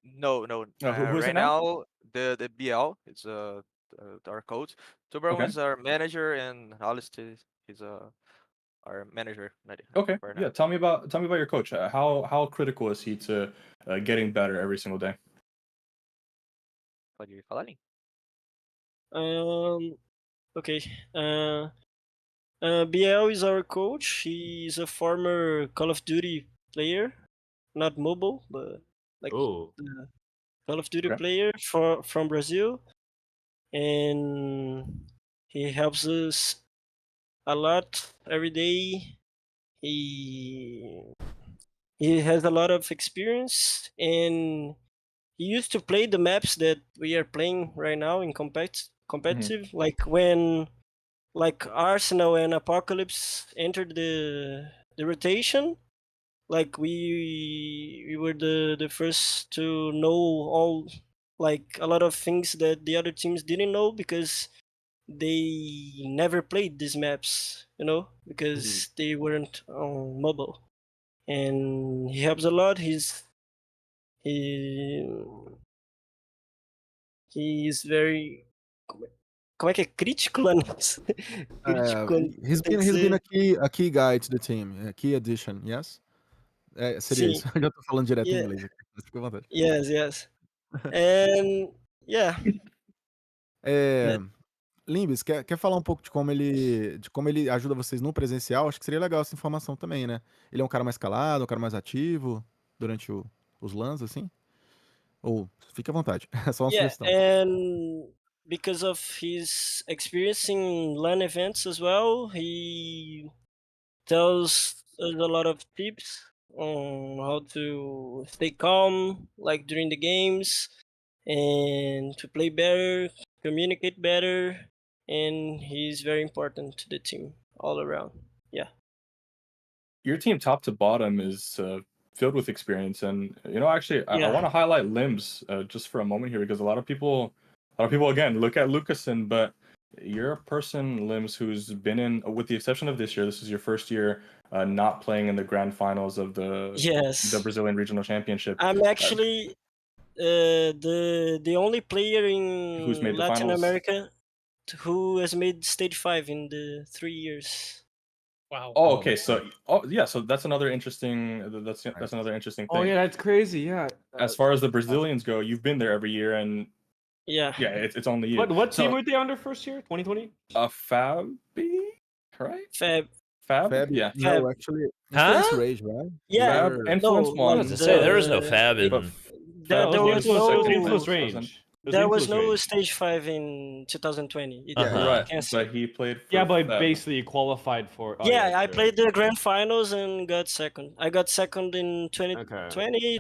No. Who is it Right now? now, the BL is our coach. Tubarão Okay. is our manager, and Alice is our manager Okay. right now. Yeah. Tell me about your coach. How critical is he to getting better every single day? Pode falar, Lin? Um. Okay. BL is our coach. He's a former Call of Duty player, not mobile, but like Oh. the Call of Duty Okay. player from Brazil, and he helps us a lot every day. He he has a lot of experience, and he used to play the maps that we are playing right now in competitive, like when like Arsenal and Apocalypse entered the rotation. Like we were the first to know all like a lot of things that the other teams didn't know because they never played these maps, you know, because they weren't on mobile. And he helps a lot. He he's very como é que é crítico lá nisso? Crítico quando tem que He's been ser. a key guy to the team, a key addition. Yes. Seria Sim. isso. Eu já tô falando direto em Yeah. inglês aqui, mas fica à vontade. Yes. And yeah. É, That, Limbis, quer falar um pouco de como ele ajuda vocês no presencial? Acho que seria legal essa informação também, né? Ele é um cara mais calado, um cara mais ativo durante os LANs, assim? Ou fique à vontade, é só uma yeah, sugestão. and because of his experience in LAN events as well, he tells us a lot of tips on how to stay calm, like during the games, and to play better, communicate better, and he's very important to the team all around. Yeah. Your team, top to bottom, is filled with experience, and actually, I Yeah. want to highlight Limbs just for a moment here because a lot of people again look at Lucaszin, but you're a person, Limbs, who's been in, with the exception of this year, this is your first year not playing in the grand finals of the Yes. Brazilian Regional Championship. I'm actually the only player Who's made in the Latin finals? America who has made stage 5 in the 3 years. Wow. Oh, okay. So, so that's another interesting. That's another interesting thing. Oh yeah, that's crazy. Yeah. As far as the Brazilians go, you've been there every year, and Yeah. it's only you. What team So, were they under first year? 2020? Fabi, right? Fab? Fab, Yeah. no, Fab. actually, Huh? Influence Rage, right? Yeah, Fab, They're- Influence no, I like was one. to say there is no Fab it, But in. there, No, there it was was influence, it was no influence Wasn't. range. It was there was influence no range. stage 5 in 2020. It Yeah, Uh-huh. Right, canceled. but he played for Yeah, but Fab. basically qualified for. Oh, Yeah, yeah, I true. played the grand finals and got second. I got second in 2020, Okay.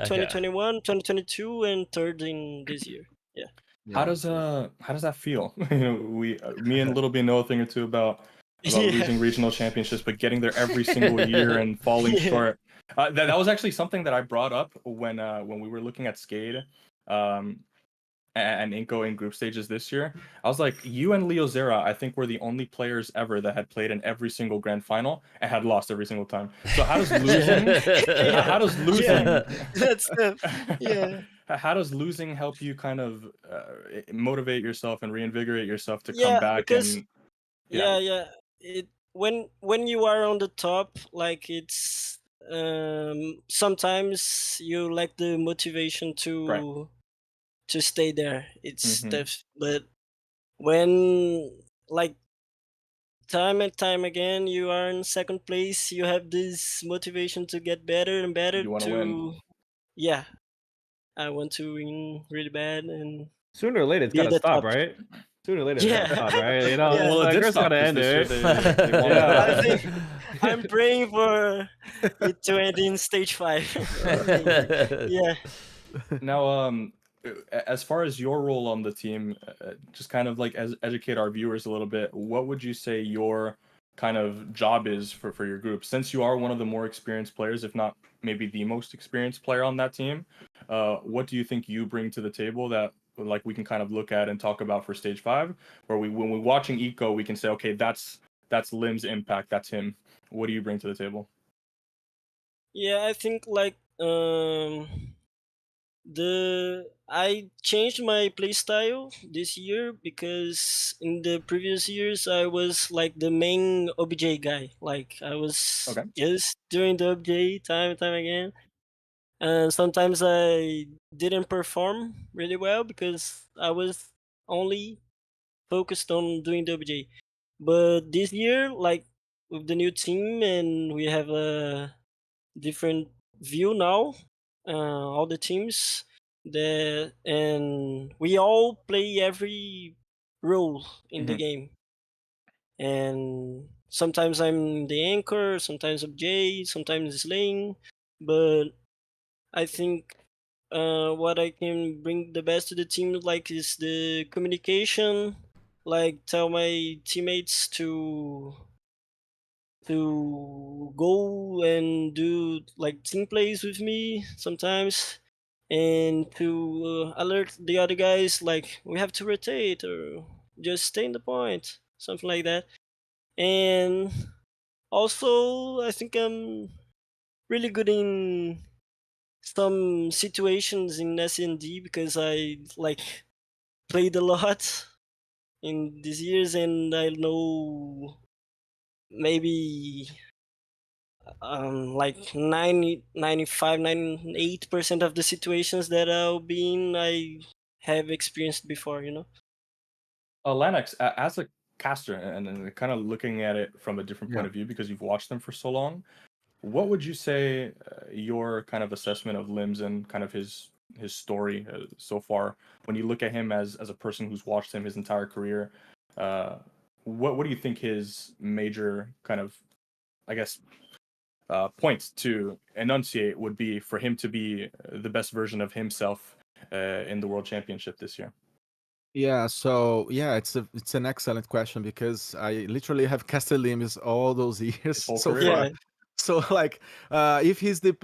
2021, 2022, and third in this year. Yeah. How does that feel? Me and Little B know a thing or two about Yeah. losing regional championships, but getting there every single year and falling Yeah. short. That was actually something that I brought up when we were looking at Skade, and Inco in group stages this year. I was like, you and Leo Zera, I think were the only players ever that had played in every single grand final and had lost every single time. So how does losing? How does losing? That's yeah. How does losing help you kind of motivate yourself and reinvigorate yourself to come Yeah, back because and yeah. It when you are on the top, like it's sometimes you lack the motivation to stay there. It's Mhm. tough, but when like time and time again you are in second place, you have this motivation to get better and better. You wanna win. Yeah, I want to win really bad and Sooner or later, it's be at gotta the stop, top. right? Sooner or later, it's Yeah. gotta stop, right? You know, Yeah. Well, it like, did first stop gotta this end year. it. They won Yeah. I think I'm praying for it to end in stage 5. Yeah. Now, as far as your role on the team, just kind of like educate our viewers a little bit. What would you say your kind of job is for your group? Since you are one of the more experienced players, if not maybe the most experienced player on that team, what do you think you bring to the table that like we can kind of look at and talk about for stage 5? Where when we're watching Eco, we can say, okay, that's Lim's impact, that's him. What do you bring to the table? Yeah, I think like I changed my playstyle this year because in the previous years I was like the main OBJ guy. Like I was Okay. just doing the OBJ time and time again. And sometimes I didn't perform really well because I was only focused on doing the OBJ. But this year, like with the new team and we have a different view now, all the teams and we all play every role in the Mhm. game. And sometimes I'm the anchor, sometimes OBJ, sometimes slaying, but I think what I can bring the best to the team like is the communication, like tell my teammates to go and do like team plays with me sometimes, and to alert the other guys like we have to rotate or just stay in the point, something like that. And also I think I'm really good in some situations in SND because I like played a lot in these years and I know maybe like 98% of the situations that I'll be in I have experienced before, you know. Lennox, as a caster and kind of looking at it from a different point Yeah. of view because you've watched them for so long, what would you say your kind of assessment of Limbs and kind of his story so far? When you look at him as a person who's watched him his entire career, what do you think his major kind of, I guess, points to enunciate would be for him to be the best version of himself in the World Championship this year? Yeah, so yeah, it's an excellent question because I literally have casted Limbs all those years whole so career. far. Yeah. So like, if he's the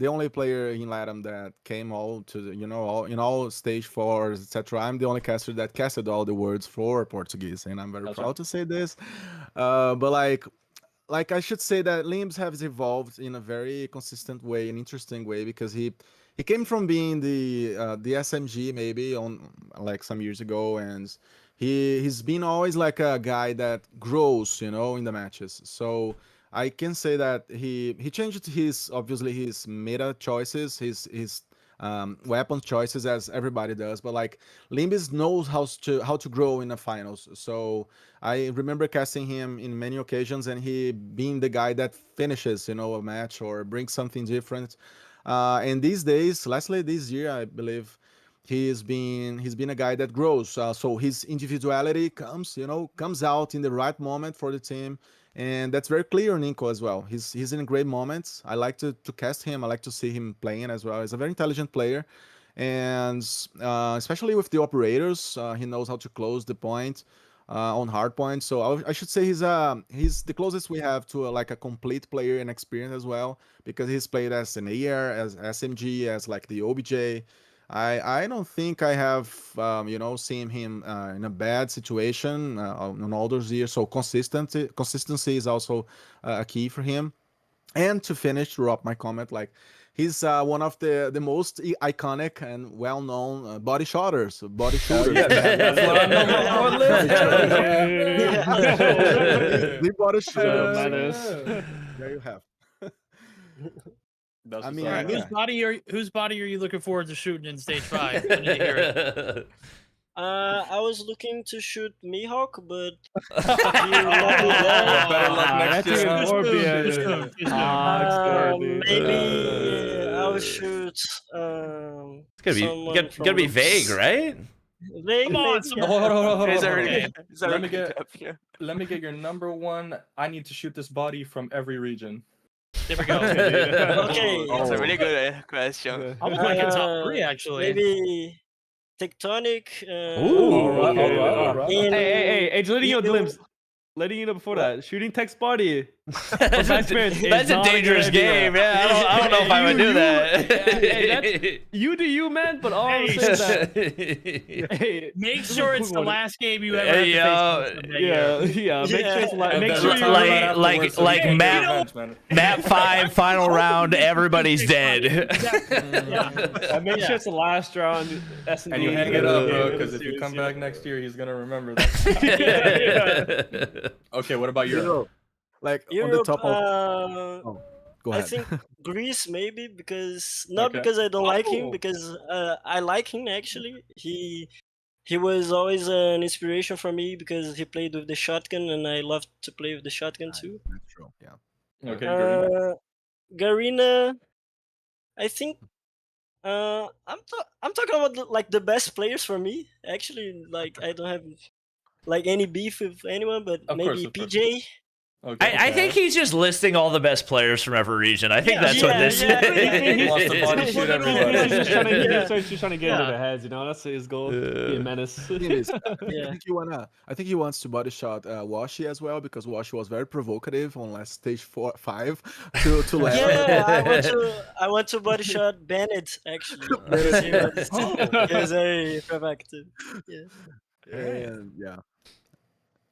only player in LATAM that came all to the, all in all stage fours, etc. I'm the only caster that casted all the words for Portuguese, and I'm very That's proud right. to say this. But like I should say that Limbs has evolved in a very consistent way, an interesting way, because he came from being the SMG maybe on like some years ago, and he's been always like a guy that grows, in the matches. So I can say that he changed his obviously his meta choices, his weapon choices as everybody does, but like Limbis knows how to grow in the finals. So I remember casting him in many occasions, and he being the guy that finishes, a match or brings something different. And these days, lastly this year, I believe he's been a guy that grows. So his individuality comes out in the right moment for the team, and that's very clear on Nico as well. He's in great moments. I like to cast him. I like to see him playing as well. He's a very intelligent player, and especially with the operators, he knows how to close the point on Hardpoint. So I should say he's the closest we have to like a complete player in experience as well, because he's played as an AR, as SMG, as like the OBJ. I don't think I have seen him in a bad situation on all those years. So consistency is also a key for him. And to finish, to wrap my comment, like he's one of the most iconic and well-known body shooters. Body shooters. That's what I'm on my list. The body shooters. Menace. There you have. That's I what's mean, up. Whose body are you looking forward to shooting in stage 5? I need to hear it. I was looking to shoot Mihawk, but Better luck next That's year. even more Too bad. soon. maybe I'll shoot. It's gonna someone be from gonna be Lux. vague, right? Vague, Come on, maybe, Hold on, hold on, hold It's on, already, hold on. it's already Let me get- up here. Let me get your number one. I need to shoot this body from every region. There we go. Okay. It's a Oh. really good question. I was thinking top 3 actually. Maybe Tectonic. Ooh. All right. in- Hey, letting you know, in- Glimpse. Letting you know before that, shooting text body. That's experience, a, that's it's a not a dangerous good idea. game. Yeah, I don't know if I would do that. You do you, man. But all I'm Hey, saying that. Hey, Make this is sure a it's quick the one. last game you ever have to face someone that year. Yeah. Make sure it's And make then sure retire you're right like- afterwards like- so like you can get Matt- revenge, man. Map 5, final round, everybody's dead. Yeah, make sure it's the last round. S&D. And you hang it up, bro, because if you Serious, come yeah. back next year, he's gonna remember that. Okay, what about Europe? Like on the Europe, top of. Go I ahead. think Greece maybe because not Okay. because I don't like him, Oh. because I like him actually. He was always an inspiration for me because he played with the shotgun, and I love to play with the shotgun too. That's true. Yeah. Okay, Garena. Garena, I think I'm talking about like the best players for me. Actually, like I don't have like any beef with anyone, but Of maybe course. PJ. Okay. I think he's just listing all the best players from every region. I think Yeah, that's what yeah, this yeah. He is. wants to body shoot everybody. He's just trying to, Yeah. he's just trying to get into Yeah. their heads, That's his goal. Be a menace. Thing is, Yeah. I think he wants to body shot Washi as well, because Washi was very provocative on last stage 5 to let. Yeah, I want to body shot Bennett actually. He was very provocative. Yeah.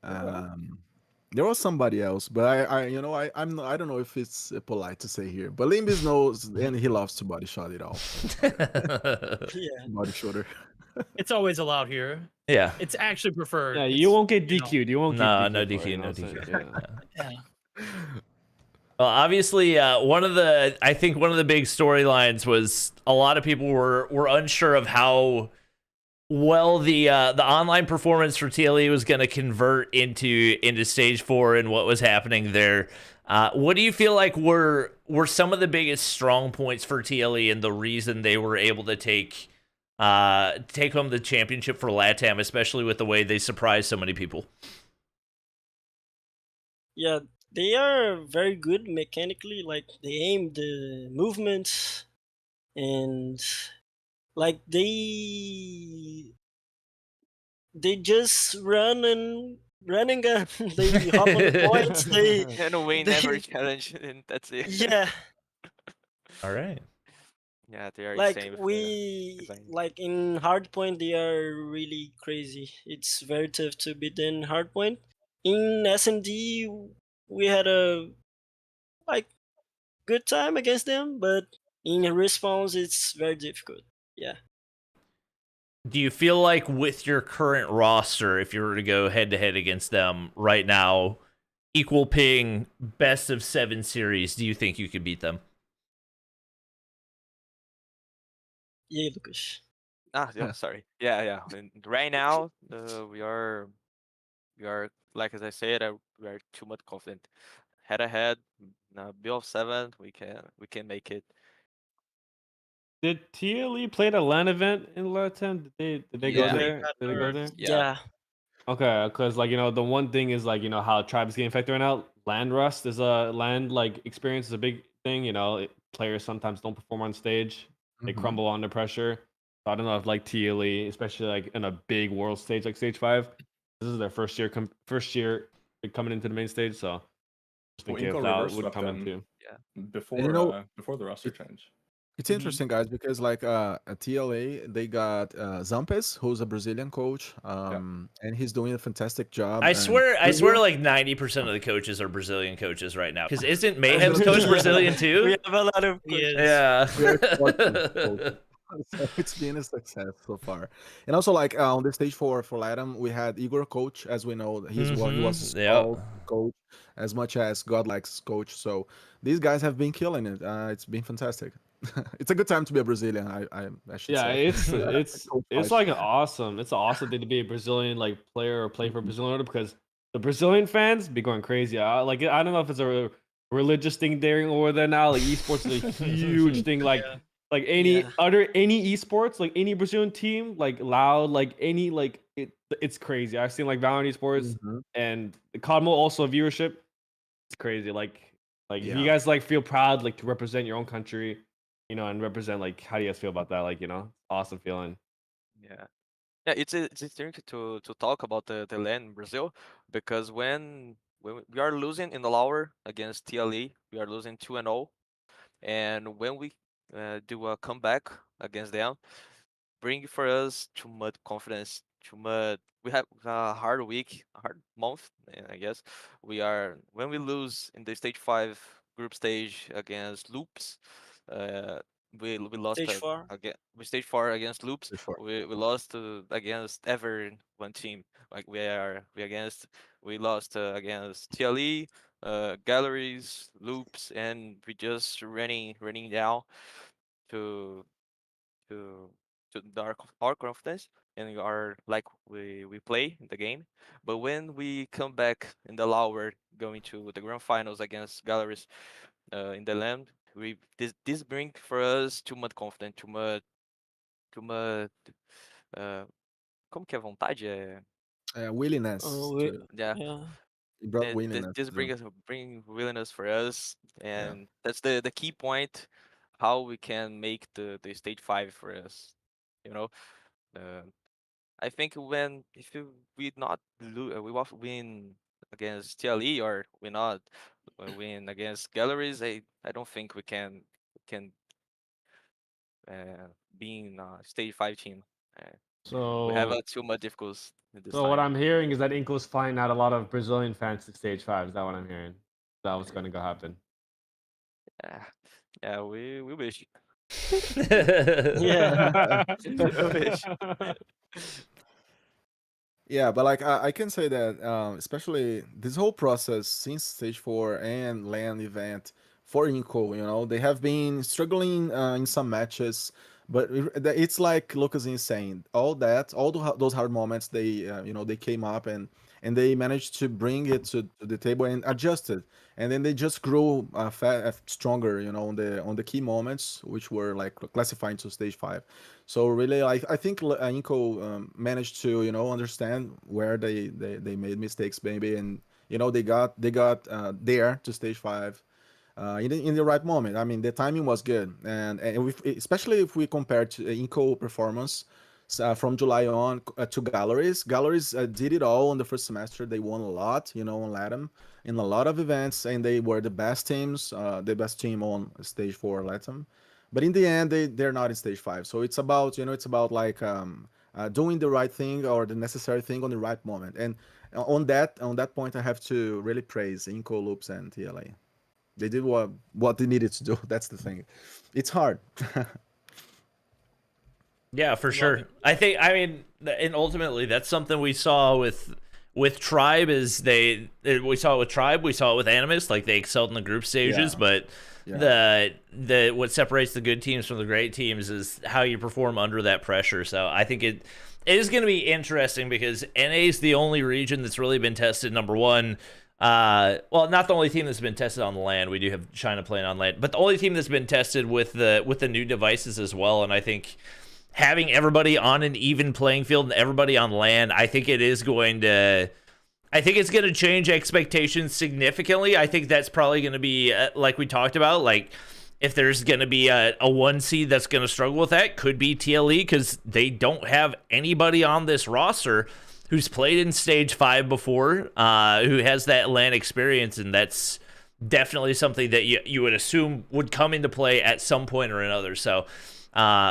And there was somebody else, but I don't know if it's polite to say here, but Limbis knows, and he loves to body shot it all. Yeah. Body shooter. It's always allowed here. Yeah. It's actually preferred. Yeah, It's, you won't get you know, DQ'd. You won't get No, DQ'd. no for it, DQ, no so, DQ. yeah. Yeah. Well, obviously, I think one of the big storylines was a lot of people were unsure of how well the online performance for TLE was going to convert into stage 4 and what was happening there. What do you feel like were some of the biggest strong points for TLE and the reason they were able to take home the championship for LATAM, especially with the way they surprised so many people? Yeah, they are very good mechanically. Like they aim the movements, and like they just run and gun. They hop on the points. They And win they- every challenge, and that's it. yeah. All right. Yeah, they are Like insane with we design. like in Hardpoint, they are really crazy. It's very tough to beat in Hardpoint. In S&D, we had a like good time against them, but in response, it's very difficult. Yeah. Do you feel like with your current roster, if you were to go head to head against them right now, equal ping, best of 7 series, do you think you could beat them? Yeah, Lucas. Ah, yeah, sorry. Yeah, yeah. And right now, we are like as I said, we are too much confident. Head ahead, build 7, we can make it. Did TLE play the LAN event in Latam? Did they go Yeah. there? Did they go there? Yeah. Okay, because like the one thing is like how tribes get infected right now. Land rust is a land like experience is a big thing. Players sometimes don't perform on stage. They Mhm. crumble under pressure. So I don't know if like TLE, especially like in a big world stage like stage 5, this is their first year coming into the main stage. So just in Well, case Inco that reverse would swept come them into. before the roster change. It's interesting, guys, because like at TLA, they got Zampes, who's a Brazilian coach, and he's doing a fantastic job. I and swear, Brazil- like 90% of the coaches are Brazilian coaches right now. Because isn't Mayhem's coach Brazilian We too? have a lot of He is. Yeah. we are fortunate, so it's been a success so far. And also, like on the stage for Latam, we had Igor coach, as we know, he was Mhm, yeah. Skull coach as much as Godlike's coach. So these guys have been killing it. It's been fantastic. It's a good time to be a Brazilian. I should Yeah, say. it's Coach it's life. like it's an awesome thing to be a Brazilian like player or play for Brazilian order because the Brazilian fans be going crazy. I don't know if it's a religious thing there over there now. Like esports is a huge thing. Like any esports, like any Brazilian team, like loud, like any it's crazy. I've seen like Valorant esports Mhm. and the COD also viewership. It's crazy. Like if you Yeah. guys like feel proud like to represent your own country, and represent like how do you guys feel about that? Like, awesome feeling. Yeah. Yeah, it's interesting to talk about the LAN in Brazil because when we are losing in the lower against TLE, we are losing 2-0, and when we do a comeback against them, bring for us too much confidence, too much. We have a hard week, a hard month, I guess. When we lose in the stage 5 group stage against Loops, uh, we lost Stage 4. again. We stage 4 against Loops. Before. We lost against ever one team. Like we lost against TLE, Galleries, Loops, and we just running down to to our confidence and our like we play the game. But when we come back in the lower, going to the grand finals against Galleries in the land, we this bring for us too much confidence, too much como que é vontade? Willingness to Yeah. Yeah. it brought willingness. This To, bring willingness for us, yeah. and that's the key point. How we can make the stage 5 for us, you know. Uh, I think if we not we win against TLE or we not win against Galleries, I don't think we can be in stage 5 team. We have So too much difficulties at this so what time. I'm hearing is that Inco's flying out a lot of Brazilian fans to stage 5. Is that what I'm hearing? Is that what's gonna go happen? Yeah, yeah, we wish. Yeah. We wish. Yeah, but like I can say that, especially this whole process since Stage 4 and LAN event for Inco, they have been struggling in some matches, but it's like Lucas is saying, those hard moments, they came up and they managed to bring it to the table and adjust it, and then they just grew stronger, on the key moments, which were like classifying to Stage 5. So really, I think Inco managed to understand where they made mistakes maybe, and they got there to stage 5 in the right moment. I mean, the timing was good, and especially if we compare to Inco performance from July on to Galleries. Galleries did it all in the first semester. They won a lot, on LATAM in a lot of events, and they were the best teams, the best team on stage 4 LATAM. But in the end, they're not in stage 5. So it's about like doing the right thing or the necessary thing on the right moment. And on that point, I have to really praise Inco, Loops, and TLA. They did what they needed to do. That's the thing. It's hard. Yeah, for sure. I mean, and ultimately that's something we saw with Tribe. We saw it with Tribe, we saw it with Animus, like they excelled in the group stages, Yeah. but the what separates the good teams from the great teams is how you perform under that pressure. So I think it is going to be interesting because NA is the only region that's really been tested. Number one, well, not the only team that's been tested on the land. We do have China playing on land, but the only team that's been tested with the new devices as well. And I think having everybody on an even playing field and everybody on land, I think it is going to. I think it's going to change expectations significantly. I think that's probably going to be, like we talked about, like if there's going to be a 1 seed that's going to struggle with that, could be TLE because they don't have anybody on this roster who's played in Stage 5 before, who has that LAN experience, and that's definitely something that you would assume would come into play at some point or another. So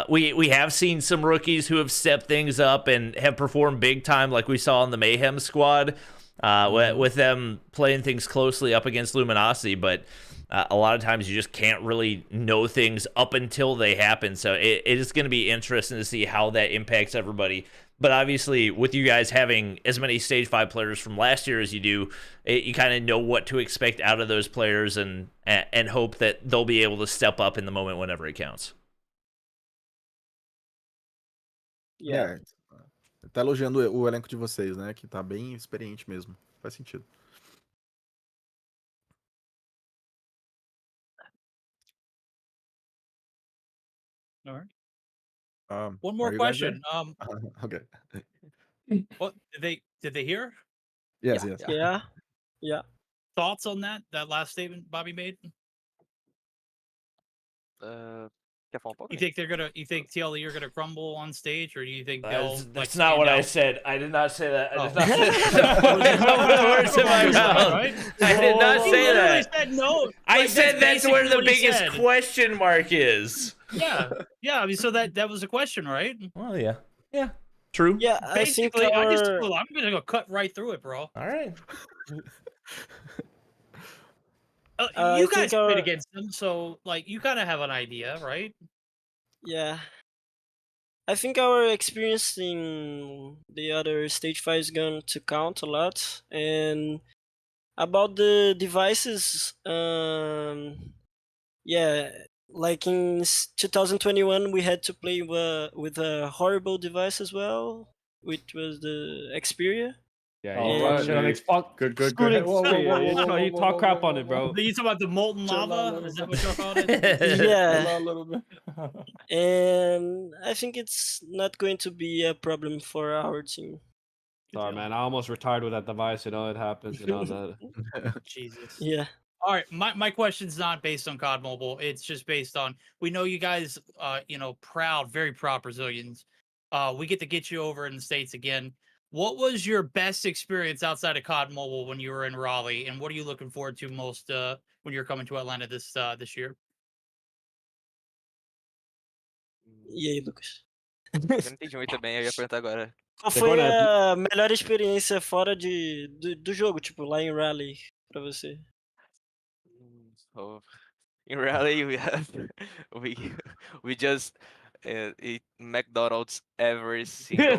we have seen some rookies who have stepped things up and have performed big time, like we saw in the Mayhem squad. With them playing things closely up against Luminosity, but a lot of times you just can't really know things up until they happen. So it is going to be interesting to see how that impacts everybody. But obviously, with you guys having as many Stage 5 players from last year as you do, you kind of know what to expect out of those players and hope that they'll be able to step up in the moment whenever it counts. Yeah. Tá elogiando o elenco de vocês, né? Que tá bem experiente mesmo. Faz sentido. All right. One more are you guys question. Okay. What did they hear? Yes. Yeah. Thoughts on that last statement Bobby made? Quer falar um pouco? You think you think TLE are gonna crumble on stage, or do you think they'll? That's not what I said. I did not say that. I did not say that. Words in my mouth. I did not say that. Said no. I said that's where the biggest question mark is. Yeah. I mean, so that was a question, right? Well, yeah, true. Yeah, I think Basically, I'm gonna go cut right through it, bro. All right. You guys played against them, so like you kind of have an idea, right? Yeah. I think our experience in the other Stage 5 is going to count a lot. And about the devices, yeah, like in 2021, we had to play with a horrible device as well, which was the Xperia. Yeah, Good. Whoa, you talk crap on it, bro. You talk about the molten lava? Is that what you're calling it? Yeah. A little bit. And I think it's not going to be a problem for our team. Sorry, man. I almost retired with that device. You know, it happens. You know that. Jesus. Yeah. All right, my question's not based on COD Mobile. It's just based on, we know you guys, very proud Brazilians. We get to get you over in the States again. What was your best experience outside of COD Mobile when you were in Raleigh, and what are you looking forward to most when you're coming to Atlanta this year? E aí, Lucas? Eu não entendi muito bem, eu ia perguntar agora. Qual foi a melhor experiência fora do jogo, tipo, lá em Raleigh, pra você? So, in Raleigh, we just eat McDonald's every single.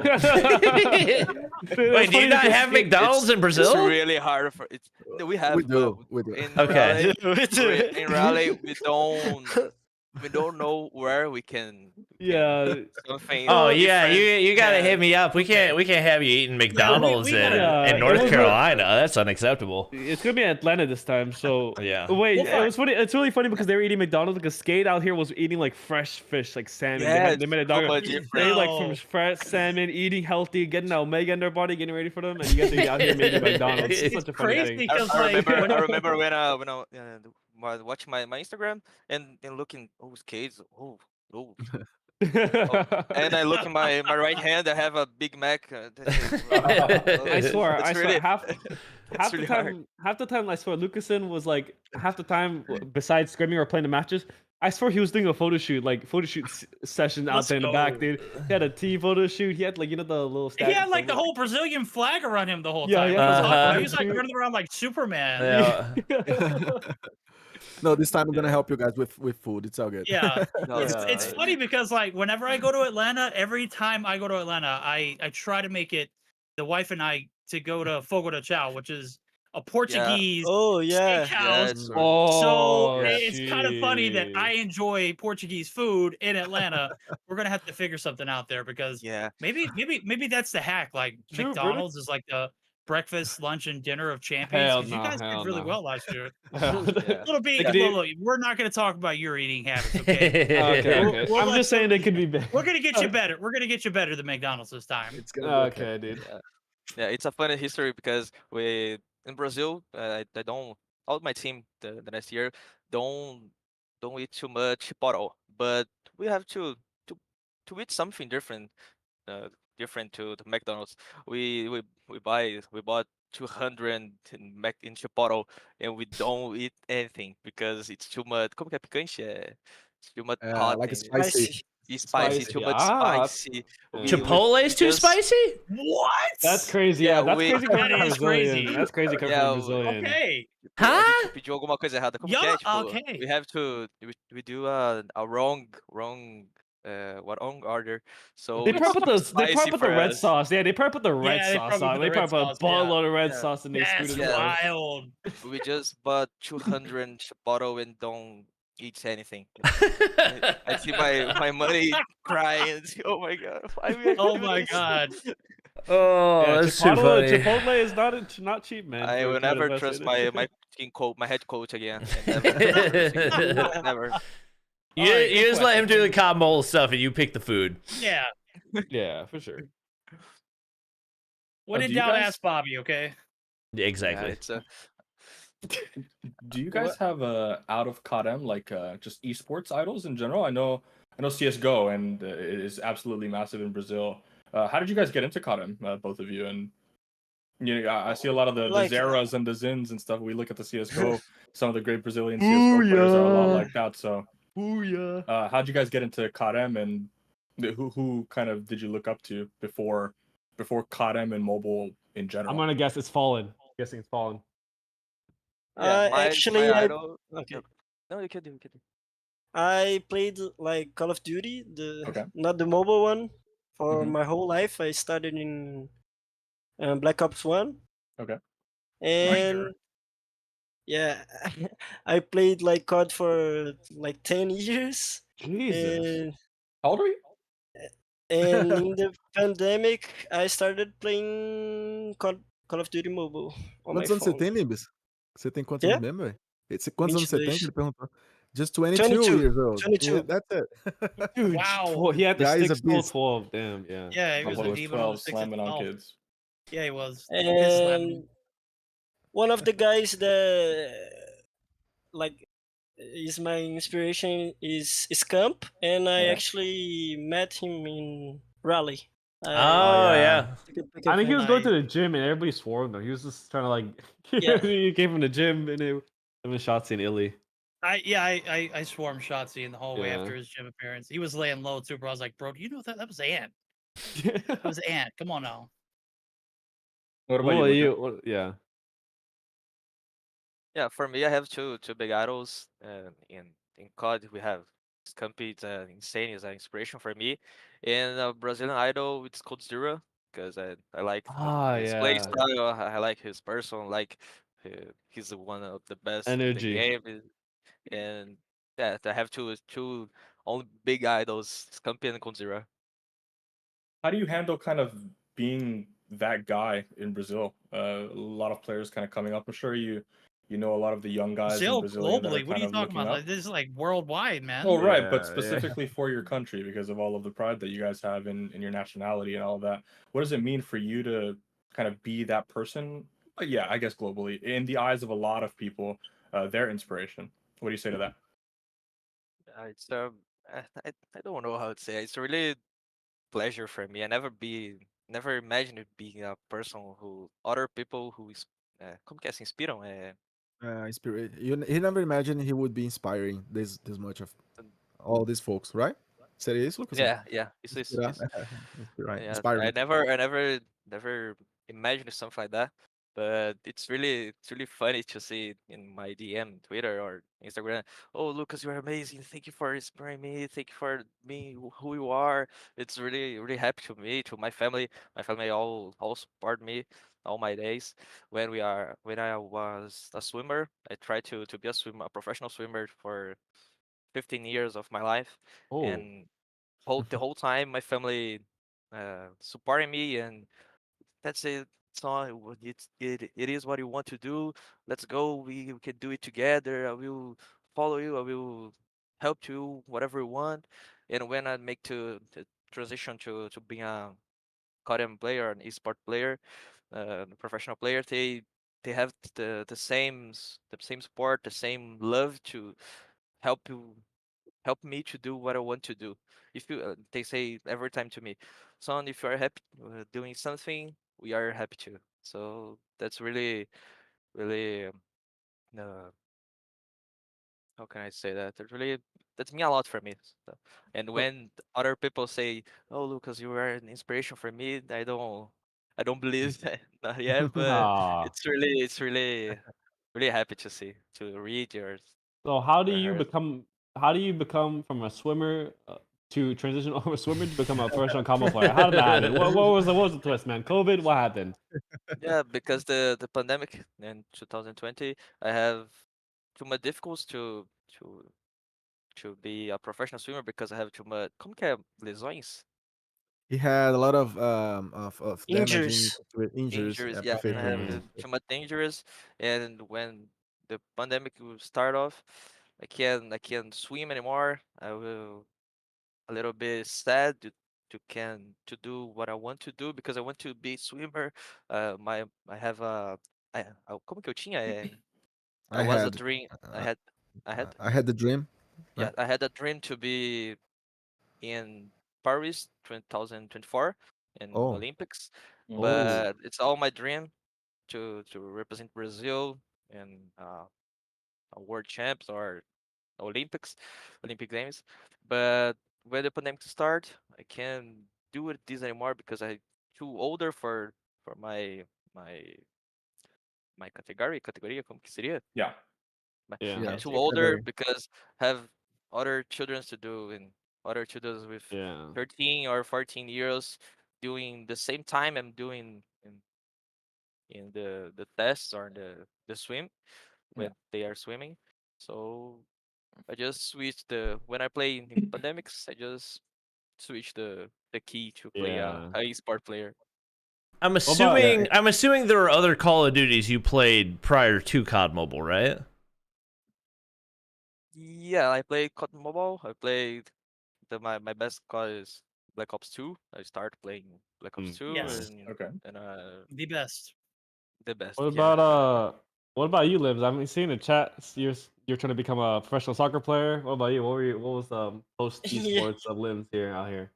Wait, do you not have McDonald's in Brazil? It's really hard for it. We have. We do. In Okay. Raleigh, in Raleigh, we don't know where we can. Yeah. Something. Oh yeah, you gotta hit me up. We can't have you eating McDonald's in North Carolina. That's unacceptable. It's gonna be in Atlanta this time. So yeah. Wait, it was funny. It's really funny because they were eating McDonald's because Skate out here was eating like fresh fish, like salmon. Yeah, they made a dog. different. They like from fresh salmon, eating healthy, getting an omega in their body, getting ready for them, and you guys are out here making McDonald's. It's such a funny crazy. thing. I remember when I watching my Instagram and looking, skates, and I look in my right hand, I have a Big Mac. I swear, half the really time, I swear, Lucaszin was like half the time, besides scrimming or playing the matches, I swear he was doing a photo shoot session out there in the back, dude. He had a team photo shoot. He had the little. He had the whole Brazilian flag around him the whole Yeah, time. yeah. He was like running around like Superman. Yeah. No, this time I'm gonna help you guys with food. It's all good. Yeah. No, It's funny because whenever I go to Atlanta, every time I go to Atlanta, I try to make it, the wife and I, to go to Fogo de Chao, which is a Portuguese Oh yeah. steakhouse. Yes. So Oh, it's kind of funny that jeez. I enjoy Portuguese food in Atlanta. We're gonna have to figure something out there because Yeah. maybe that's the hack. Like True, brother. McDonald's is like the breakfast, lunch, and dinner of champions Hell because you no, guys hell did really no. well last year. Yeah. Little bit, They could look, we're not going to talk about your eating habits, okay? Okay, We'll- okay. we'll I'm let just saying they could be better. We're gonna get you better. We're gonna get you better than McDonald's this time. It's gonna be Okay, dude. Yeah. Yeah, it's a funny history because we in Brazil, I don't all my team the next year don't don't eat too much chipotle, but we have to to eat something different, uh, different to McDonald's. We bought 200 in chipotle and we don't eat anything because it's too much. Como que é picante? It's too much hot like a and spicy. Spicy. it's spicy. Spicy. Too much Ah, spicy. yeah. Chipotle's too just spicy? What? That's crazy. Yeah, Yeah, that's we- crazy coming That from a is Brazilian. crazy. That's crazy coming Yeah, from a Brazilian. Okay. A Huh? gente pediu alguma coisa errada. Como que Yeah, é? Tipo, okay. we have to we do a wrong wrong order. So They it's probably put too the they spicy probably put the for red us. sauce. Yeah, they probably put the red Yeah, they sauce probably on. put They the red probably put a sauce, yeah. buttload of red Yeah. sauce and they That's screwed it up. wild. We just bought 200 chipotle and don't eat anything. I see my money crying. Oh my god, why we have to Oh do my this? god. Oh, Yeah, that's too funny. Chipotle is not cheap, man. I for- will to never invest trust in. my head coach again. And never, never. You, Alright, you good just let him question. do the cod mole stuff and you pick the food. Yeah. Yeah, for sure. When do in you doubt, guys- ask Bobby, okay? Yeah, Exactly. it's a Do you guys have out of COD like just esports idols in general? I know CS:GO and it is absolutely massive in Brazil. How did you guys get into COD, both of you? And you know, I see a lot of the Like, Zeras and the Zins and stuff. We look at the CS:GO. Some of the great Brazilian CS:GO players are a lot like that. So, how'd you guys get into COD and who kind of did you look up to before COD and mobile in general? I'm gonna guess it's Fallen. Guessing it's Fallen. yeah. Actually, my idol. okay. No, you can do. You can do. I played like Call of Duty, Okay. not the mobile one, for Mhm. my whole life. I started in Black Ops 1. Okay. And yeah, I played like COD for like 10 years. Jesus. And, How old are you? and in the pandemic, I started playing Call of Duty Mobile on my Quantos anos você phone. tem, Libes? Você tem quantos Yeah? anos mesmo, velho? Quantos anos você tem? 22. Que ele perguntou. Just 22 22. years old. 22. Yeah, that's it. Dude, Wow. he had the Guy is a sticks till beast. 12. Damn, yeah. Yeah, he My was boy a was demon on the 12, six at slamming on 12. kids. Yeah, he was. He did slam me. And one of the guys that like is my inspiration is Scamp, and I Okay. actually met him in Raleigh. Oh, yeah. yeah. Took I a think he was Nice. going to the gym and everybody swore him though. He was just trying to like Yeah. he came from the gym and him and shots in Illy. I swarmed Shotzi in the hallway Yeah. after his gym appearance. He was laying low too, bro. I was like, bro, do you know that was Ant? That was Ant. Come on now. What about Well, you? Luca? yeah. Yeah, for me, I have two big idols. In COD, we have Scumpy. It's insane. Is an inspiration for me. And Brazilian idol, it's called Zero because I like his play Yeah. style. I like his person. Like he's one of the best in the Energy. game. And yeah, I have two only big idols, Scumpy and Zero. How do you handle kind of being that guy in Brazil? A lot of players kind of coming up. I'm sure you know a lot of the young guys in Brazil Brazil that are globally. What are kind you of talking looking about? up. Like, this is like worldwide, man. Oh, right, but Yeah, specifically for your country because of all of the pride that you guys have in your nationality and all of that. What does it mean for you to kind of be that person? Yeah, I guess globally, in the eyes of a lot of people, their inspiration. What do you say to that? It's I don't know how to say. It's really pleasure for me. I never imagined being a person who other people who is como que é, se inspiram? He never imagined he would be inspiring this much of all these folks, right? Seria isso, Lucas? Yeah. Isso. Right. Yeah, Inspiring. I never imagined something like that. But it's really funny to see in my DM, Twitter or Instagram. Oh, Lucas, you're amazing. Thank you for inspiring me. Thank you for being who you are. It's really happy to me, to my family. My family all support me. all my days. When I was a swimmer, I tried to be a professional swimmer for 15 years of my life, Oh. and the whole time my family supporting me, and that's it. It is what you want to do. Let's go. We can do it together. I will follow you. I will help you whatever you want. And when I make to the transition to being a COD player, an esport player, professional player, they have the same support, the same love to help you help me to do what I want to do. If you they say every time to me, son, if you are happy doing something, we are happy too. So that's really uh, how can I say that? That's mean a lot for me. So, and when other people say, "Oh, Lucas, you are an inspiration for me," I don't believe that not yet, but Ah. really happy to see to read yours. So how do you become from a swimmer to transition over a swimmer to become a professional combo player? How did that happen? What was the twist, man? COVID? What happened? Yeah, because the pandemic in 2020, I have too much difficulties to to be a professional swimmer because I have too much. Como que é? Lesões? He had a lot of damaging Injures. injuries. Injuries. Yeah, Yeah, I perfect. have Mm. too much dangerous, and when the pandemic will start off, I can't swim anymore. I will a little bit sad to do what I want to do because I want to be swimmer. I have como que eu tinha? I I was a had dream. uh, I had I had the dream, yeah, right? I had a dream to be in Paris 2024 in Oh, Olympics, Oh. but it's all my dream to represent Brazil in a world champs or Olympic games. But when the pandemic start, I can't do this anymore because I too older for my my categoria, como que seria? Yeah. Yeah. I'm yeah. too Fantasy. older Category. because have other children to do and other children with Yeah. 13 or 14 years doing the same time I'm doing in the tests or the swim Yeah. when they are swimming. So I just switched the when I play in pandemics, I just switch the key to play Yeah. a e-sport player. What about Yeah, I'm assuming there are other Call of Duties you played prior to COD Mobile, right? Yeah, I play COD Mobile. I played my best COD is Black Ops 2. I started playing Black Ops 2 Yes, Nice. Okay. and the best. the best. what Yeah. about what about you, Libs? I'm seeing in the chat you're trying to become a professional soccer player. What about you? What was post Yeah. esports of Libs here out here?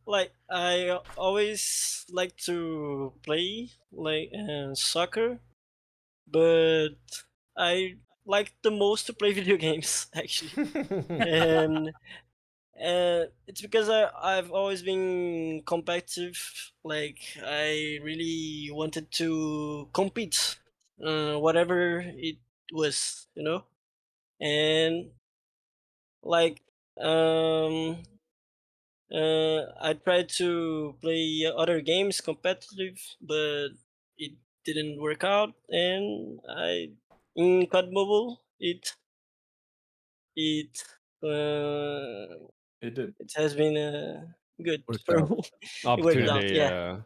Like I always like to play like soccer, but I like the most to play video games actually, and it's because I've always been competitive. Like I really wanted to compete, whatever it was, and like um I tried to play other games competitive, but it didn't work out. And in COD Mobile, it uh, It did. it has been good worked for out. me. It worked Yeah. out, Opportunity. yeah.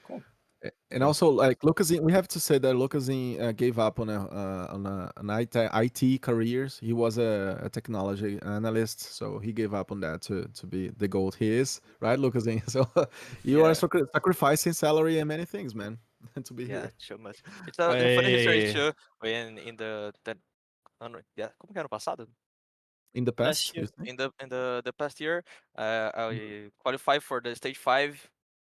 Cool. And Nice. also, like Lucaszin, we have to say that Lucaszin gave up on an IT careers. He was a technology analyst, so he gave up on that to be the gold he is, right, Lucaszin? So you are Yeah. sacrificing salary and many things, man, to be Yeah, here too much. It's a funny history Hey. too. When in the yeah, como que era ano passado? in the Last past. You year. think? In the past year, I qualified for the stage 5,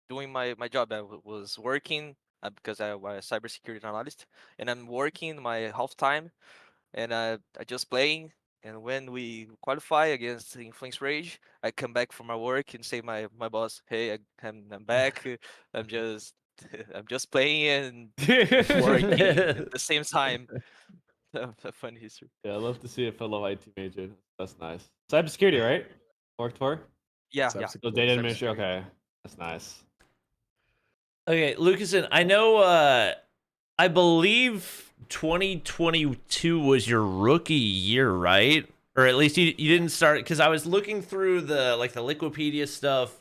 doing my job. Was working because I was a cybersecurity analyst, and I'm working my half time, and I just playing. And when we qualify against the Influence Rage, I come back from my work and say my boss, "Hey, I'm back. I'm just I'm just playing and working at the same time." A funny history. Yeah, I love to see a fellow IT major. That's nice. Cybersecurity, right? Worked for? Yeah, yeah. So Cybersecurity. data administrator. Cybersecurity. Okay, that's nice. Okay, Lucaszin, I know I believe 2022 was your rookie year, right? Or at least you didn't start, because I was looking through the Liquipedia stuff,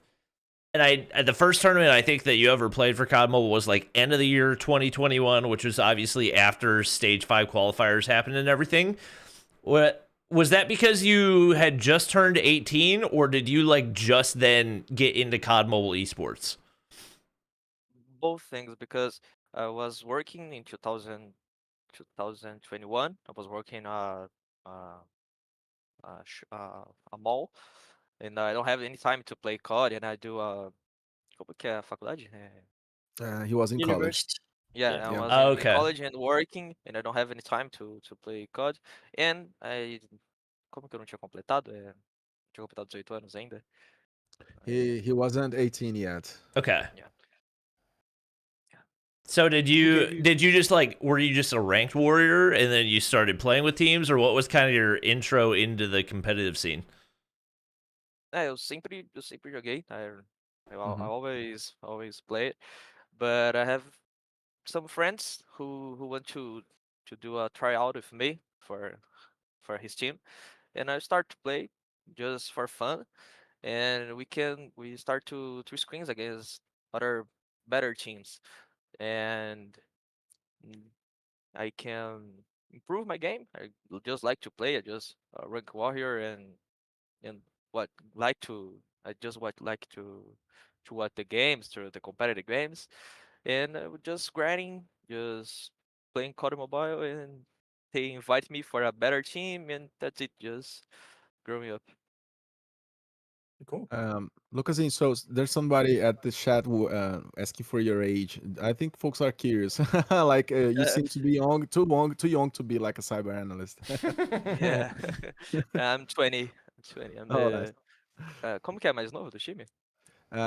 and at the first tournament I think that you ever played for COD Mobile was like end of the year 2021, which was obviously after Stage 5 qualifiers happened and everything. What was that, because you had just turned 18, or did you like just then get into COD Mobile esports? Both things, because I was working in 2021. I was working a mall, and I don't have any time to play COD, and I do como que é a faculdade? He was in college. University. Yeah, I Yeah. was Oh, in okay. college and working, and I don't have any time to play COD. And como que eu não tinha completado? Não tinha completado 18 anos ainda. He wasn't 18 yet. Okay. Yeah. So did you just were you just a ranked warrior and then you started playing with teams, or what was kind of your intro into the competitive scene? Eu sempre joguei. I Mhm. always play it, but I have some friends who want to do a tryout with me for his team, and I start to play just for fun, and we start to screens against other better teams, and I can improve my game. I just like to play. I just rank warrior and what like to I just like to watch the games, through the competitive games, and just grinding, just playing COD Mobile, and they invite me for a better team, and that's it. Just growing up. Cool. Lucaszin, so there's somebody at the chat asking for your age. I think folks are curious. Like you Uh, seem to be too young to be like a cyber analyst. yeah, I'm 20. I'm 20. I'm Oh, nice. the como que é mais novo do time?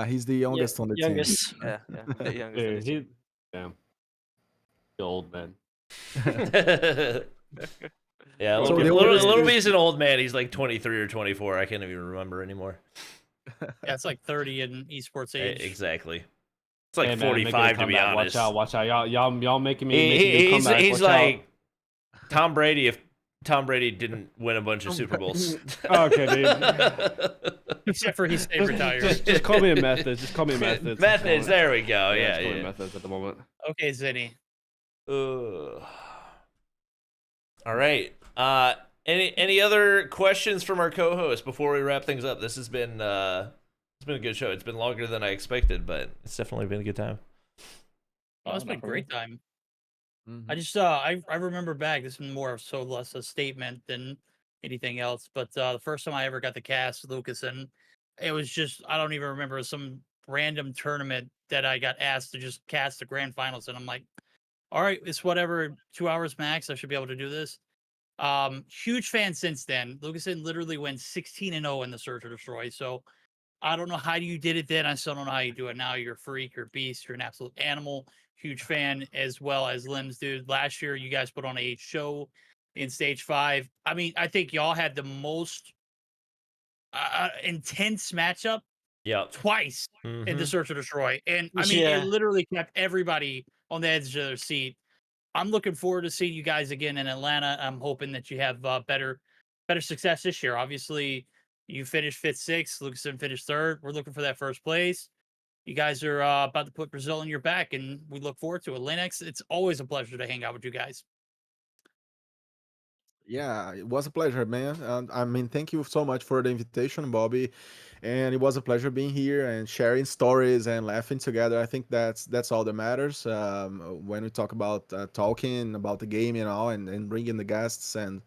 He's the Yeah, youngest on the team. youngest. Yeah, I'm the youngest on the Dude, team. damn, the old man. Yeah, So the Little oldest B's an old man. He's like 23 or 24. I can't even remember anymore. Yeah, it's like 30 in esports age. Exactly. It's like Hey, man, I'm making a 45 to be comeback. honest. Watch out, y'all making me do comeback. He's Watch like Tom Brady if Tom Brady didn't win a bunch of Super Bowls. Okay, dude. Except for he stayed retired. Just call me a Methodist. Just call me a Methodist. Methods, there we go. Yeah, Yeah, just call me yeah. Methodist at the moment. Okay, Zinni. All right. Any other questions from our co-host before we wrap things up? This has been it's been a good show. It's been longer than I expected, but it's definitely been a good time. Oh, it's been a great time. Mhm. I just I remember back. This is more so less a statement than anything else. But the first time I ever got to cast Lucaszin, it was just I don't even remember, some random tournament that I got asked to just cast the grand finals, and I'm like, all right, it's whatever, 2 hours max. I should be able to do this. Huge fan since then. Lucaszin literally went 16-0 in the Search or Destroy. So I don't know how you did it then. I still don't know how you do it now. You're a freak, you're a beast, you're an absolute animal. Huge fan, as well as Limbs, dude. Last year, you guys put on a show in Stage 5. I mean, I think y'all had the most intense matchup twice in the Search or Destroy. And I mean, it literally kept everybody on the edge of their seat. I'm looking forward to seeing you guys again in Atlanta. I'm hoping that you have better success this year. Obviously, you finished 5th, 6th. Lucaszin finished 3rd. We're looking for that first place. You guys are about to put Brazil in your back, and we look forward to it. Linux, it's always a pleasure to hang out with you guys. Yeah, it was a pleasure, man. I mean, thank you so much for the invitation, Bobby. And it was a pleasure being here and sharing stories and laughing together. I think that's all that matters when we talk about talking about the game, and bringing the guests. And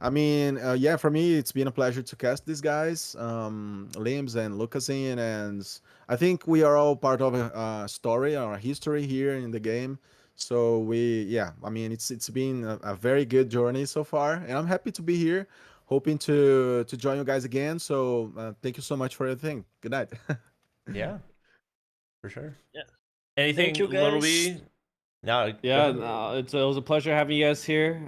I mean, yeah, for me, it's been a pleasure to cast these guys, Limbs and Lucaszin, and I think we are all part of a story or a history here in the game. So yeah, I mean, it's been a very good journey so far, and I'm happy to be here. Hoping to join you guys again. So thank you so much for everything. Good night. Yeah, for sure. Yeah. Anything, Thank you, Little guys. B? No. Yeah, no, it was a pleasure having you guys here.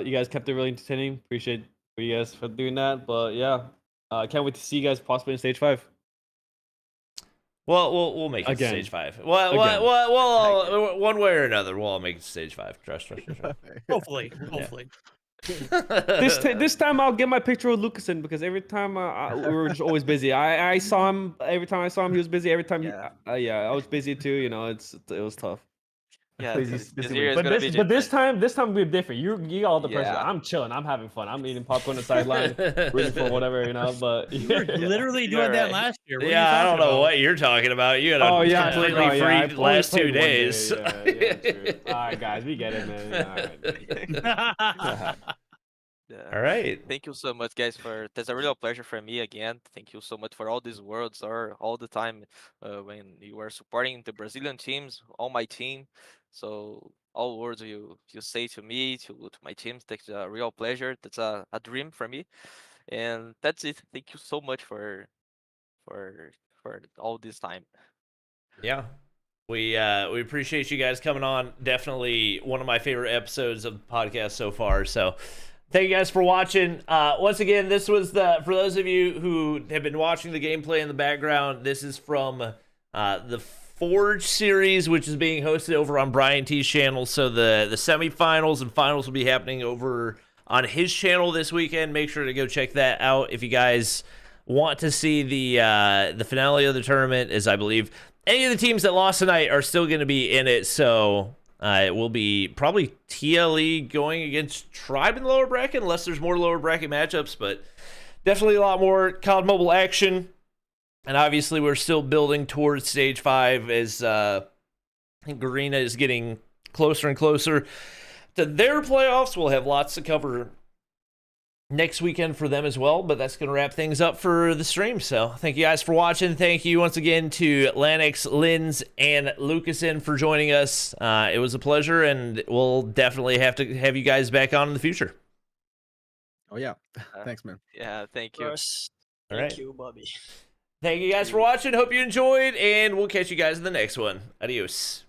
You guys kept it really entertaining. Appreciate you guys for doing that. But yeah, I can't wait to see you guys possibly in Stage 5. Well, we'll make it to Again. stage 5. Well, one way or another, we'll all make it to stage 5. Trust. Hopefully. This time I'll get my picture with Lucaszin because every time we were just always busy. I saw him every time I saw him he was busy. Every time I was busy too. You know, it was tough. Yeah, Busy, this busy year week. is gonna be But this different. time we're different. You all the pressure. Yeah. I'm chilling. I'm having fun. I'm eating popcorn on the sideline, rooting for whatever, you know. But You were literally You're doing that right. last year. What are you Yeah, I don't talking know about? what you're talking about. You had a oh yeah, completely I free only last 2 played one day. days. Yeah, true. All right, guys, we get it, man. All right. Yeah. All right. Thank you so much, guys. That's a real pleasure for me again. Thank you so much for all these words or all the time when you were supporting the Brazilian teams, all my team. So all words you say to me, to my teams, that's a real pleasure. That's a dream for me, and that's it. Thank you so much for all this time. Yeah. We appreciate you guys coming on. Definitely one of my favorite episodes of the podcast so far. So thank you guys for watching. Once again, this was for those of you who have been watching the gameplay in the background, this is from the Forge series, which is being hosted over on Brian T's channel. So the semifinals and finals will be happening over on his channel this weekend. Make sure to go check that out if you guys want to see the finale of the tournament, as I believe any of the teams that lost tonight are still going to be in it. So it will be probably TLE going against Tribe in the lower bracket, unless there's more lower bracket matchups, but definitely a lot more COD Mobile action. And obviously we're still building towards stage 5 as I think Garena is getting closer and closer to their playoffs. We'll have lots to cover next weekend for them as well, but that's going to wrap things up for the stream. So thank you guys for watching. Thank you once again to Lanix, Linz, and Lucaszin for joining us. It was a pleasure, and we'll definitely have to have you guys back on in the future. Oh yeah, thanks, man. Yeah, thank Of you. course. All Thank right. you, Bobby. Thank you guys for watching. Hope you enjoyed, and we'll catch you guys in the next one. Adios.